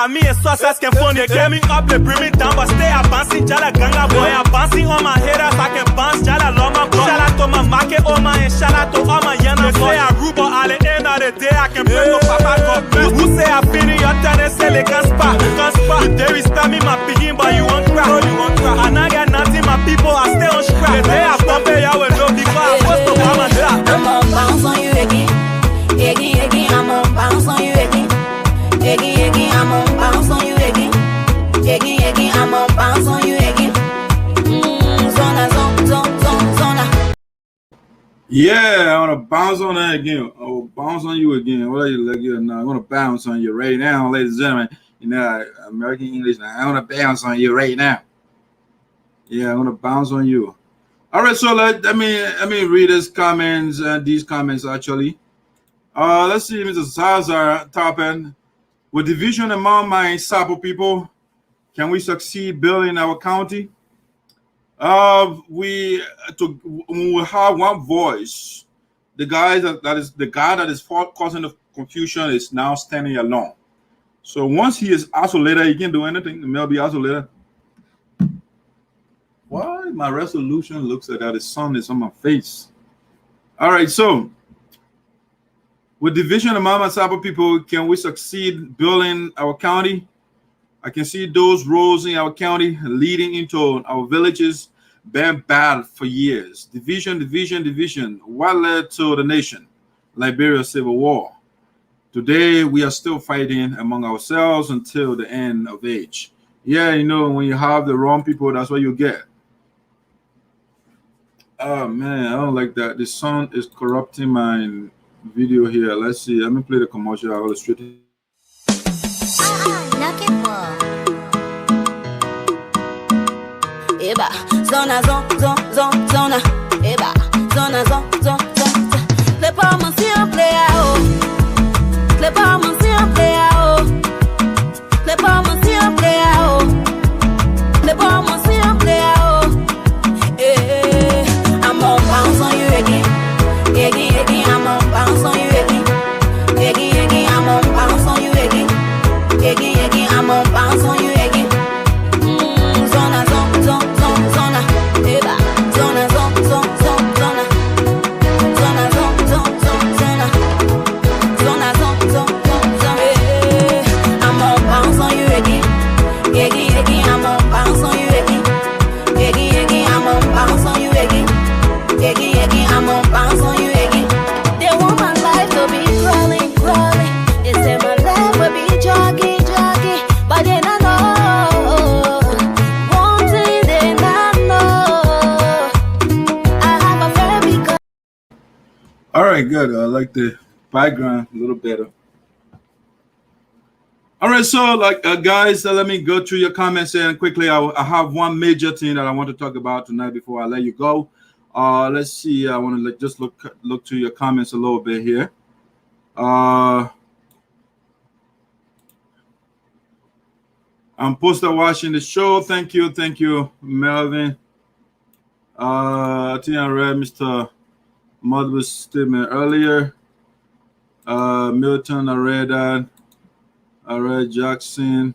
Me and success can fund it. Get me up, they bring me down, but stay up bouncing. Jala ganga boy, I'm bouncing on my haters. I can bounce, Jala loma boy. Shout out to my market, oh my, and shout out to all my yana boy. They say I rule, but at the end of the day, I can pray to Papa God bless. Who say I finish your turn and say they can't spot? You dare respect me, my picking, but you won't cry. And I got nothing, my people, I stay on scrap. The day I pump it, y'all will know because I'm supposed to buy my drop. I'm on bounce on you again, I'm on bounce on you again. I'm on bounce on you again. I'm on bounce on you again. Zona. Yeah, I want to bounce on that again. I will bounce on you again. What are you like here now? I'm going to bounce on you right now, ladies and gentlemen. You know, American English now. I want to bounce on you right now. Yeah, I'm going to bounce on you. All right, so let me read these comments actually. Let's see, Mr. Salazar Tarpin. With division among my Sarpo people, can we succeed building our county? We will have one voice. The guy that is causing the confusion is now standing alone. So once he is isolated, he can't do anything. The male be isolated. Why my resolution looks like that? The sun is on my face. All right, so. With division among my Sarpo people, can we succeed building our county? I can see those roads in our county leading into our villages been bad for years. Division. What led to the nation? Liberia Civil War. Today, we are still fighting among ourselves until the end of age. Yeah, you know, when you have the wrong people, that's what you get. Oh, man, I don't like that. The sun is corrupting my video here. Let's see. Let me play the commercial. I'll illustrate it. Eba, zona, eba, zona, les pommes si on play out, les pommes si on play out, Yegi, I'm on bounce on you, Yegi. Zona, zona, eba. Zona, zona, zona. Zona, zona. Zona, zona. I'm on bounce on you, Yegi. Yegi, I'm on bounce on you, Yegi. Yegi, I'm on bounce on you, Yegi. Yegi, I'm on bounce on you, Yegi. They want my life to be crawling. They say my life will be jogging. But they not know. One thing they not know. I have a very big. All right, good. I like the background a little better. All right, so guys, let me go through your comments and quickly. I have one major thing that I want to talk about tonight before I let you go. Let's see. I want to just look through your comments a little bit here. I'm poster watching the show. Thank you, Melvin. I think I read Mr. Mudwood's statement earlier. Milton, I read that. I read Jackson.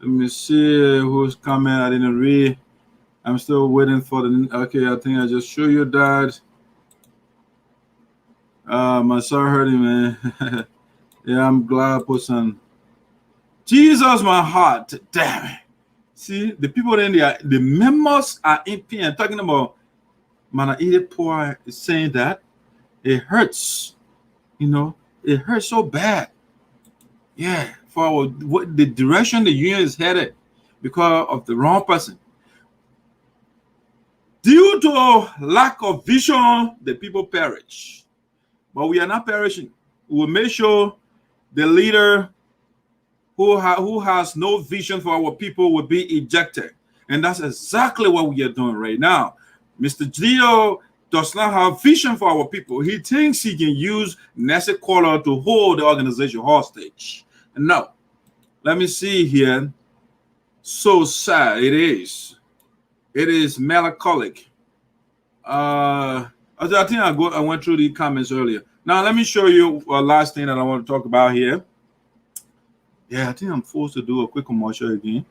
Let me see who's comment I didn't read. I'm still waiting for the. Okay, I think I just show you that. My son heard him, man. Yeah, I'm glad I put some. Jesus, my heart, damn it. See, the people in there, the members are in pain. Talking about Mana Ede Poor is saying that it hurts, it hurts so bad. Yeah, for what the direction the union is headed because of the wrong person. Due to lack of vision, the people perish. But we are not perishing. We will make sure the leader who has no vision for our people will be ejected. And that's exactly what we are doing right now. Mr. Gio does not have vision for our people. He thinks he can use Nessie Collar to hold the organization hostage. No. Let me see here. So sad it is. It is melancholic. I think I went through the comments earlier. Now let me show you a last thing that I want to talk about here. Yeah, I think I'm forced to do a quick commercial again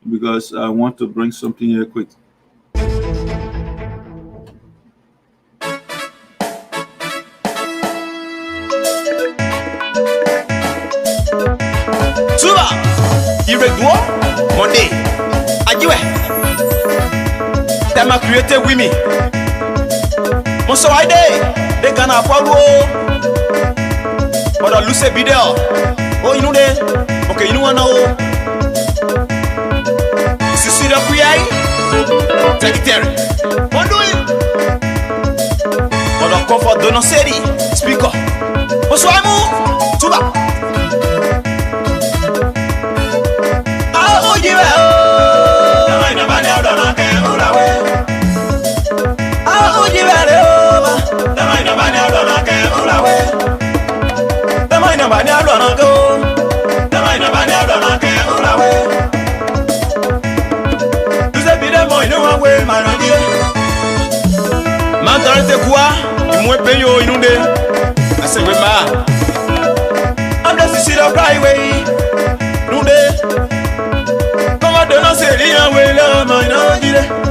because I want to bring something here quick. Suba, Iredua, Monday, Ajiwe. Them are created with me. Most of they can follow. But I lose a video. Oh, you know that? Okay, you know what now? See the QI? Secretary. What do it? But I comfort Dono City. Speaker. What's why move? Tuba. Oh, you are. The mind of my now don't care who I wear. Oh, you are. The mind of my now don't care who I wear. The mind of my now don't go. Mantarete quoi? Il m'a payé au inondé. I said, we ma. I'm just a of highway. Nundé. Comment donner rien, oui, là, mon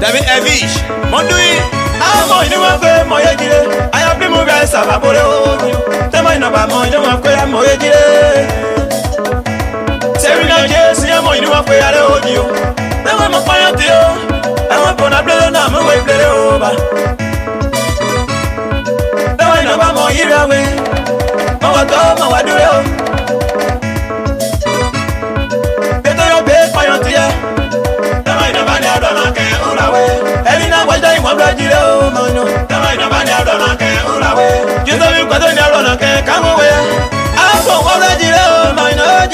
David Evish. Mon douille. Ah, moi, il ne m'a fait, moi, il dit. I have been moving, ça va pour le haut. The mind of my mind, I'm going to moi, il dit. C'est une idée, si moi, il ne m'a fait aller au Dieu. The one my fire to you. I want to play the name, I will play over. The one about my ear away. My dog, my do you? Better your bed, fire to you. The mind of my don't care all away. Every night, what day, one blood, you know, man. The mind of my don't care all away. You know, you got a narrow, come away. I'm going already, my no,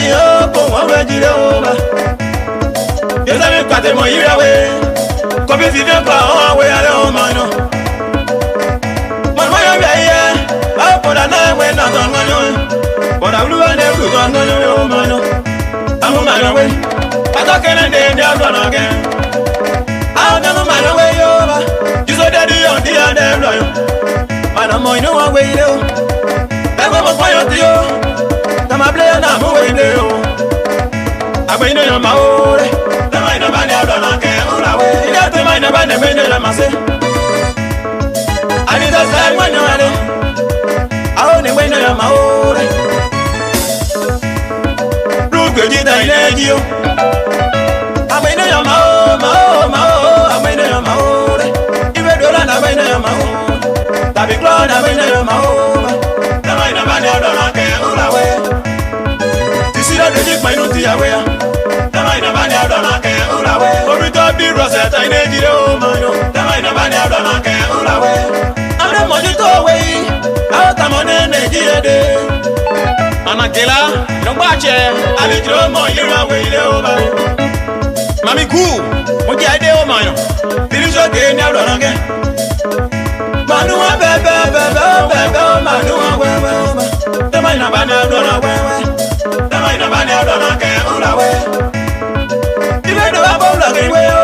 go already over. You know, you got them my ear away. Come if you don't go away, I don't mind. I put a night when I don't know. But I blew and every one on your man. I'm on my way. I don't care and then they're gone again. I'll never mind away over. You saw that you on the other loyal. And I'm on no way, though. That's what I'm going to do. I'm a play na mo we play o. Agbe ino yo ma o re. Te mai na ba ne do na ke ura we. Ida te mai na ba ne me ne la ma se. Ani da sai mo no ale. Aho ne we no yo ma o re. Ru gbe ji da ile ji o. Agbe ino yo ma o. Agbe ino yo ma o re. Ibe do la na agbe ino yo ma o. Tabi klo na agbe ino yo ma o. Te mai na ba ne do na ke ura we. De jik mai nuti ya we ya. Tamai na bani ado na ke ura we. Obito bi rosetta ine jire o mayo. Tamai na bani ado na ke ura we. Amre mojito we. Awo tamone ne jire de. Anakela nogbache alijiro mo yira we ile o ba. Mami ku mo je ade o mayo. Diriso ke ni ado na ke. Manuwa bebe manuwa we. Tamai na bani ado na we. Tamai na bani ado na ke ura we. Ibe do abo la ke we o.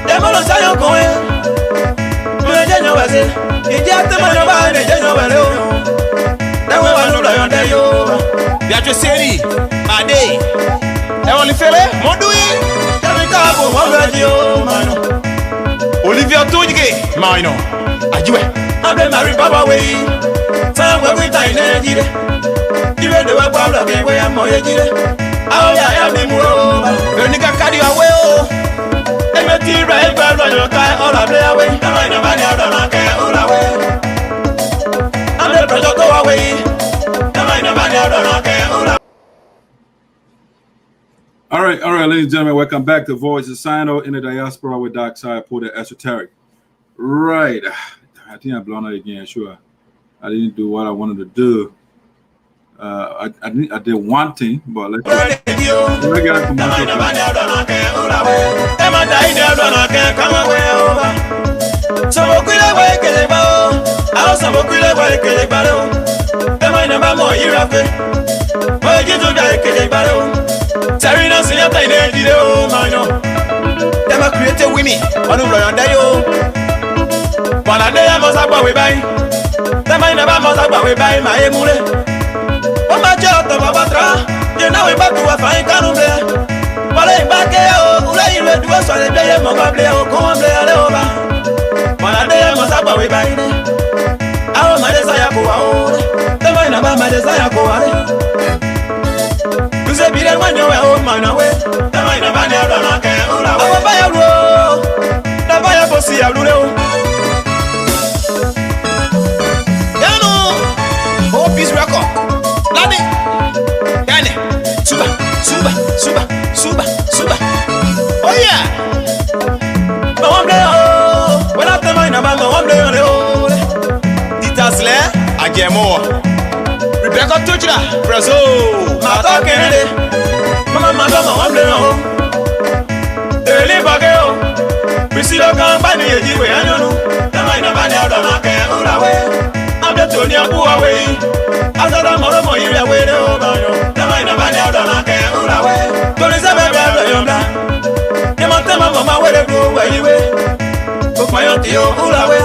Demo lo sayo ko we. Mo je nyo wase. Ije atema no ba ne je nyo wale o. Dewe wa no la yon de yo. Bia twa seri. Made. E won li fele mo dui. Tami ka bo mo ga di o mano. Olivia Tujige mano. Ajiwe. Abe mari baba we. Sa we we tai ne jire. Ibe de wa Pablo ke we am moye jire. Awo ya mi mu o. Veronica carry away o. E me ti right Pablo yo kai all play away. Tamai na bani ado na ke ura we. Am the project go away. Tamai na bani ado na ke ura. All right, ladies and gentlemen, welcome back to Voice of Sinoe in the Diaspora with Doc Sarpo, the Esoteric. Right, I think I'm blown out again. Sure, I didn't do what I wanted to do. I did one thing, but let's get a commercial. Oma joto babatra, you know we back to a fine canumbe. Wale mbake o, ule iwe duwe swale deye monga ble o, kuma ble ale oba. Wala deye mosaba we baine. Awo madesa ya kuwa ore, tema inaba madesa ya kuwa re. Nuse bile wanyo we o mana we, tema inaba ni adona ke ula we. Awo baya ruo, na baya bosi ya lule o. Yano, oh peace record. Ladi, Dane, Suba. Oh yeah. Mawamle oh, when I tell my number, mawamle oh. Titasle, Ajemo. Rebecca Tuchla, Brazil. Mata Kennedy. Mama, mawamle oh. Early bagel. Priscilla Campani, Ejiwe, and you know. The mind of my other can away. I'm the Tony away. After the mother for you, away the over. The mind of my other can away. Don't is a baby, you must tell my mama where they go where you were. Book my auntie, away.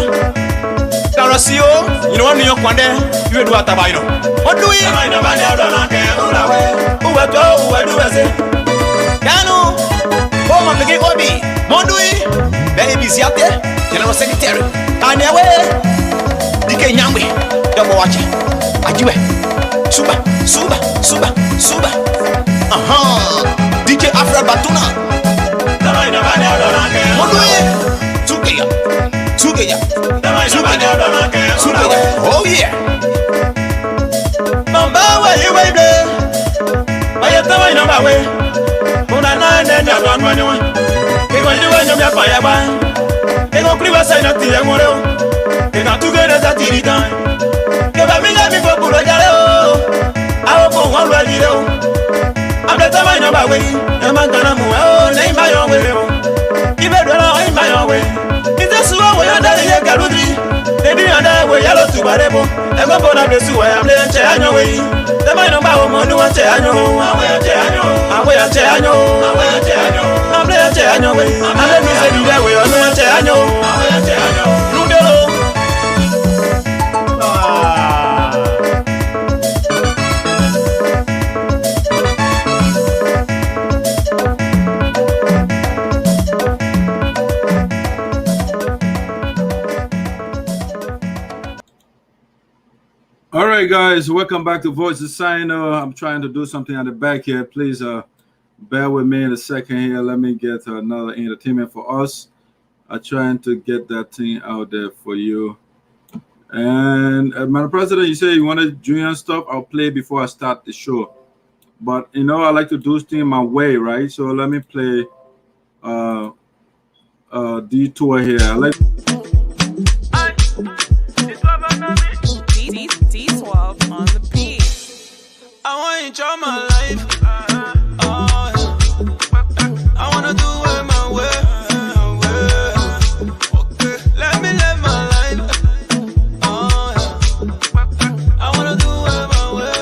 Tarasio, you know, New York one day, you do what I know. What do we? The mind of my other can away. Who I do as it? Cano, home of the big hobby. Mondui, baby, Siate, General Secretary. And away, DK Nyamwe, double watching. Ajiwe, Suba. DJ Afra Batuna. Mondui, Tugeya. Oh yeah. Mamba, where you wait there? By your time, no way. Una nine and a one. They went to end your fire by. They go clear sign of the Amoro. They got together at the time. Give a minute before Pulajaro. I will go one radio. I'm the time I know my way. I'm not gonna move. Name my own way. Give it in my own way. Is this one way under the Garudri? They didn't know where yellow to whatever. I go for the sewer. I'm the chair way. The mind of our money was chair. I'm guys, welcome back to Voice of Sinoe. I'm trying to do something on the back here. Please bear with me in a second here. Let me get another entertainment for us. I'm trying to get that thing out there for you. And Madam President, you say you wanted junior stuff. I'll play before I start the show. But you know, I like to do things my way, right? So let me play Detour here. I like D12 on the beat. I want to enjoy my life. I want to do it my way. Let me live my life. I want to do it my way.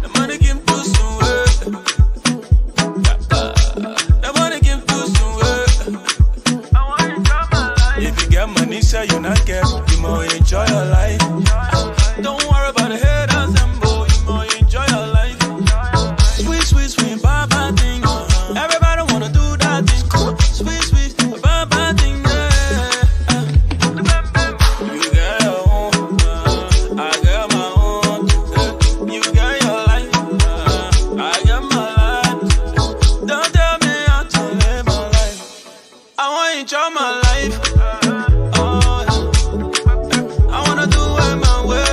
The money can push away. The money can push away. I want to enjoy my life. If you get money, say you not get. You more enjoy your life. Don't worry about the haters and boy. You more enjoy your life. Sweet, sweet, sweet, bad, bad thing. Everybody wanna do that thing. Sweet, sweet, bad, bad thing. You got your own, I got my own. You got your life, I got my life. Don't tell me how to live my life. I wanna enjoy my life. I wanna do it my way.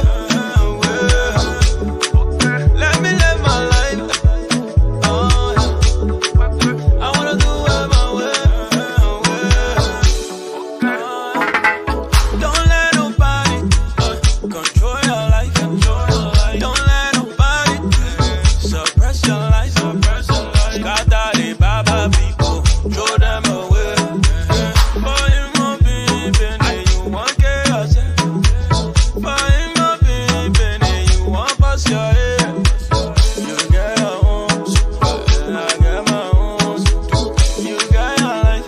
Let me live my life. I wanna do it my way. Don't let nobody control your life. Don't let nobody suppress your life. Got that in Baba people, throw them away. For you more baby, you want chaos. For you more baby, you want bust your head. You get your own, I get my own. You got your life,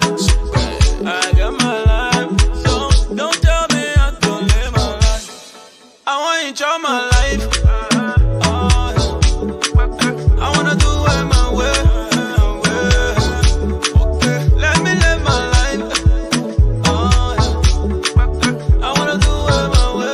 I got my life. So don't tell me how to live my life. I want to enjoy my life. I wanna do it my way. Let me live my life. I wanna do it my way.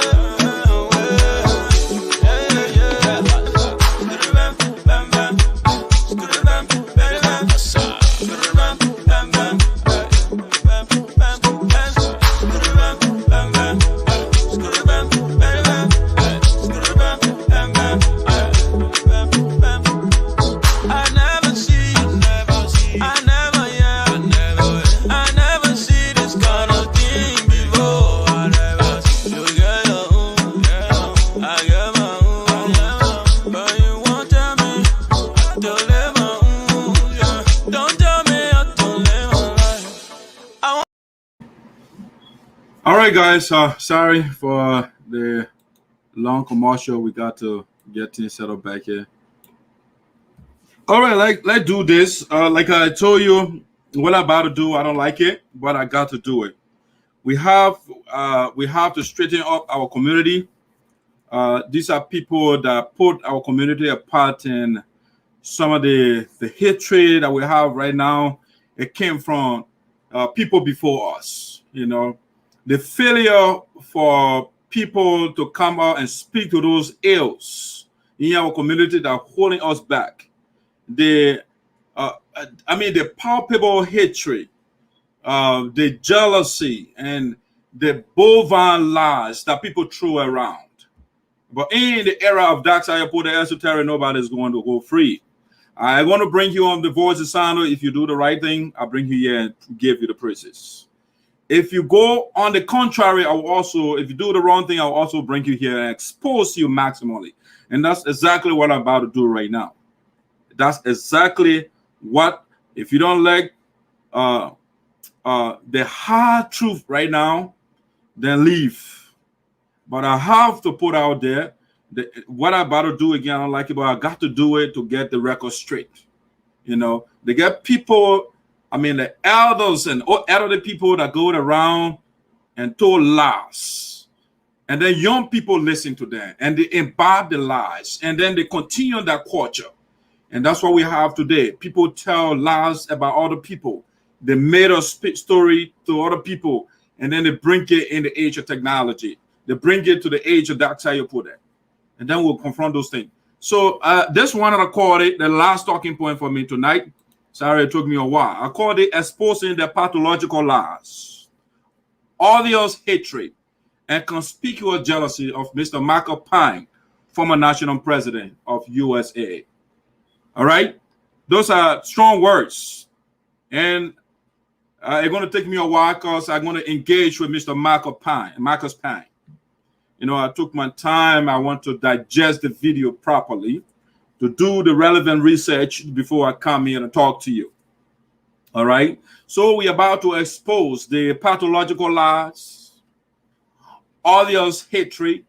I never see, I never, yeah, I never see this kind of thing before. I never see. You get your own, I get my own, but you won't tell me how to live my own, yeah. Don't tell me how to live my life. all right, guys. Sorry for the long commercial. We got to get things set up back here. All right, let's do this. Like I told you, what I'm about to do, I don't like it, but I got to do it. We have to straighten up our community. These are people that put our community apart, and some of the hatred that we have right now, it came from people before us. You know, the failure for people to come out and speak to those ills in our community that are holding us back. The palpable hatred, the jealousy, and the bovine lies that people throw around. But in the era of dark side, the esoteric, nobody's going to go free. I want to bring you on the Voice of Sinoe. If you do the right thing, I'll bring you here and give you the praises. If you go on the contrary, if you do the wrong thing, I'll also bring you here and expose you maximally. And that's exactly what I'm about to do right now. That's exactly what, if you don't like the hard truth right now, then leave. But I have to put out there what I'm about to do again. I don't like it, but I got to do it to get the record straight. You know, they get people, the elders and elderly people that go around and told lies. And then young people listen to them and they imbibe the lies. And then they continue that culture. And that's what we have today. People tell lies about other people. They made a story to other people. and then they bring it in the age of technology. They bring it to the age of Dr. Sayweah, and then we'll confront those things. So this one I called it the last talking point for me tonight. Sorry, it took me a while. I called it exposing the pathological lies, obvious hatred, and conspicuous jealousy of Mr. Michael Pine, former national president of USA. All right? Those are strong words. And it's going to take me a while because I'm going to engage with Mr. Marcus Pine. You know, I took my time. I want to digest the video properly, to do the relevant research before I come here and talk to you. All right? So we're about to expose the pathological lies, obvious hatred,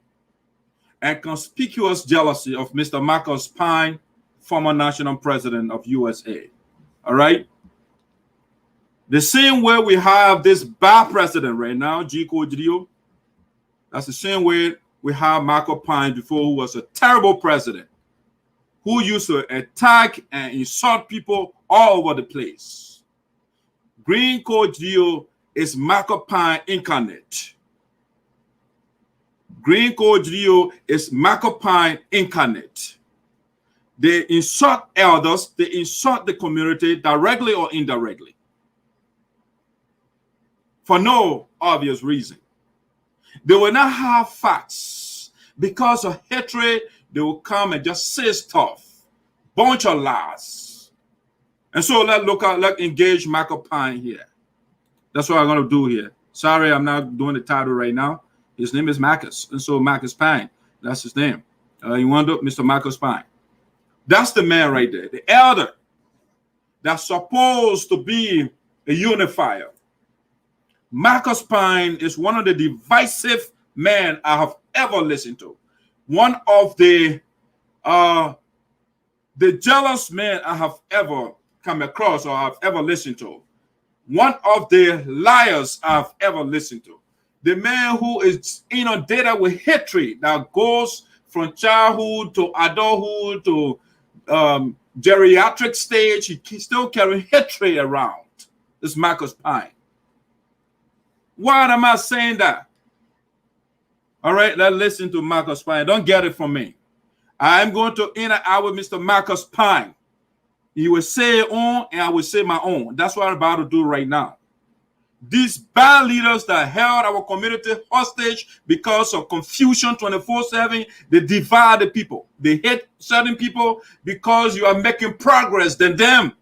and conspicuous jealousy of Mr. Marcus Pine, former national president of USA. All right? The same way we have this bad president right now, G.K. Dio, that's the same way we have Michael Pine before, who was a terrible president, who used to attack and insult people all over the place. Green Code Dio is Michael Pine incarnate. Green Code Dio is Michael Pine incarnate. They insult elders, they insult the community directly or indirectly, for no obvious reason. They will not have facts. Because of hatred, they will come and just say stuff. Bunch of lies. And so let's engage Michael Pine here. That's what I'm going to do here. Sorry, I'm not doing the title right now. His name is Marcus. And so Marcus Pine, that's his name. You want to, Mr. Marcus Pine. That's the man right there. The elder that's supposed to be a unifier. Marcus Pine is one of the divisive men I have ever listened to. One of the jealous men I have ever come across or have ever listened to. One of the liars I've ever listened to. The man who is inundated with hatred that goes from childhood to adulthood to geriatric stage. He still carrying hatred around. This Marcus Pine. Why am I saying that? All right, let's listen to Marcus Pine. Don't get it from me. I'm going to interact with Mr. Marcus Pine. He will say it on, and I will say my own. That's what I'm about to do right now. These bad leaders that held our community hostage because of confusion 24/7, they divide the people. They hate certain people because you are making progress than them.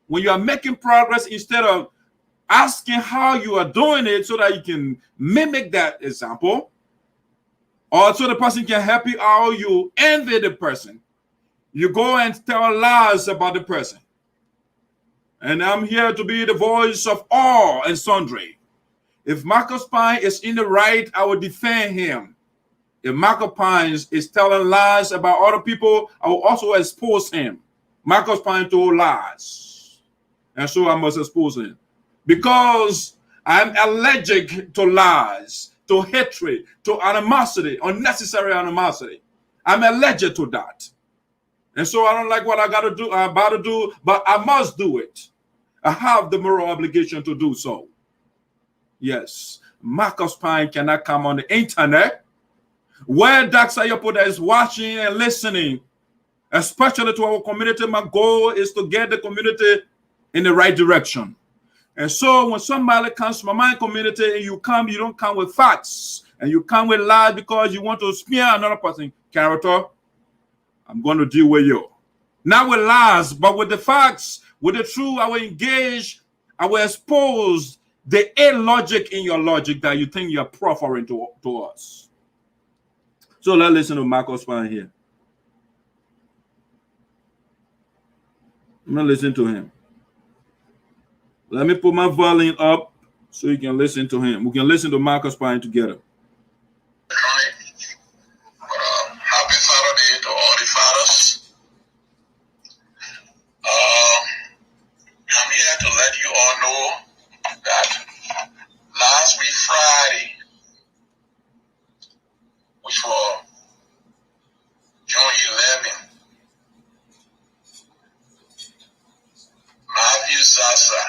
When you are making progress, instead of asking how you are doing it so that you can mimic that example, or so the person can help you out, you envy the person. You go and tell lies about the person. And I'm here to be the voice of all and sundry. If Marcus Pine is in the right, I will defend him. If Marcus Pine is telling lies about other people, I will also expose him. Marcus Pine told lies. And so I must expose him. Because I'm allergic to lies, to hatred, to animosity, unnecessary animosity. I'm allergic to that. And so I don't like what I'm about to do, but I must do it. I have the moral obligation to do so. Yes, Marcus Pine cannot come on the internet where Dr. Sayweah is watching and listening, especially to our community. My goal is to get the community in the right direction. And so when somebody comes to my community and you don't come with facts and you come with lies because you want to smear another person's character, I'm going to deal with you. Not with lies, but with the facts, with the truth. I will engage, I will expose the illogic in your logic that you think you're proffering to us. So let's listen to Marcus Pine here. I'm going to listen to him. Let me put my volume up so you can listen to him. We can listen to Marcus Pine together. Happy Saturday to all the fathers. I'm here to let you all know that last week Friday, which was June 11, Matthew Sasa,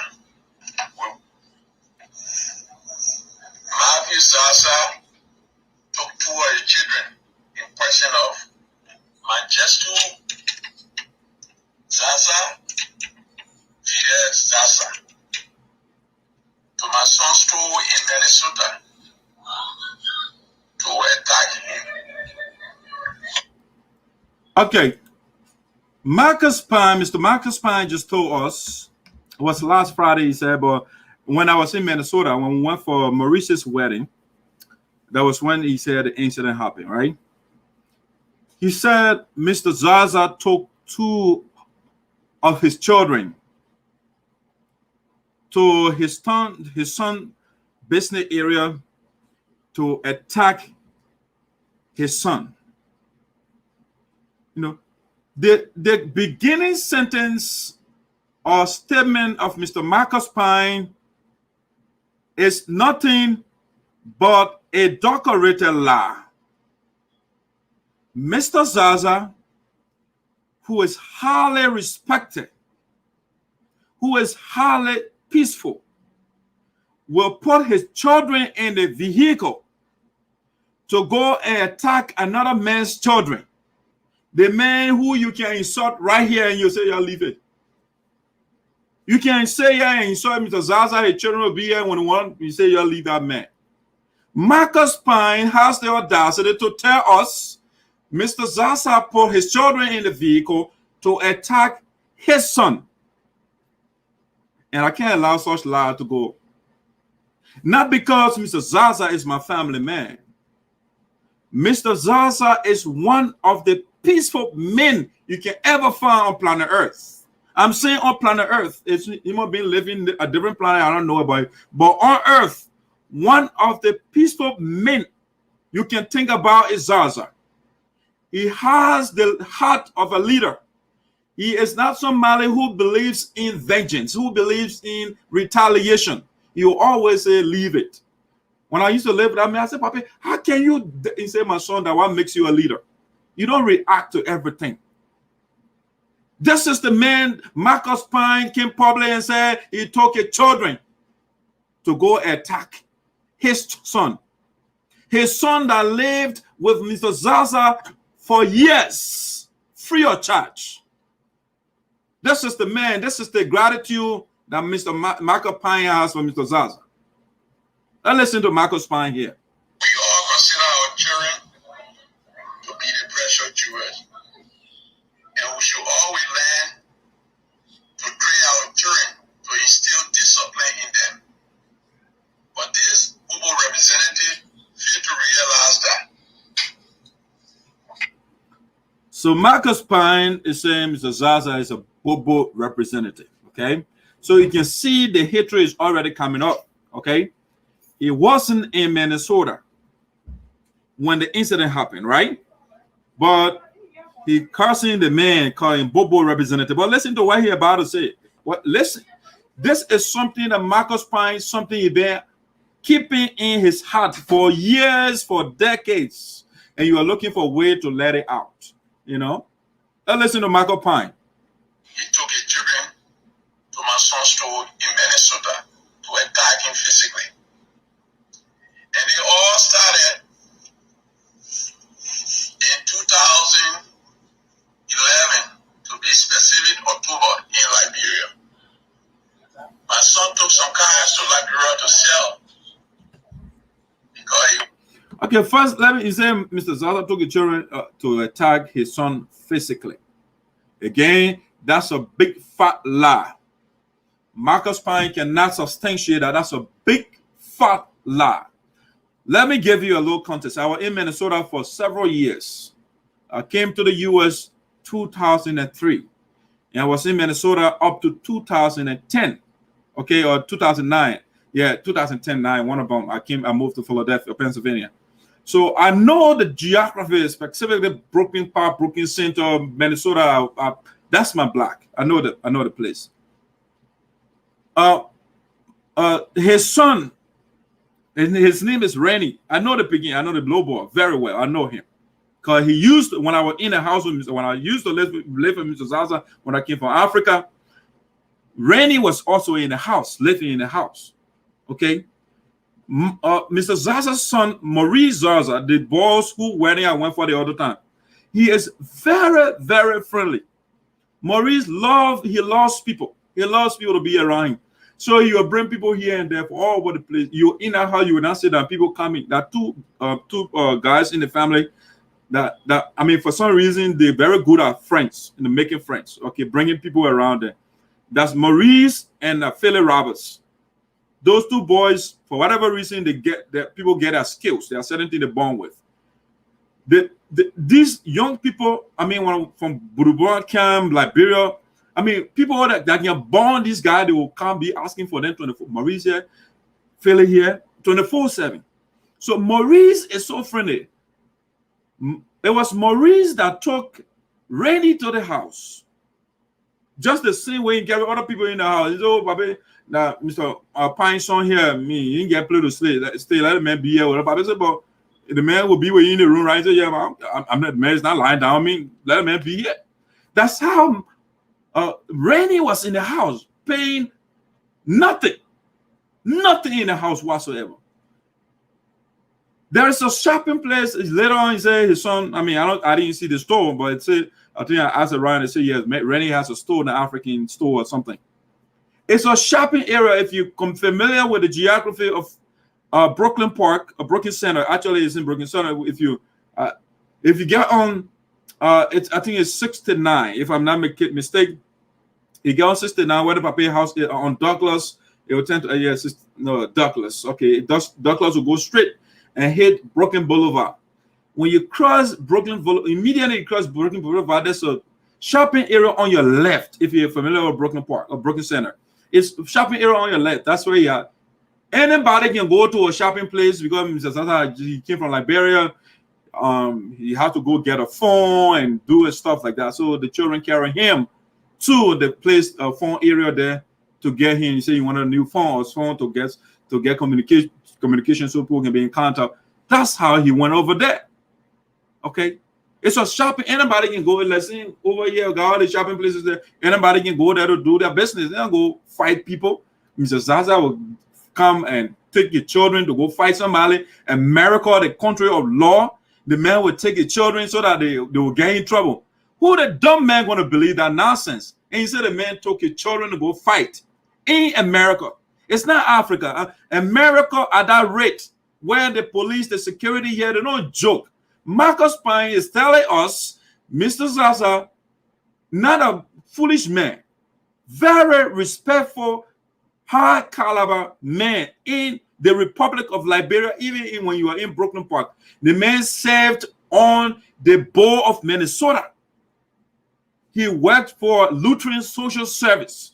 to Zaza via Zaza to my son's store in Minnesota to attack him. Okay. Mr. Marcus Pine just told us, it was last Friday, he said, but when I was in Minnesota, when we went for Maurice's wedding, that was when he said the incident happened, right? He said Mr. Zaza took 2 of his children to his son business area to attack his son. You know, the beginning sentence or statement of Mr. Marcus Pine is nothing but a decorated lie. Mr. Zaza, who is highly respected, who is highly peaceful, will put his children in the vehicle to go and attack another man's children. The man who you can insult right here and you say, "Y'all leave it." You can say, "Yeah, and insult Mr. Zaza, his children will be here when you say, "Y'all leave that man." Marcus Pine has the audacity to tell us Mr. Zaza put his children in the vehicle to attack his son. And I can't allow such lie to go. Not because Mr. Zaza is my family man. Mr. Zaza is one of the peaceful men you can ever find on planet Earth. I'm saying on planet Earth. It's human being living a different planet, I don't know about it. But on Earth, one of the peaceful men you can think about is Zaza. He has the heart of a leader. He is not somebody who believes in vengeance, who believes in retaliation. He will always say, "Leave it." When I used to live with that man, I said, "Papi, how can you?" He said, "My son, that what makes you a leader? You don't react to everything." This is the man Marcus Pine came public and said he took his children to go attack his son. His son that lived with Mr. Zaza for years, free of charge. This is the man, this is the gratitude that Mr. Marcus Pine has for Mr. Zaza. Let's listen to Marcus Pine here. We all consider our children to be the precious jewels. And we should always learn to train our children to instill discipline in them. But this Ubo representative failed to realize that. So Marcus Pine is saying Mr. Zaza is a Bobo representative, okay? So you can see the hatred is already coming up, okay? He wasn't in Minnesota when the incident happened, right? But he cursing the man, calling Bobo representative. But listen to what he about to say. What? Listen, this is something that Marcus Pine, something he been keeping in his heart for years, for decades, and you are looking for a way to let it out. You know? Let's listen to Marcus Pine. He took his children to my son's store in Minnesota to attack him physically. And they all started in 2011, to be specific, October in Liberia. My son took some cars to Liberia to sell because he. Okay, first, let me say Mr. Zaza took the children to attack his son physically. Again, that's a big fat lie. Marcus Pine cannot substantiate that. That's a big fat lie. Let me give you a little context. I was in Minnesota for several years. I came to the U.S. 2003, and I was in Minnesota up to 2010, okay, or 2009. Yeah, 2010-9, one of them. I moved to Philadelphia, Pennsylvania. So I know the geography, specifically Brooklyn Park, Brooklyn Center, Minnesota. That's my block. I know the place. His son, and his name is Rennie. I know the beginning. I know the blow boy very well. I know him because he used when I was in the house with when I used to live with Mr. Zaza when I came from Africa. Rennie was also in the house, living in the house. Okay. Mr. Zaza's son, Maurice Zaza, the boss who wedding I went for the other time, He is very, very friendly. Maurice he loves people. He loves people to be around him. So he will bring people here and there for all over the place. You in a house, you will not see that people coming. That two guys in the family that I mean, for some reason they're very good at friends, in the making friends. Okay, bringing people around them. That's Maurice and Philly Roberts. Those two boys, for whatever reason, people get their skills. They are certain things they're born with. These young people, I mean, from Burubuan camp, Liberia, I mean, people that can born this guy, they will come be asking for them 24. Maurice here, Philly here, 24/7. So Maurice is so friendly. It was Maurice that took Randy to the house. Just the same way he carry other people in the house. He said, oh, Bobby, now Mr. Pine son here, me, you didn't get play to stay, let the man be here. What Bobby said, but the man will be with you in the room, right? He said, yeah, I'm not, the man's not lying down. I mean, let the man be here. That's how Randy was in the house, paying nothing in the house whatsoever. There is a shopping place. Later on, he said his son, I mean, I didn't see the store, but it said, I think I asked around and said, yes, Randy has a store, an African store or something. It's a shopping area. If you come familiar with the geography of Brooklyn Park, Brooklyn Center, actually it's in Brooklyn Center. If you get on, I think it's 69, if I'm not mistaken. You get on 69, where the Pape house is, on Douglas, it will tend to, Douglas. Okay, Douglas will go straight and hit Brooklyn Boulevard. When you cross Brooklyn Boulevard, immediately you cross Brooklyn Boulevard, there's a shopping area on your left. If you're familiar with Brooklyn Park or Brooklyn Center, it's a shopping area on your left. That's where you are. Anybody can go to a shopping place because Mr. Zaza, he came from Liberia. He had to go get a phone and do stuff like that. So the children carry him to the place, phone area there to get him. You say you want a new phone or phone to get communication so people can be in contact. That's how he went over there. Okay, it's a shopping. Anybody can go. Let's see over here, got all the shopping places there. Anybody can go there to do their business. They don't go fight people. Mr. Zaza will come and take your children to go fight somebody. America, the country of law, the man will take your children so that they will get in trouble. Who the dumb man going to believe that nonsense? And he said the man took your children to go fight in America. It's not Africa. America at that rate, where the police, the security here, they don't joke. Marcus Pine is telling us, Mr. Zaza, not a foolish man, very respectful, high caliber man in the Republic of Liberia, even when you are in Brooklyn Park. The man served on the board of Minnesota. He worked for Lutheran Social Service.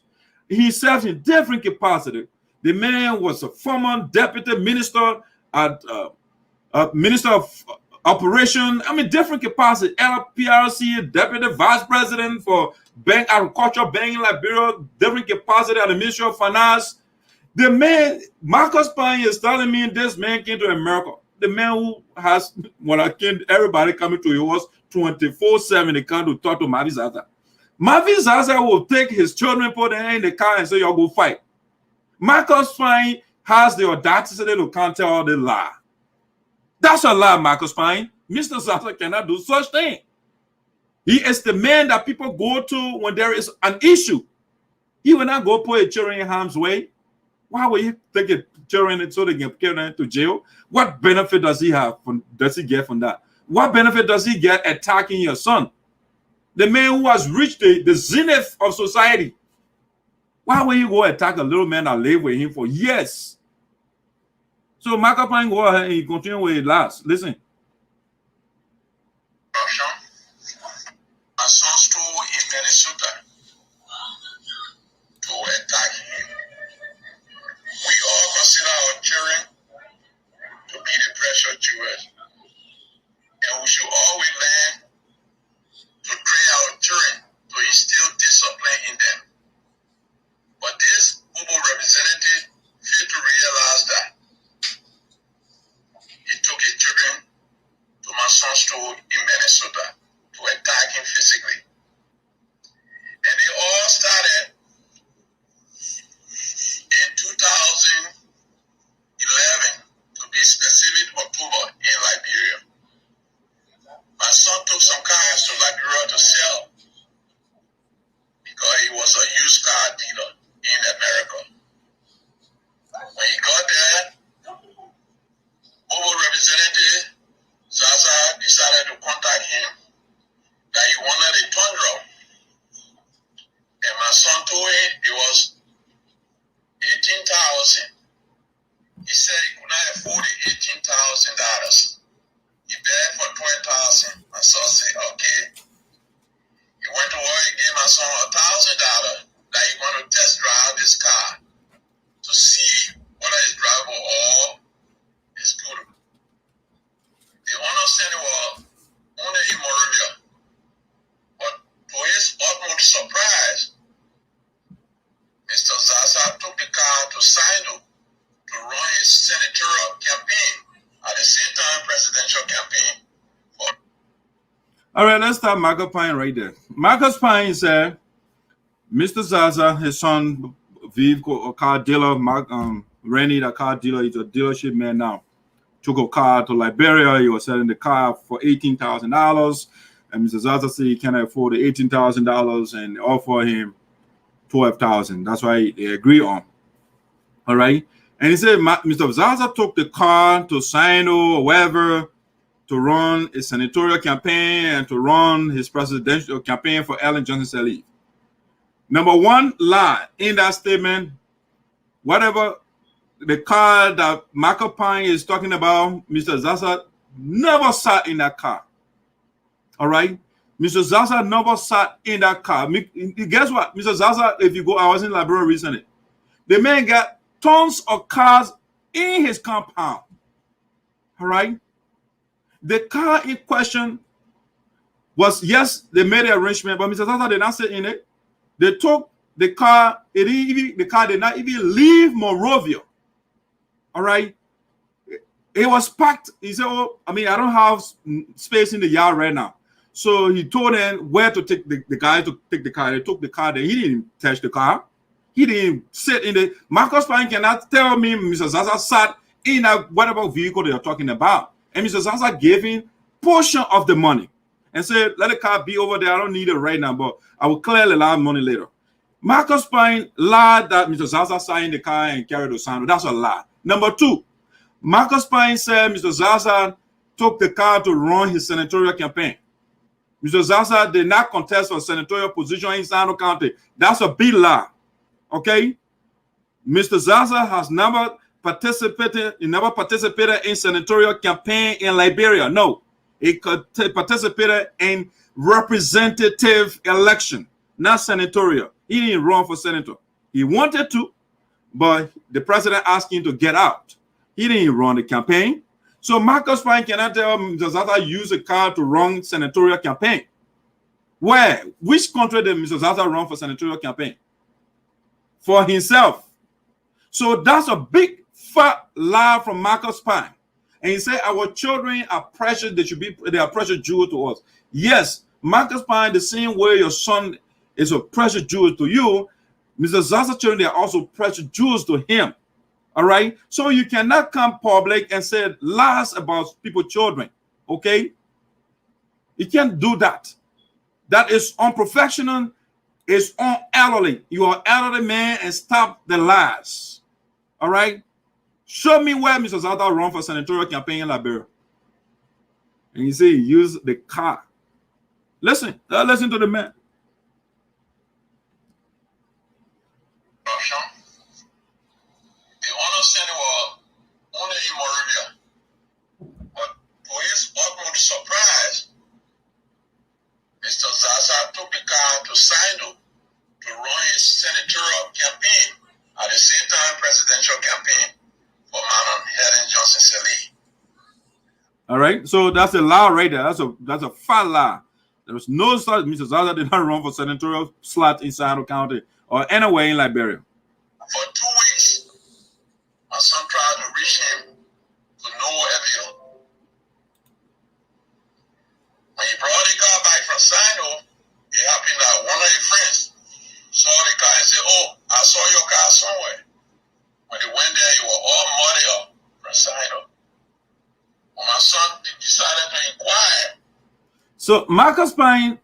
He served in different capacity. The man was a former deputy minister at Minister of Operation. I mean, different capacity. LPRC, deputy vice president for Bank Agriculture Bank in Liberia, different capacity at the Ministry of Finance. The man, Marcus Pine, is telling me this man came to America. The man who has, when I came, everybody coming to yours 24/7, they come to talk to Mavi Zaza. Mavi Zaza will take his children, put them in the car and say, y'all go fight. Marcus Pine has the audacity to counter all the lie. That's a lie, Marcus Pine. Mr. Zaza cannot do such thing. He is the man that people go to when there is an issue. He will not go put a children in harm's way. Why would he take a children so they can carry them to jail? What benefit does he have? Does he get from that? What benefit does he get attacking your son? The man who has reached the zenith of society. Why would he go attack a little man that lived with him for years? So Marcus Pine go ahead and he continue with it last. Listen. My son stole in Minnesota to attack him. We all consider our children to be the precious jewels. And we should always learn to train our children to instill discipline in them. But this Bobo representative failed to realize that. He took his children to my son's store in Minnesota to attack him physically. And they all started in 2011, to be specific, October in Liberia. My sell because he was a used car dealer in America. When he got there, Bobo representative Zaza decided to contact him that he wanted a Tundra. And my son told him it was $18,000. He said he could not afford the $18,000. He begged for $12,000. My son said, okay. He went to work and gave my son $1,000 that he wanted to test drive this car to see whether it's drivable or it's good. The owner said it was only in Moravia. But to his utmost surprise, Mr. Zaza took the car to Sinoe to run his senatorial campaign at the same time presidential campaign. All right, let's start Marcus Pine right there. Marcus Pine said Mr. Zaza, his son, vehicle, a car dealer, Rennie, the car dealer, he's a dealership man now, took a car to Liberia. He was selling the car for $18,000. And Mr. Zaza said he cannot afford the $18,000 and offer him $12,000. That's why they agree on. All right. And he said Mr. Zaza took the car to Sinoe or wherever to run a senatorial campaign and to run his presidential campaign for Ellen Johnson Sirleaf. Number one lie in that statement, whatever the car that Marcus Pine is talking about, Mr. Zaza never sat in that car. All right? Mr. Zaza never sat in that car. Guess what? Mr. Zaza, if you go, I was in Liberia recently. The man got tons of cars in his compound. All right? The car in question was, yes, they made an arrangement, but Mr. Zaza did not sit in it. They took the car, the car did not even leave Moravia. All right? It was packed. He said, oh, I don't have space in the yard right now. So he told them where to take the guy to take the car. They took the car there. He didn't touch the car. He didn't sit in the... Marcus Pine cannot tell me Mr. Zaza sat in whatever vehicle they are talking about. And Mr. Zaza gave him portion of the money and said, let the car be over there. I don't need it right now, but I will clearly allow money later. Marcus Pine lied that Mr. Zaza sat in the car and carried the Sinoe. That's a lie. Number two, Marcus Pine said Mr. Zaza took the car to run his senatorial campaign. Mr. Zaza did not contest for a senatorial position in Sinoe County. That's a big lie. Okay? Mr. Zaza has never participated in senatorial campaign in Liberia. No. He participated in representative election, not senatorial. He didn't run for senator. He wanted to, but the president asked him to get out. He didn't run the campaign. So Marcus Pine cannot tell Mr. Zaza use a car to run senatorial campaign. Where? Which country did Mr. Zaza run for senatorial campaign? For himself. So that's a big fat lie from Marcus Pine. And he said our children are precious. They are precious jewels to us. Yes, Marcus Pine, the same way your son is a precious jewel to you, Mr. Zaza's children, they are also precious jewels to him. All right? So you cannot come public and say lies about people's children. Okay? You can't do that. That is unprofessional. It's unelderly. You are an elderly man and stop the lies. All right? Show me where Mr. Zaza ran for senatorial campaign in Liberia. And you say use the car. Listen to the man. The honor center was only in Moravia. But to his utmost surprise, Mr. Zaza took the car to Sinoe to run his senatorial campaign at the same time presidential campaign for Madam Ellen Johnson Sirleaf. All right, so that's a lie right there. That's a fat lie. There was no such. Mr. Zaza did not run for senatorial slot in Sinoe County or anywhere in Liberia. For 2 weeks, my son tried to reach him to no avail. When he brought the car back from Sinoe, it happened that one of his friends saw the car and said, "Oh, I saw your car somewhere." When they went there, it was all muddy up from Sinoe. When my son decided to inquire. So Marcus Pine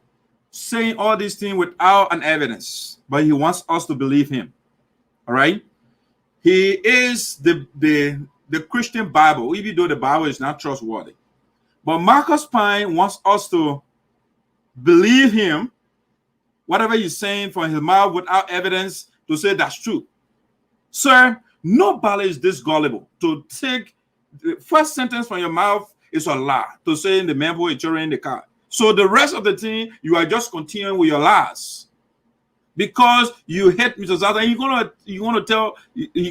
saying all these things without an evidence, but he wants us to believe him. All right? He is the Christian Bible, even though the Bible is not trustworthy. But Marcus Pine wants us to believe him, whatever he's saying from his mouth without evidence, to say that's true. Sir, nobody is this gullible to take the first sentence from your mouth is a lie, to say in the man who is in the car. So the rest of the thing, you are just continuing with your lies. Because you hate Mr. Zaza, and you're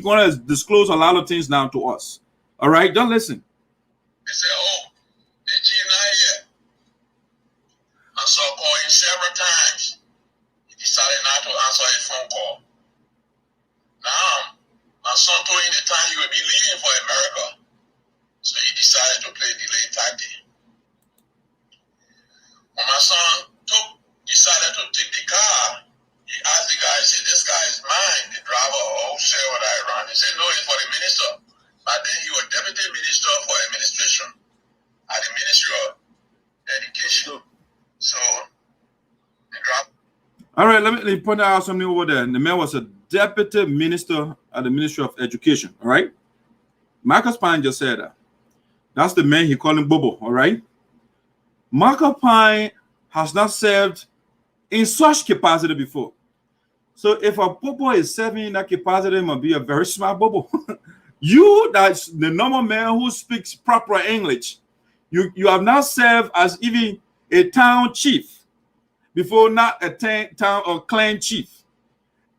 gonna disclose a lot of things now to us. All right, don't listen. They say, oh, the chief not here. I saw calling several times. He decided not to answer his phone call. Now, my son told him the time he would be leaving for America. So he decided to play delay tactic. When my son decided to take the car, he asked the guy, he said, this guy is mine, the driver, or share what I run. He said, no, it's for the minister. But then he was deputy minister for administration at the Ministry of Education. So, the driver. All right, let me point out something over there. The man was a deputy minister at the Ministry of Education. All right. Marcus Pine just said that. That's the man he called him Bobo. All right. Marcus Pine has not served in such capacity before. So if a Bobo is serving in that capacity, it must be a very smart Bobo. You, that's the normal man who speaks proper English. You have now served as even a town chief before, not a town or clan chief.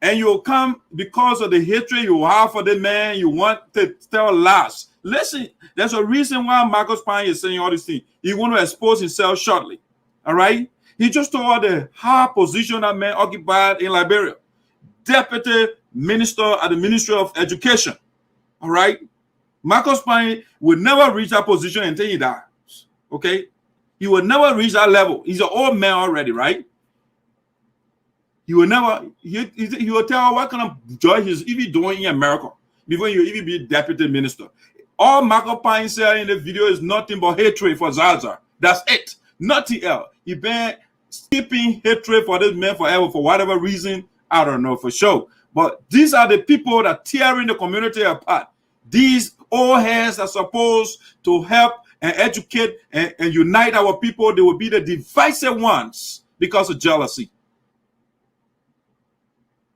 And you'll come because of the hatred you have for the man, you want to tell lies. Listen, there's a reason why Marcus Pine is saying all these things. He want to expose himself shortly. All right? He just told the high position that man occupied in Liberia. Deputy minister at the Ministry of Education. All right? Marcus Pine will never reach that position until he dies. Okay? He will never reach that level. He's an old man already, right? He will never, he will tell what kind of job he's even doing in America before you even be deputy minister. All Marcus Pine said in the video is nothing but hatred for Zaza. That's it. Nothing else. He been keeping hatred for this man forever for whatever reason. I don't know for sure. But these are the people that are tearing the community apart. These old heads are supposed to help and educate and unite our people. They will be the divisive ones because of jealousy.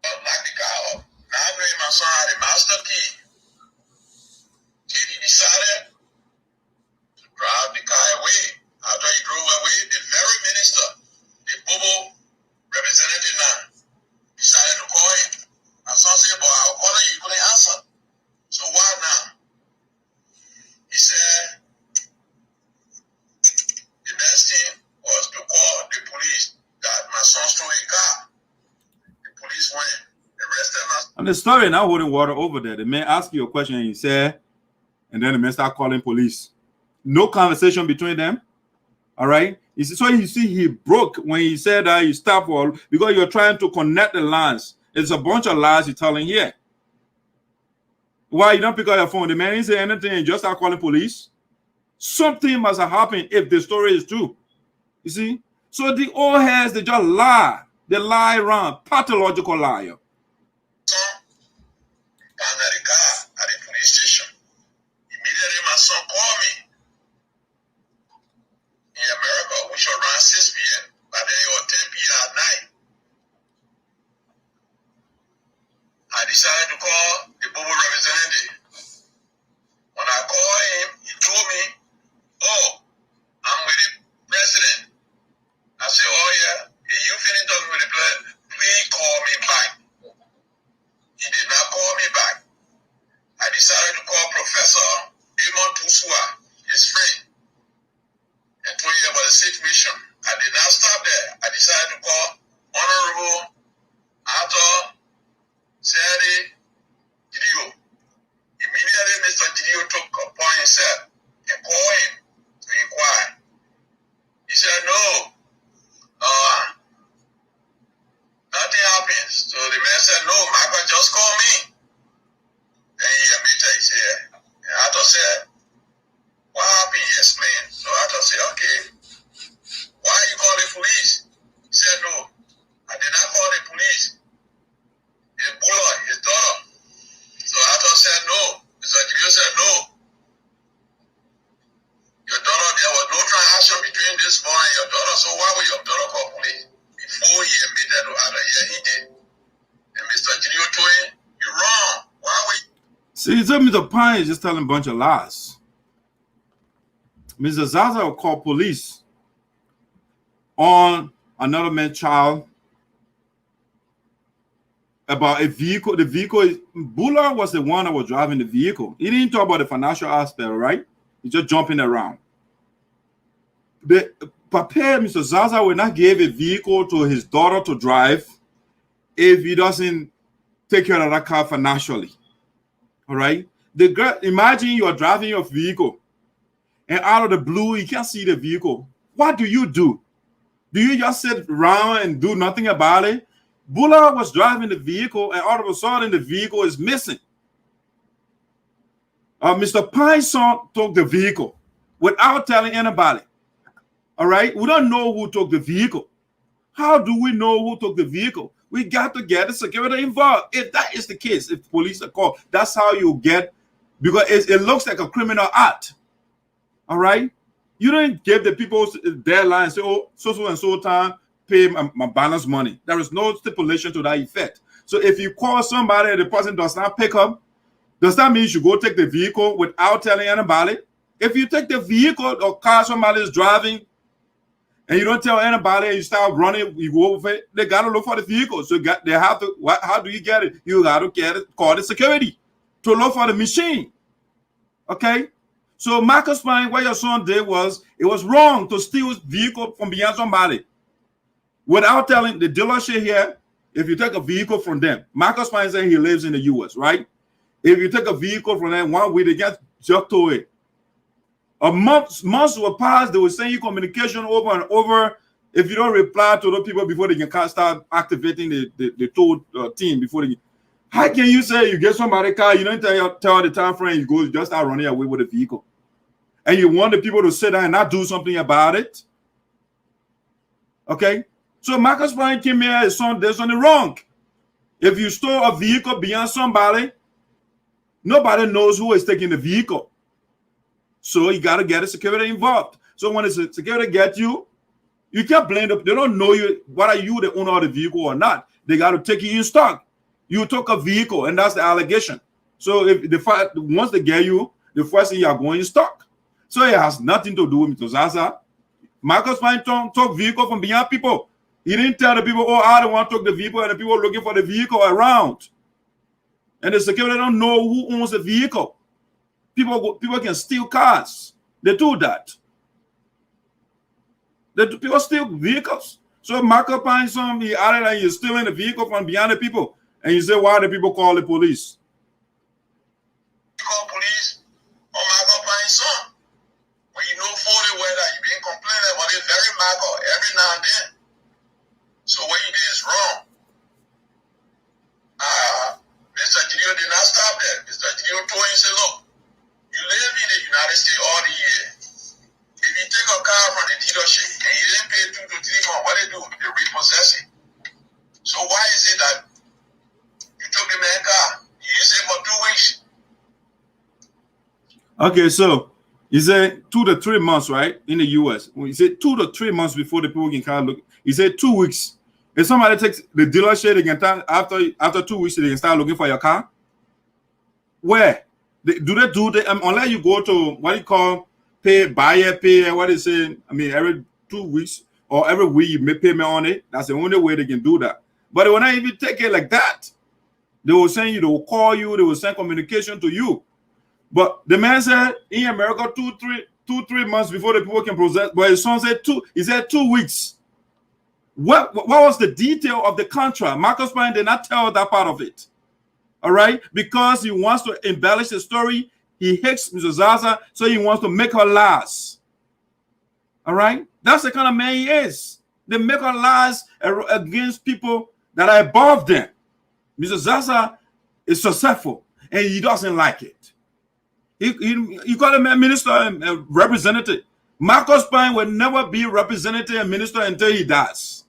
Knock the car up. Now I bring my son had a master key. He decided to drive the car away. After he drove away, the very minister, the Bobo representative now, decided to call him. My son said, boy, I'll call you couldn't answer. So why now? He said the best thing was to call the police that my son stole a car. The police went, arrested my son. And the story now holding water over there. The man asked you a question and he said, and then the man start calling police. No conversation between them. All right. So you see, he broke when he said that he stopped for, because you're trying to connect the lines. It's a bunch of lies he's telling here. Why you don't pick up your phone? The man didn't say anything and just start calling police. Something must have happened if the story is true. You see? So the old heads, they just lie. They lie around. Pathological liar. Found at the car at the police station. Immediately my son called me. In America, which was around 6 p.m. But then it was 10 p.m. at night. I decided to call the Bobo representative. When I called him, he told me, oh, I'm with the president. I said, oh yeah, if you finish talking with the president, please call me back. He did not call me back. I decided to call Professor Amon Tusua, his friend, and told him about the situation. I did not stop there. I decided to call Honorable Arthur Saturday See, so Mr. Pine is just telling a bunch of lies. Mr. Zaza will call police on another man's child about a vehicle. The vehicle is Bula was the one that was driving the vehicle. He didn't talk about the financial aspect, right? He's just jumping around. The Papa, Mr. Zaza will not give a vehicle to his daughter to drive if he doesn't take care of that car financially. All right. Imagine you are driving your vehicle and out of the blue, you can't see the vehicle. What do? Do you just sit around and do nothing about it? Bula was driving the vehicle and all of a sudden the vehicle is missing. Mr. Pine's son took the vehicle without telling anybody. All right. We don't know who took the vehicle. How do we know who took the vehicle? We got to get the security involved. If that is the case, if police are called, that's how you get, because it looks like a criminal act. All right? You don't give the people deadline and say, oh, so and so time, pay my balance money. There is no stipulation to that effect. So if you call somebody and the person does not pick up, does that mean you should go take the vehicle without telling anybody? If you take the vehicle or car somebody is driving, and you don't tell anybody, and you start running, you go over it, they got to look for the vehicle. So they have to, how do you get it? You got to get it, call the security to look for the machine. Okay? So Marcus Pine, what your son did was, it was wrong to steal his vehicle from behind somebody without telling the dealership here. If you take a vehicle from them, Marcus Pine said he lives in the US, right? If you take a vehicle from them 1 week, they get jerked to it. Months will pass, they will send you communication over and over. If you don't reply to those people before they can start activating the tow team before they. How can you say you get somebody a car, you don't tell the time frame, you just start running away with the vehicle, and you want the people to sit down and not do something about it? Okay, so Marcus Pine came here, his son did something wrong. If you store a vehicle beyond somebody, nobody knows who is taking the vehicle. So you got to get the security involved. So when the security gets you, you can't blame them. They don't know you. What are you, the owner of the vehicle or not? They got to take you in stock. You took a vehicle, and that's the allegation. So if once they get you, the first thing you are going in stock. So it has nothing to do with Mr. Zaza. Marcus Pine took vehicle from beyond people. He didn't tell the people, oh, I don't want to take the vehicle, and the people looking for the vehicle around. And the security don't know who owns the vehicle. People can steal cars. They do that. People steal vehicles. So Marco finds some, he added that you're stealing the vehicle from behind the people. And you say, why do people call the police? You call police on Marco finds some. When you know fully well that you've been complaining about it very Marco every now and then. So what you did is wrong. Mr. Gideon did not stop there. Mr. Gideon told him, say, look, you live in the United States all the year. If you take a car from the dealership and you didn't pay 2 to 3 months, what they do? They repossess it. So why is it that you took the man's car, you use it for 2 weeks? Okay, so you said 2 to 3 months, right? In the US. When you said 2 to 3 months before the people can kind of look, you said 2 weeks. If somebody takes the dealership, they can after 2 weeks, they can start looking for your car. Where? Unless you go to what you call buyer pay, what is it? I mean, every 2 weeks or every week you make payment on it. That's the only way they can do that. But they will not even take it like that. They will send you, they will call you, they will send communication to you. But the man said in America 2-3 months before the people can process. But his son said 2. He said 2 weeks. What was the detail of the contract? Marcus Pine did not tell that part of it. All right, because he wants to embellish the story. He hates Mrs. Zaza, so he wants to make her last. All right, that's the kind of man he is. They make her last against people that are above them. Mrs. Zaza is successful, and he doesn't like it. He called him a minister and a representative. Marcus Pine will never be representative and minister until he dies.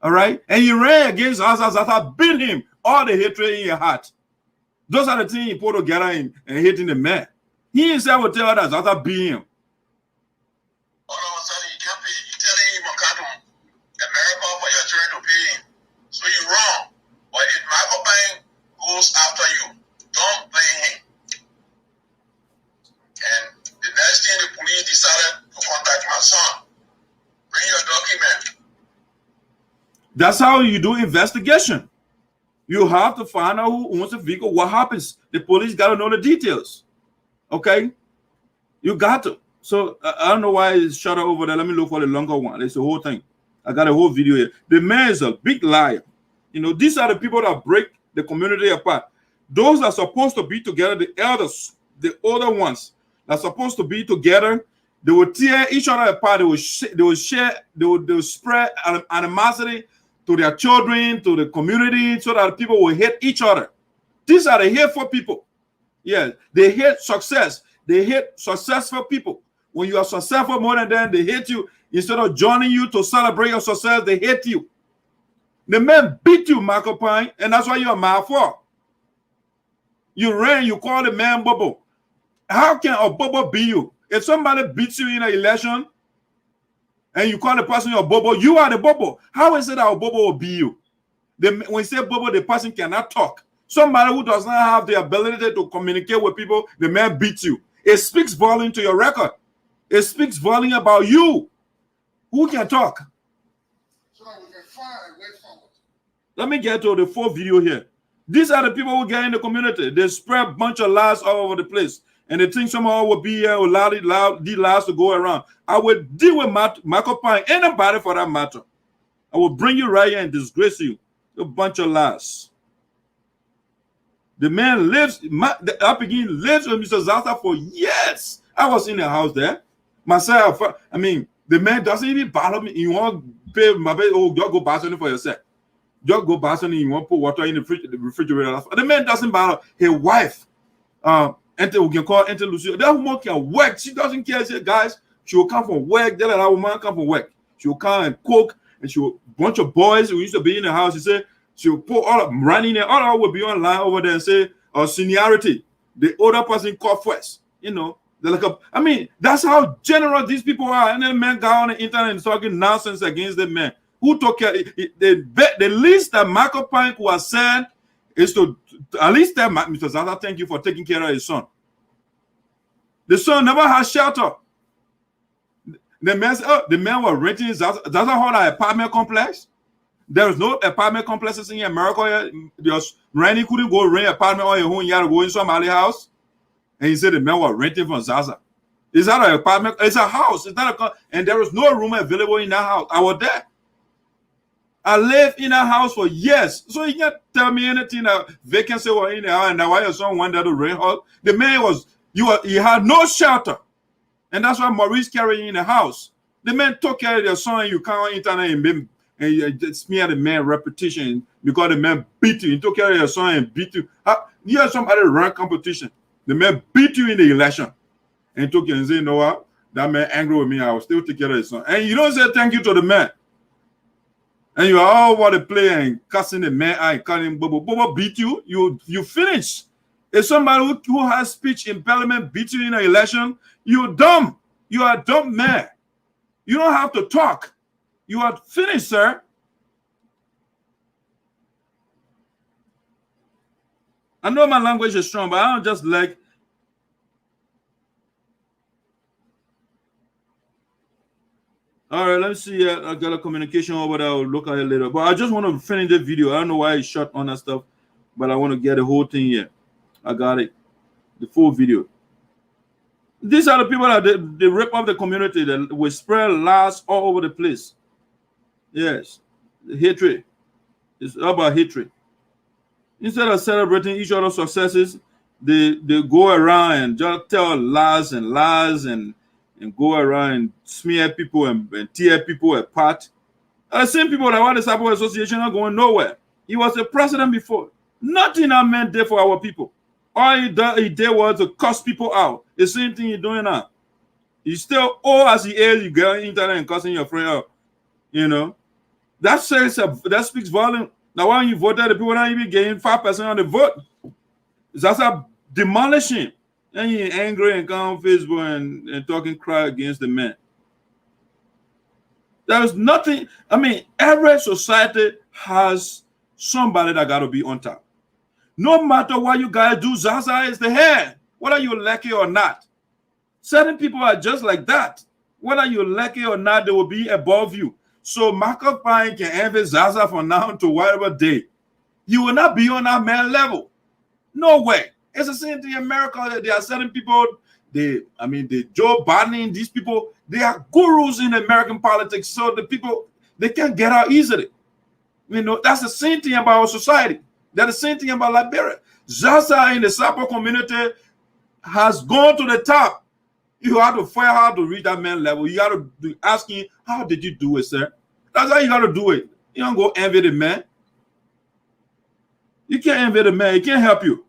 All right, and he ran against Zaza. Zaza beat him. All the hatred in your heart. Those are the things he put together and hating the man. He himself will tell others after being him. All of a sudden, you can't pay. You're telling him you come to America for your children to pay him. So you're wrong. But if Michael Pine goes after you, don't blame him. And the next thing, the police decided to contact my son. Bring your document. That's how you do investigation. You have to find out who owns the vehicle, what happens. The police got to know the details. Okay? You got to. So I don't know why it's shut over there. Let me look for the longer one. It's the whole thing. I got a whole video here. The man is a big liar. You know, these are the people that break the community apart. Those are supposed to be together, the elders, the older ones, are supposed to be together. They will tear each other apart. They will spread animosity to their children, to the community, so that people will hate each other. These are the hateful people. Yeah, they hate success. They hate successful people. When you are successful more than them, they hate you. Instead of joining you to celebrate your success, they hate you. The man beat you, Michael Pine, and that's why you're mad for. You ran, you called the man Bobo. How can a Bobo be you? If somebody beats you in an election and you call the person your Bobo, you are the Bobo. How is it that a Bobo will be you? When you say Bobo, the person cannot talk. Somebody who does not have the ability to communicate with people, the man beats you. It speaks volume to your record. It speaks volume about you. Who can talk? So that we can find a way forward. Let me get to the full video here. These are the people who get in the community. They spread a bunch of lies all over the place. And they think someone will be here, will allow these lies to go around. I will deal with Michael Pine, anybody for that matter. I will bring you right here and disgrace you. A bunch of lies. The man lives, the Apigin lives with Mr. Zaza for years. I was in the house there. Myself, I mean, the man doesn't even bother me. You want to pay my baby, oh, just go buy something for yourself. Just go buy something, you want to put water in the refrigerator. The man doesn't bother his wife. We can call Auntie Lucia. That woman can work. She doesn't care. She said, guys, she will come from work. They let that woman come from work. She will come and cook, and she will bunch of boys who used to be in the house. She said she will put all of running there. All of will be online over there and say seniority. The older person call first. You know, they're like I mean, that's how generous these people are. And then men got on the internet and talking nonsense against the men. Who took care? The least that Michael Pine was said is to at least tell Mr. Zaza, thank you for taking care of his son. The son never had shelter. The man said, oh, the man was renting Zaza hold an apartment complex. There is no apartment complexes in America. Just Randy couldn't go rent an apartment on your own. You had to go in somebody's house. And he said the man was renting from Zaza. It's not an apartment, it's a house. It's not and there was no room available in that house. I was there. I lived in a house for years. So you can't tell me anything that vacancy was in the house and that why your son wanted to rent house. The man was, he had no shelter. And that's why Maurice carried in the house. The man took care of your son and you come on internet and you smear the man repetition because the man beat you. He took care of your son and beat you. You had somebody run competition. The man beat you in the election. And took you and said, you know what? That man angry with me. I will still take care of his son. And you don't say thank you to the man. And you are all over the play and cussing the man out and calling him Bobo. Bobo beat you, you finish. If somebody who has speech impediment beat you in an election, you're dumb. You are a dumb man. You don't have to talk. You are finished, sir. I know my language is strong, but I don't just like. All right, let me see. I got a communication over there. I'll look at it later. But I just want to finish the video. I don't know why it's short on that stuff, but I want to get the whole thing here. I got it. The full video. These are the people that they rip up the community. That will spread lies all over the place. Yes. The hatred. It's about hatred. Instead of celebrating each other's successes, they go around and just tell lies and go around and smear people and tear people apart. The same people that want the Sarpos Association are going nowhere. He was the president before. Nothing that man did for our people. All he did was to cuss people out. The same thing he's doing now. He's still old as he is. You get on the internet and cussing your friend out. You know? That speaks volume. Now, when you voted, the people not even getting 5% on the vote. That's a demolishing. And you're angry and come on Facebook and talking crap against the man. There is nothing. I mean, every society has somebody that got to be on top. No matter what you guys do, Zaza is the head, whether you like it or not. Certain people are just like that. Whether you like it or not, they will be above you. So Marco Pine can envy Zaza from now to whatever day. You will not be on that man level. No way. It's the same thing in America. There are certain people, the Joe Biden, these people, they are gurus in American politics. So the people, they can't get out easily. You know, that's the same thing about our society. That's the same thing about Liberia. Zaza in the Sarpo community has gone to the top. You have to find how to reach that man level. You got to be asking, how did you do it, sir? That's how you got to do it. You don't go envy the man. You can't envy the man. He can't help you.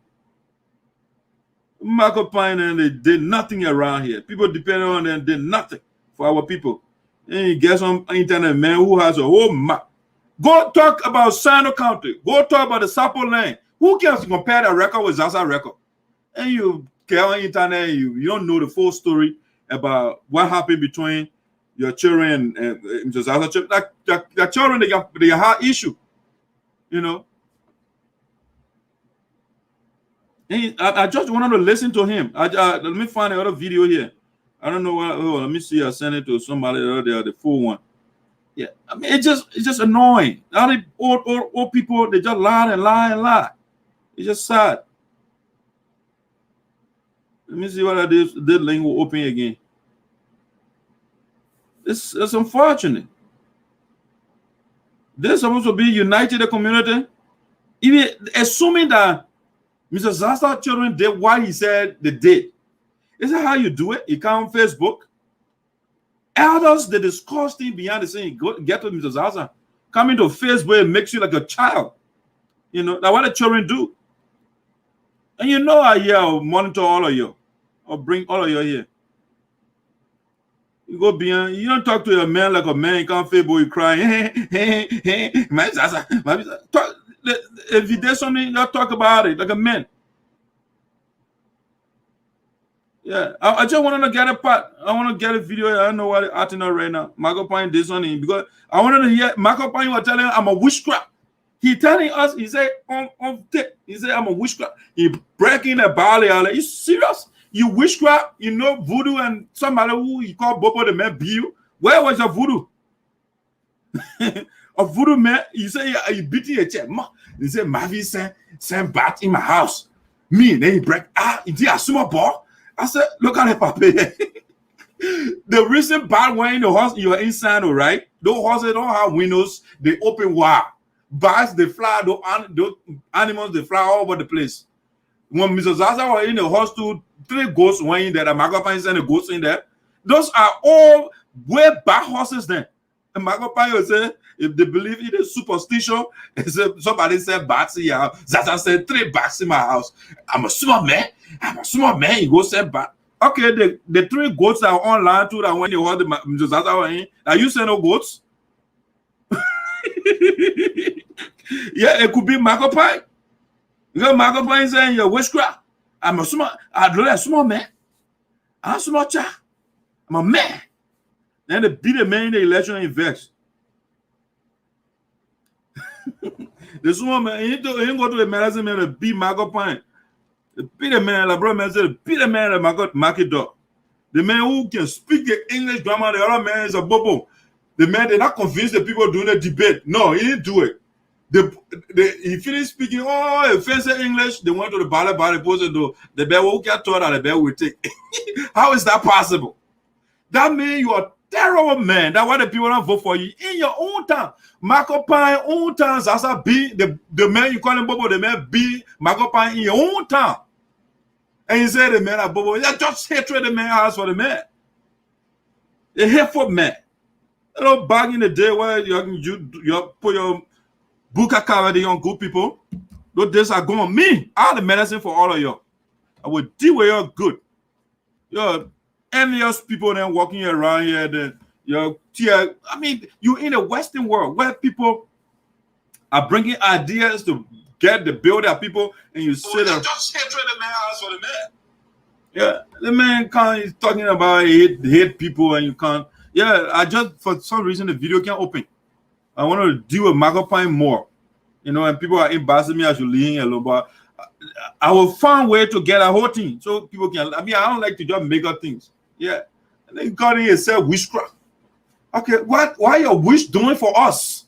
Marco Pine and they did nothing around here. People depending on them did nothing for our people. And you get some internet man who has a whole map. Go talk about Sinoe County. Go talk about the Sarpo land. Who cares to compare that record with Zaza record? And you get on internet, you don't know the full story about what happened between your children and Zaza children. Like children, they have issue, you know. And I just wanted to listen to him. Let me find another video here. I don't know what. Oh, let me see. I sent it to somebody there, the full one. Yeah, I mean, it's just annoying. All the old people, they just lie and lie and lie. It's just sad. Let me see what this link will open again. It's unfortunate. They're supposed to be united the community. Even assuming that Mr. Zaza children did what he said they did. Is that how you do it? You come on Facebook. Elders, they discuss things behind the scene. Get to Mr. Zaza. Coming to Facebook, it makes you like a child. You know, that's what the children do. And you know I will monitor all of you. Or bring all of you here. You go beyond, you don't talk to a man like a man. You can't Facebook, you cry. Man, Zaza. If you did something, you talk about it like a man. Yeah, I just wanted to get a part. I want to get a video. I don't know what it's acting on right now. Marco Pine did something because I wanted to hear Marco Pine was telling him I'm a witchcraft. He telling us, he said on tape, he said I'm a witchcraft. He breaking the barley. Are you serious? You witchcraft? You know voodoo and somebody who you call Bobo the man you? Where was your voodoo? A voodoo man, you say you beating a chair. He said, Mavi send bat in my house. Me, then he break. Is he a small ball? I said, look at the paper. The recent bat went in the house, you're inside, all right? Those horses don't have windows, they open wide. Bats, they fly, those animals, they fly all over the place. When Mr. Zaza was in the house, 3 ghosts went in there, the Magopine sent a ghost in there. Those are all way back horses then. And Magopine will say, if they believe in the superstition, somebody said bats in your house. Zaza said 3 bats in my house. I'm a smart man. You go say bat. Okay, the 3 goats that are online too that when you heard the Zaza were in, are you saying no goats? Yeah, it could be Magopine. Because Magopine saying you're witchcraft. I'm a smart man. I'm a smart child. I'm a man. Then they beat the man in the election and vex. The small man, he didn't go to the medicine man to beat Magopine. They beat the man, like brother man said, beat the man at the market door. The man who can speak the English grammar, the other man is a bobo. The man did not convince the people doing the debate. No, he didn't do it. He finished speaking offensive English. They went to the ballot, posted to the bear who get told that the bear will take. How is that possible? That means you are a terrible man. That's why the people don't vote for you in your own town. Marco Pine, own town, Zaza be the man you call him Bobo, the man be Marco Pine in your own town. And you say the man are Bobo. Yeah, just hatred the man has for the man. A hateful man. You know, back in the day where you put your buka cover on good people, those days are gone. Me, I have the medicine for all of you. I will deal with you good. You're envious people then walking around here. Then I mean, you're in a Western world where people are bringing ideas to get the build up people, and you sit there. Just hatred the man has for the man. Yeah, the man can't. He's talking about hate people, and you can't. Yeah, I just for some reason the video can't open. I want to deal with Magopine more, you know, and people are embarrassing me as you lean alone, but I will find a way to get a whole thing so people can. I mean, I don't like to just make up things. Yeah. And then God in said witchcraft. Okay, why your witch doing for us?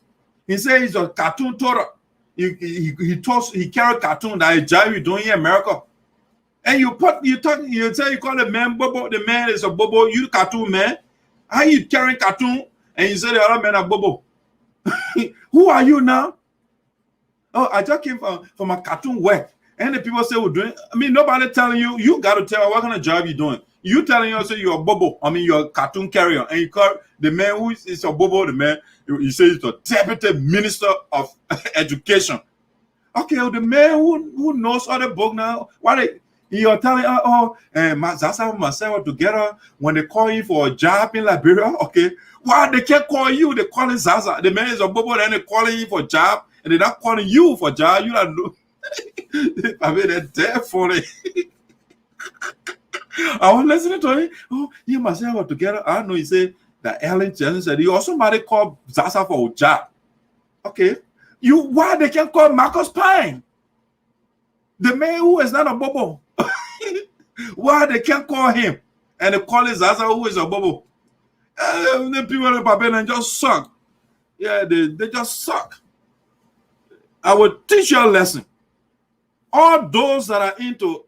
He said he's a cartoon Torah. He carried cartoon that is jive doing in America. And you say you call the man Bobo, the man is a Bobo, you cartoon man. How you carrying cartoon and you say the other man are Bobo? Who are you now? Oh, I just came from a cartoon work. And the people say we're doing, I mean, nobody telling you, you got to tell what kind of job you're doing. You telling us you're a Bobo, I mean, you're a cartoon carrier, and you call the man who is a Bobo, the man, you say he's the deputy minister of education. Okay, well, the man who knows all the book now, you're telling Zaza and myself together when they call you for a job in Liberia, okay, why they can't call you, they calling Zaza, the man is a Bobo, then they're calling you for a job, and they're not calling you for a job, you don't know. I mean, that's dead funny. I was listening to him. Oh, you must have together. I know he said that Ellen Jensen said he also might call Zaza for a job. Okay. Why they can't call Marcus Pine? The man who is not a Bobo. Why they can't call him? And they call it Zaza who is a Bobo. The people in Babylon just suck. Yeah, they just suck. I will teach you a lesson. All those that are into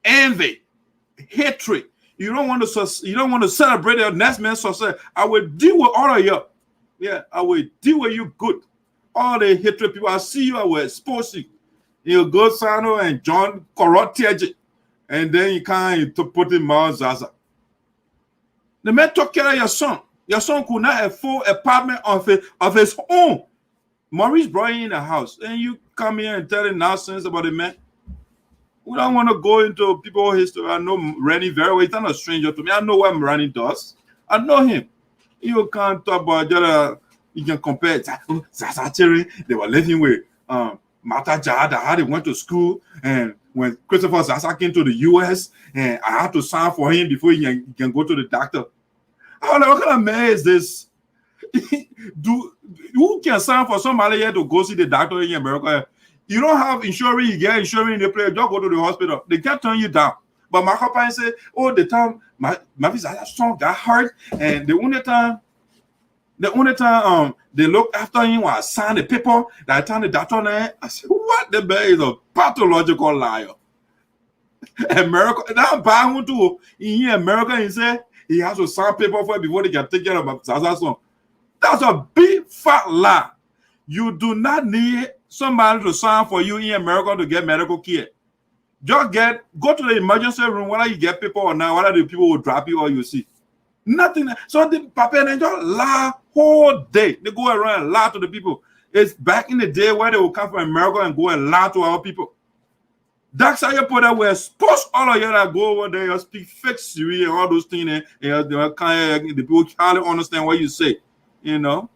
envy, hatred, you don't want to celebrate your next man's success. I will deal with all of you. Yeah, I will deal with you good. All the hatred people, I see you, I will expose you. You go Sinoe and John corrupt and then you can't put in Mount Zaza. The man took care of your son. Your son could not have a full apartment of his own. Maurice brought you in the house, and you come here and tell him nonsense about the man. We don't want to go into people's history. I know Rennie very well. He's not a stranger to me. I know what Rennie does. I know him. You can't talk about you can compare Zaza Terry. They were living with Mata Jada, how they went to school, and when Christopher Zaza came to the US, and I had to sign for him before he can go to the doctor. I was like, what kind of man is this? Who can sign for somebody here to go see the doctor in America? You don't have insurance, you get insurance in the place, just go to the hospital. They can't turn you down. But my company said, oh, the time my son got hurt, and the only time they look after him when I signed the paper that I turned the doctor name. I said, what? The man is a pathological liar. America, that bad one too. In America, he said he has to sign paper for it before they can take care of Zaza's son. That's a big fat lie. You do not need somebody to sign for you in America to get medical care. Just go to the emergency room, whether you get people or not, whether the people will drop you or you see. Nothing. So the papa and just lie whole day. They go around and lie to the people. It's back in the day where they will come from America and go and lie to our people. That's how you put that. We're supposed all of you that go over there, you speak fake Siri and all those things, and the people hardly understand what you say. You know,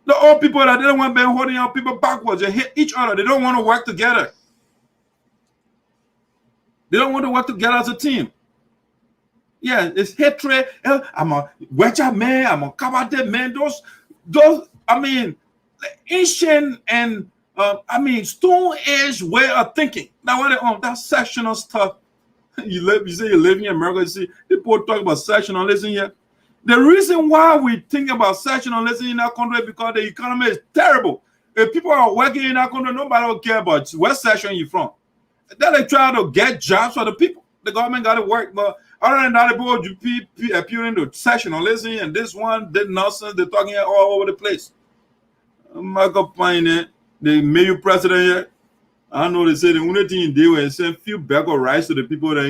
the old people that they don't want to be holding our people backwards. They hit each other. They don't want to work together. They don't want to work together as a team. Yeah, it's hatred. I'm a Wedger man. I'm a Kabate man. Those. I mean, ancient and stone age way of thinking. Now what that sectional stuff. You say you live in America. You see people talk about sectionalism here. The reason why we think about sectionalism in our country is because the economy is terrible. If people are working in our country, nobody will care about what section you're from. Then they try to get jobs for the people. The government got to work, but other than that, people appearing to sectionalism and this one, that nonsense, they're talking all over the place. Michael Pine, they made you president here. I know they say the only thing they were saying few bag of rice to the people that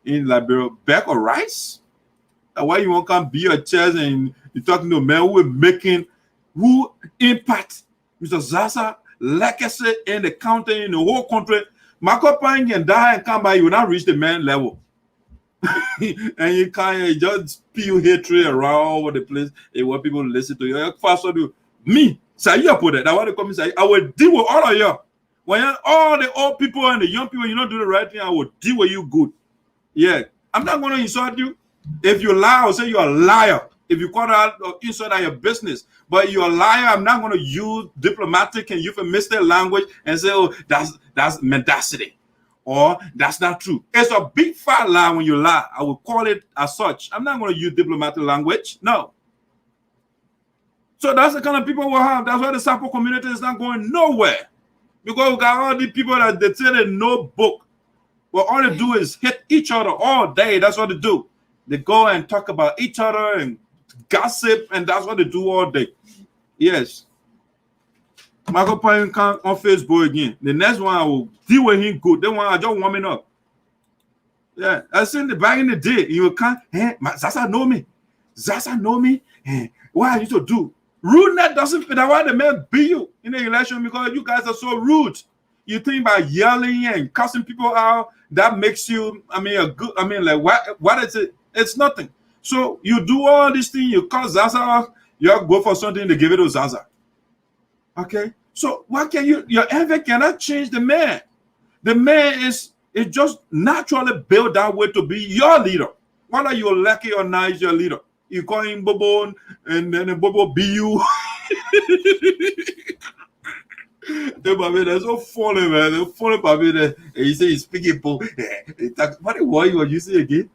in Liberia. Bag of rice? Why you won't come be a chest and you're talking to a man who impact Mr. Zaza legacy in the county, in the whole country. Michael Pine can die and come by, you will not reach the man level. And you can't just spew hatred around all over the place and want people to listen to you. First of all, me, say you put it. That's what they come and say. I will deal with all of you. When all the old people and the young people, you don't do the right thing, I will deal with you good. Yeah. I'm not going to insult you. If you lie, I'll say you're a liar. If you call out or insult out your business, but you're a liar, I'm not going to use diplomatic and euphemistic language and say, oh, that's mendacity. or that's not true. It's a big fat lie when you lie. I will call it as such. I'm not going to use diplomatic language. No. So that's the kind of people we have. That's why the Sarpo community is not going nowhere. Because we got all these people that they say they know book. But all they do is hit each other all day. That's what they do. They go and talk about each other and gossip, and that's what they do all day. Yes. Michael Pine on Facebook again. The next one I will deal with him good. Then one I just warming up. Yeah, I seen the back in the day. You can't. Zaza know me. Zaza know me. What I used to do. Rudeness doesn't fit. That's why the men beat you in the election, because you guys are so rude. You think by yelling and cussing people out, that makes you, like what is it? It's nothing. So you do all these things, you cuss Zaza off, you go for something, they give it to Zaza. Okay? So what can your envy cannot change the man. The man is just naturally built that way to be your leader. Whether you're lucky or not, is your leader. You call him Bobo, and then Bobo be you. That's so funny, man. That's funny, Bobby. He say he's speaking. What the word you say again?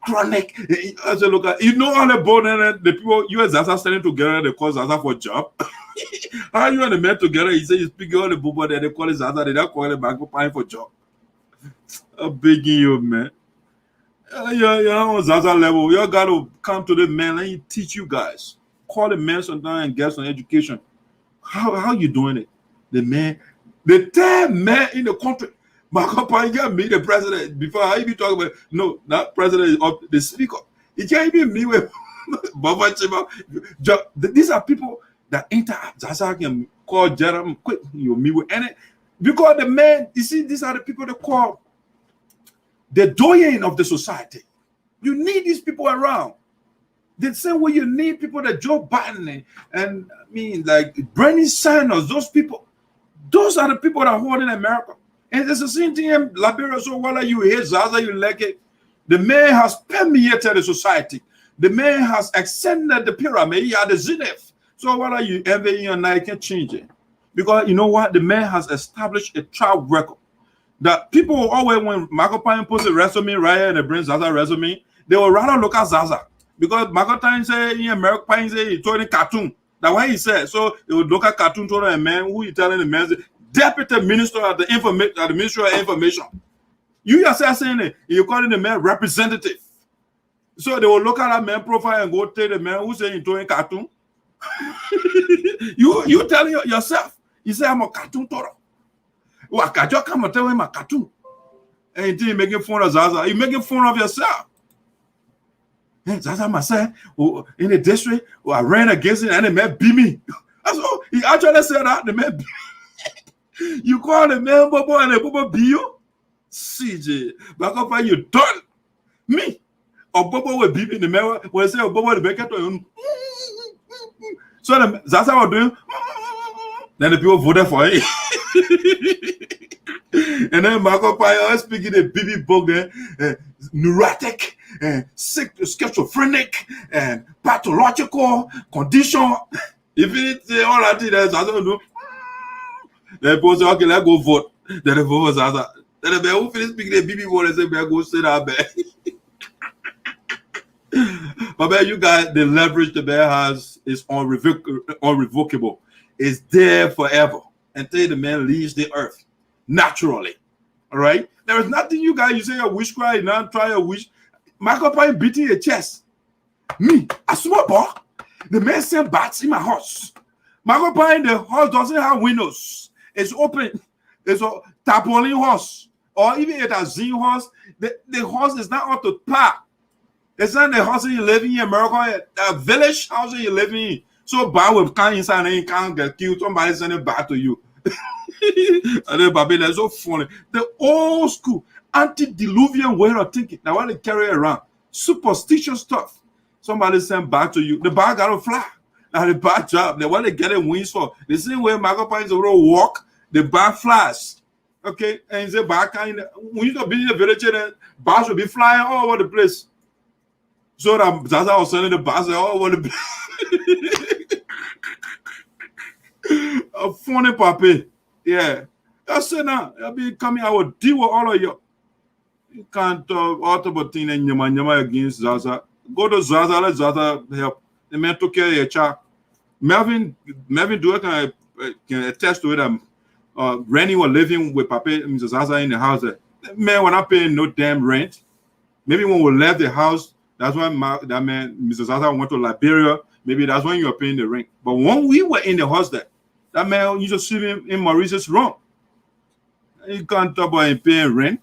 Chronic. I said, look, you know all about the people you and Zaza standing together, they call Zaza for job. How you and the men together? He say he's speaking all the Bobo, they call it Zaza, they don't call it Banco Pine for job. I'm begging you, man. You're on Zaza level. You got to come to the man and he teach you guys. Call the man sometime and get some education. How you doing it? The man, the third man in the country. Marco Pine can't meet the president before. How you be talking about? No, not president, the speaker. He can't even meet with Baba Chima. These are people that interact. Zaza can call Jerem quick. You meet with any, because the man. You see, these are the people that call the doyen of the society. You need these people around. The same way you need people that Joe Biden and like Bernie Sanders, those people, those are the people that are holding America. And it's the same thing in Liberia. So whether you hate Zaza, you like it, the man has permeated the society. The man has extended the pyramid. He had the zenith. So whether you envy or not, you can change it. Because you know what? The man has established a track record. That people will always, when Marco Pine puts a resume right here and they bring Zaza resume, they will rather look at Zaza. Because Marco Pine say in America, Pine say he told a cartoon. That's what he said. So he would look at cartoon to a man who he telling the man, Deputy Minister at the Ministry of Information. You yourself saying it, you're calling the man representative. So they will look at that man profile and go tell the man who say he's doing cartoon. you telling yourself, you say I'm a cartoon toro. Well, I just come and tell him a cartoon. And you're making fun of Zaza. You're making fun of yourself. And Zaza myself, in the district, I ran against it and the man beat me. So he actually said that the man beat me. You call the man Bobo and the Bobo beat you? CJ, back up and you done. Me. Or Bobo will beat me. The man will say, Bobo will make it to you. So the Zaza was doing. Then the people voted for him. And then Marco Pine speaking the BB book there, neurotic, schizophrenic, and pathological condition. If it say all that, there's I don't know. Then people say, okay, let's go vote. Then the vote was Zaza. Then the man who finished speaking the BB book, they say, man, go sit down, man. But man, you guys, the leverage the man has is unrevocable. It's there forever until the man leaves the earth naturally. All right, there is nothing you guys. You say a wish cry, now try a wish. Michael Pine beating your chest. Me, a small boy. The man sent bats in my house. Michael Pine, the house doesn't have windows. It's open. It's a tarpaulin house, or even if it's a zinc house. The house is not up to par. It's not the house you live in America. A village house you live in. So bad with can inside and you can't get killed. Somebody send it back to you. And then Baby, that's so funny. The old school antediluvian way of thinking. Now what they carry around superstitious stuff. Somebody send back to you. The bag got to fly. Now the bad job. They want to get wings for. The same way Michael Pine is able to walk, the bag flies. Okay, and the bag kind when you be in the village, then bars will be flying all over the place. So that Zaza was sending the bars all over the place. A funny puppy. Yeah. That's it now. I'll be coming. I will deal with all of you. You can't talk about thing and Nyama against Zaza. Go to Zaza, let Zaza help. The man took care of your child. Melvin Dweck can attest to it. Rennie was living with Papa and Mrs. Zaza in the house. The man, we're not paying no damn rent. Maybe when we left the house, that's when that man, Mrs. Zaza, went to Liberia. Maybe that's when you were paying the rent. But when we were in the house there, that man used to sleep in Maurice's room. You can't talk about him paying rent.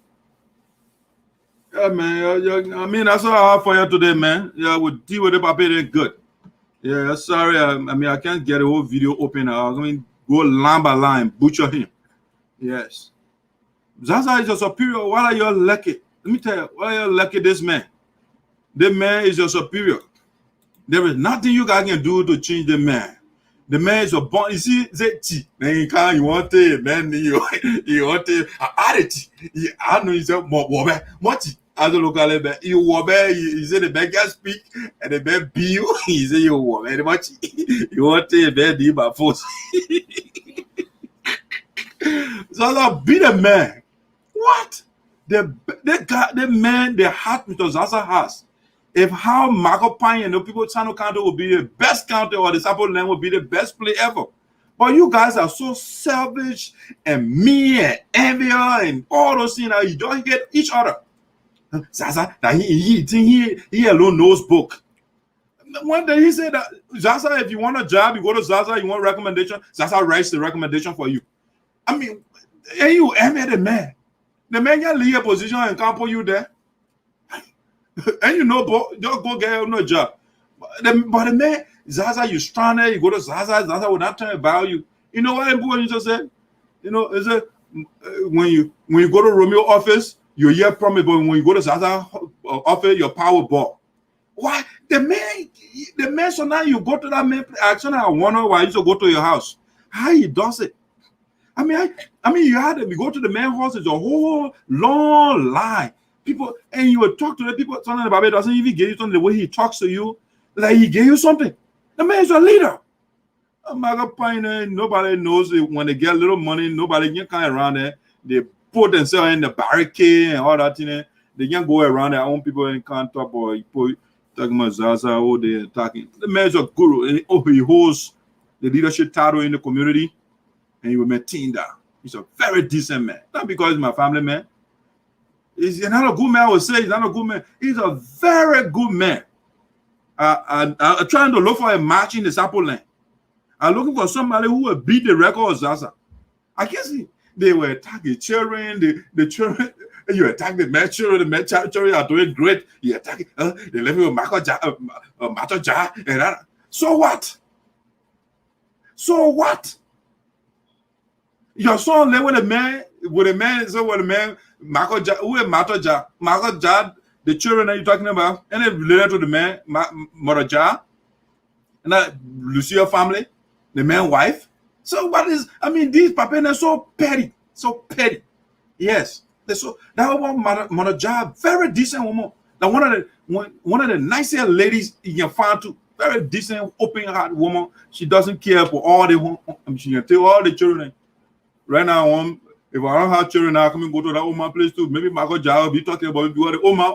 Yeah, man. I mean, that's all I have for you today, man. Yeah, we'll deal with it, Papa. They're good. Yeah, sorry. I mean, I can't get the whole video open. I'm going to go line by line, butcher him. Yes. Zaza is your superior. Why are you lucky? Let me tell you, why are you lucky this man? The man is your superior. There is nothing you guys can do to change the man. The man is your born. You see, then you can't. You want it, man. You want it. Attitude. I know you say more. As a local, you say the man can speak and the man be you. He say you want much. You want it, man. Be by force. Zaza be the man. What? The man, the heart Mr. Zaza has. If how Marco Pine and the people of Sinoe County will be the best county or the Sarpos land will be the best play ever. But you guys are so selfish and mean and envious and all those things that you don't get each other. Zaza, that he alone knows book. One day he said that Zaza, if you want a job, you go to Zaza, you want recommendation, Zaza writes the recommendation for you. I mean, and you envy the man. The man can leave a position and can't put you there. And you know, just go get no job. But the man, Zaza, you stranded, you go to Zaza will not tell about you. You know what you just said? You know, is it when you go to Romeo office, you hear promise, but when you go to Zaza office, your power ball. Why? The man, so now you go to that man. Actually, I wonder why you should go to your house. How he does it. I mean, you go to the man's house, it's a whole long line. People, and you will talk to the people, something about it doesn't even give you something the way he talks to you, like he gave you something. The man is a leader. Nobody knows it. When they get a little money, nobody can come around there. They put themselves in the barricade and all that thing. They can't go around their own people and can't talk about talking about Zaza, all they talking. The man is a guru, and he holds the leadership title in the community, and he will maintain that. He's a very decent man. Not because he's my family man. He's not a good man, I would say. He's not a good man. He's a very good man. I'm trying to look for a match in the Sarpos land. I'm looking for somebody who will beat the record of Zaza. I guess they were attacking children. The children, you attack the men children. The men children are doing great. You attack they live with Mato Ja. So what? So what? Your son live with a man. Marco Ja, who is Mato Ja? Marco Ja, the children that you're talking about, and then related to the man, Mother Ja, and that Lucia family, the man's wife. So what is? I mean, these papas are so petty, so petty. Yes, they're so. That woman, Mother Ja, very decent woman. Now one of the nicest ladies you can find too. Very decent, open-hearted woman. She doesn't care for all the. She can tell all the children. Right now, if I don't have children, I come and go to that Oma place too. Maybe Marco Ja will be talking about the Oma.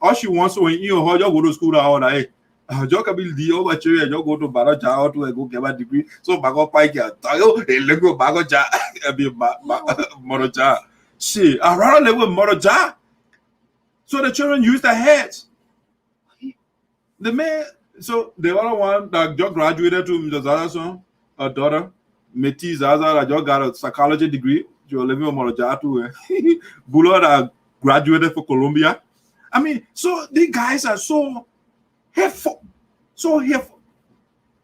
All she wants when you or her just go to school all day. Just can be the over children, just go to Marco Ja to go get a degree. So Marco Pike, hey, look at Marco Ja, be Mother Ja. See, I rather live with Mother Ja. So the children use their heads. The man, so the other one that just graduated to Mr. Zaza's son, her daughter, Métis Zaza, that just got a psychology degree. You're living with Moroja too. Bullard that graduated for Columbia. I mean, so these guys are so hateful. So hateful.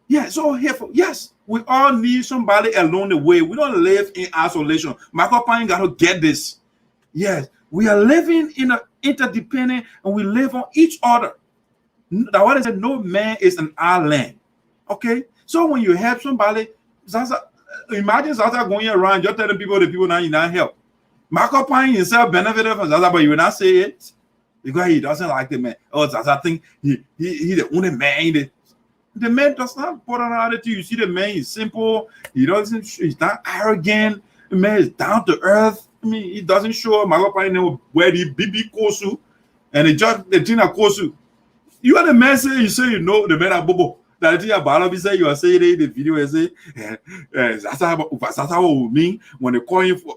Yeah, so hateful. Yes, we all need somebody along the way. We don't live in isolation. Michael Pine got to get this. Yes, we are living in an interdependent and we live on each other. That's what I said, no man is an island. Okay? So when you help somebody, Zaza, imagine Zaza going around just telling people the people now you not help. Marco Pine himself benefited from Zaza, but you will not say it because he doesn't like the man. Oh, Zaza think he the only man. The man does not put on attitude. You see the man is simple. He doesn't. He's not arrogant. The man is down to earth. I mean, he doesn't show up. Magopani know where the BB Kosu and the Tina Kosu. You are the man say you know the man at Bobo. That thing about say you are saying in the video and say that's how me when they call you for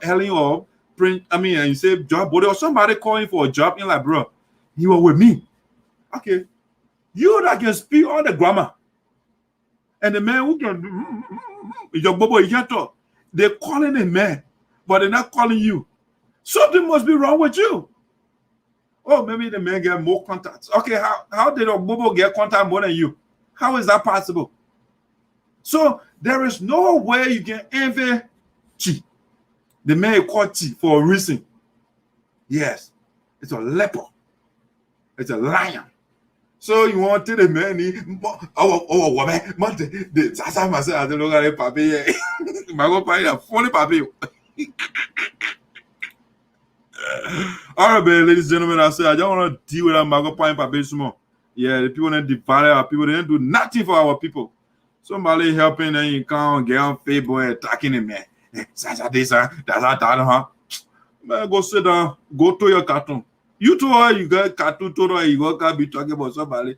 Ellen or print. I mean, and you say job body or somebody calling for a job in like, bro, you are with me. Okay, you that can speak all the grammar, and the man who can your Bobo you can't talk. They're calling a man, but they're not calling you. Something must be wrong with you. Oh, maybe the man get more contacts. Okay, how did a Bobo get contact more than you? How is that possible? So there is no way you can envy Chi. The man called Chi for a reason. Yes, it's a leper. It's a lion. So you want to the man? Woman, the Sasa Masa, I don't know how to papi. Mago Pai, a funny papi. All right, man, ladies and gentlemen, I said I don't want to deal with that Mago Pai and papi some more. Yeah, the people that divide our people, they didn't do nothing for our people. Somebody helping and you can't get on Facebook attacking him, man. That's huh? Man, go sit down, go to your cartoon. You told her you got cartoon, told her you got be talking about somebody.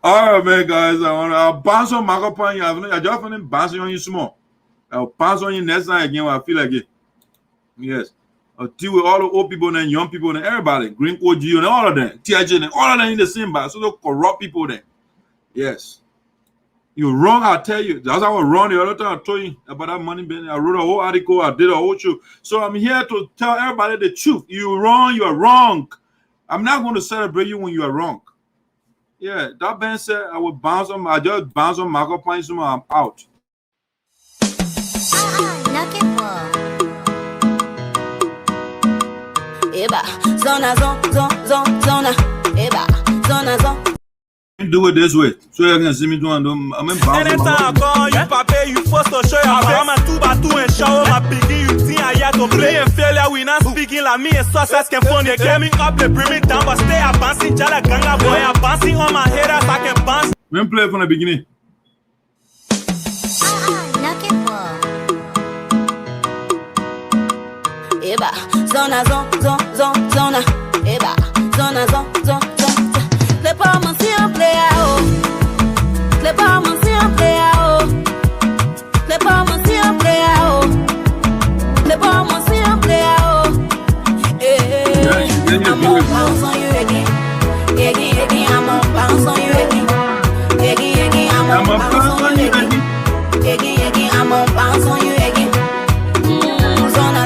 All right, man, guys. I'll bounce on Marco Pan. I just finished bouncing on you small. I'll bounce on you next time again when I feel like it. Yes. I'll deal with all the old people and young people and everybody. Green Code G and all of them. TIG and all of them in the same bag. So they'll corrupt people then. Yes. You're wrong, I'll tell you. That's how I was wrong the other time I told you about that money. I wrote a whole article, I did a whole show. So I'm here to tell everybody the truth. You're wrong, you are wrong. I'm not going to celebrate you when you are wrong. Yeah, that being said, I will bounce on I just bounce on Marco Points, I'm out. Eba, zona, zona, eba, zona. Do it this way, so you can see me doing. I'm in bounce. Anytime I call you, papi, you forced to show your face. I'm a two and shower my piggy. You think I had to play and failure. We not speaking like me and success can phone. They get me up, they bring me down, but stay advancing. Jala ganga boy, advancing on my head as I can bounce. Let me play from the beginning. Eba, zona, zona, eba, zona. Les pas mon si un player, les pas mon si un player, les pas mon si un player, les pas mon si un player. I'm on bounce on you again, again. I'm on bounce on you again, again. I'm on bounce on you again, again. I'm on bounce on you again. Zona,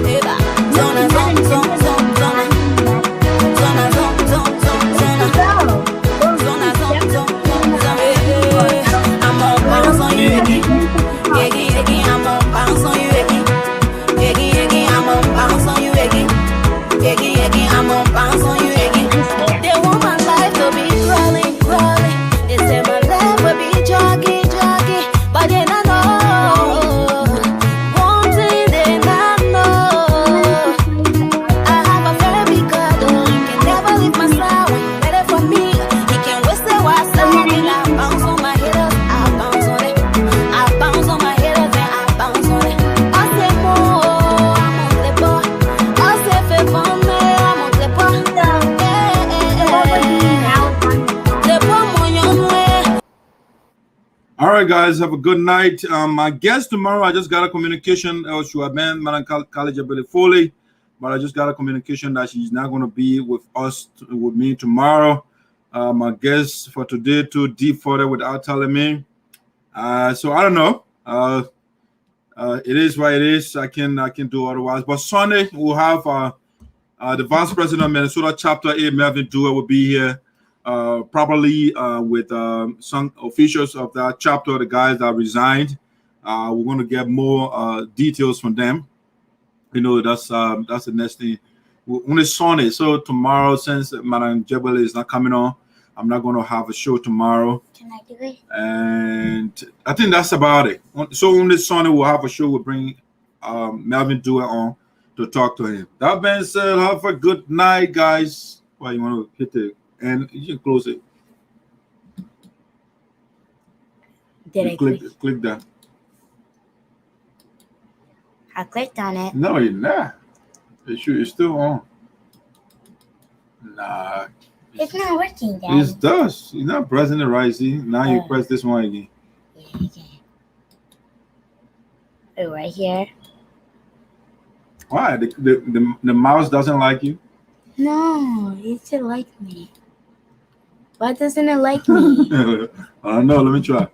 eba, zona. I'm on bounce on you again. They want my life to be crawling. They say my life will be jogging. But they not know. One thing they not know. I have a very big God who can never leave my side. When you ready for me, he can waste the what's up. And I bounce on my haters, I bounce on it. I bounce on my haters and I bounce on it. I say more, I'm on the bar. I say favor me. All right, guys, have a good night. My guest tomorrow, I just got a communication. She was man, College of Billy Foley, but I just got a communication that she's not going to be with me tomorrow. My guest for today too deep further without telling me. So I don't know. It is what it is. I can do otherwise. But Sunday we'll have the Vice President of Minnesota Chapter 8, Melvin Dewar, will be here. Probably with some officials of that chapter, the guys that resigned. We're going to get more details from them. You know, that's the next thing. When it's Sunday, so tomorrow, since Madam Jebele is not coming on, I'm not going to have a show tomorrow. Can I do it? And I think that's about it. So on this Sunday, we'll have a show. We'll bring Melvin Dewar on to talk to him. That being said, have a good night, guys. Well, you want to hit the and you can close it. Did I click? Click that. I clicked on it. No, you're not. It's still on. Nah. It's not working, Daddy. It does. You're not pressing it right, see? Now you press this one again. Yeah, okay. Oh, right here. Why? The mouse doesn't like you? No, it should like me. Why doesn't it like me? I don't know. Let me try.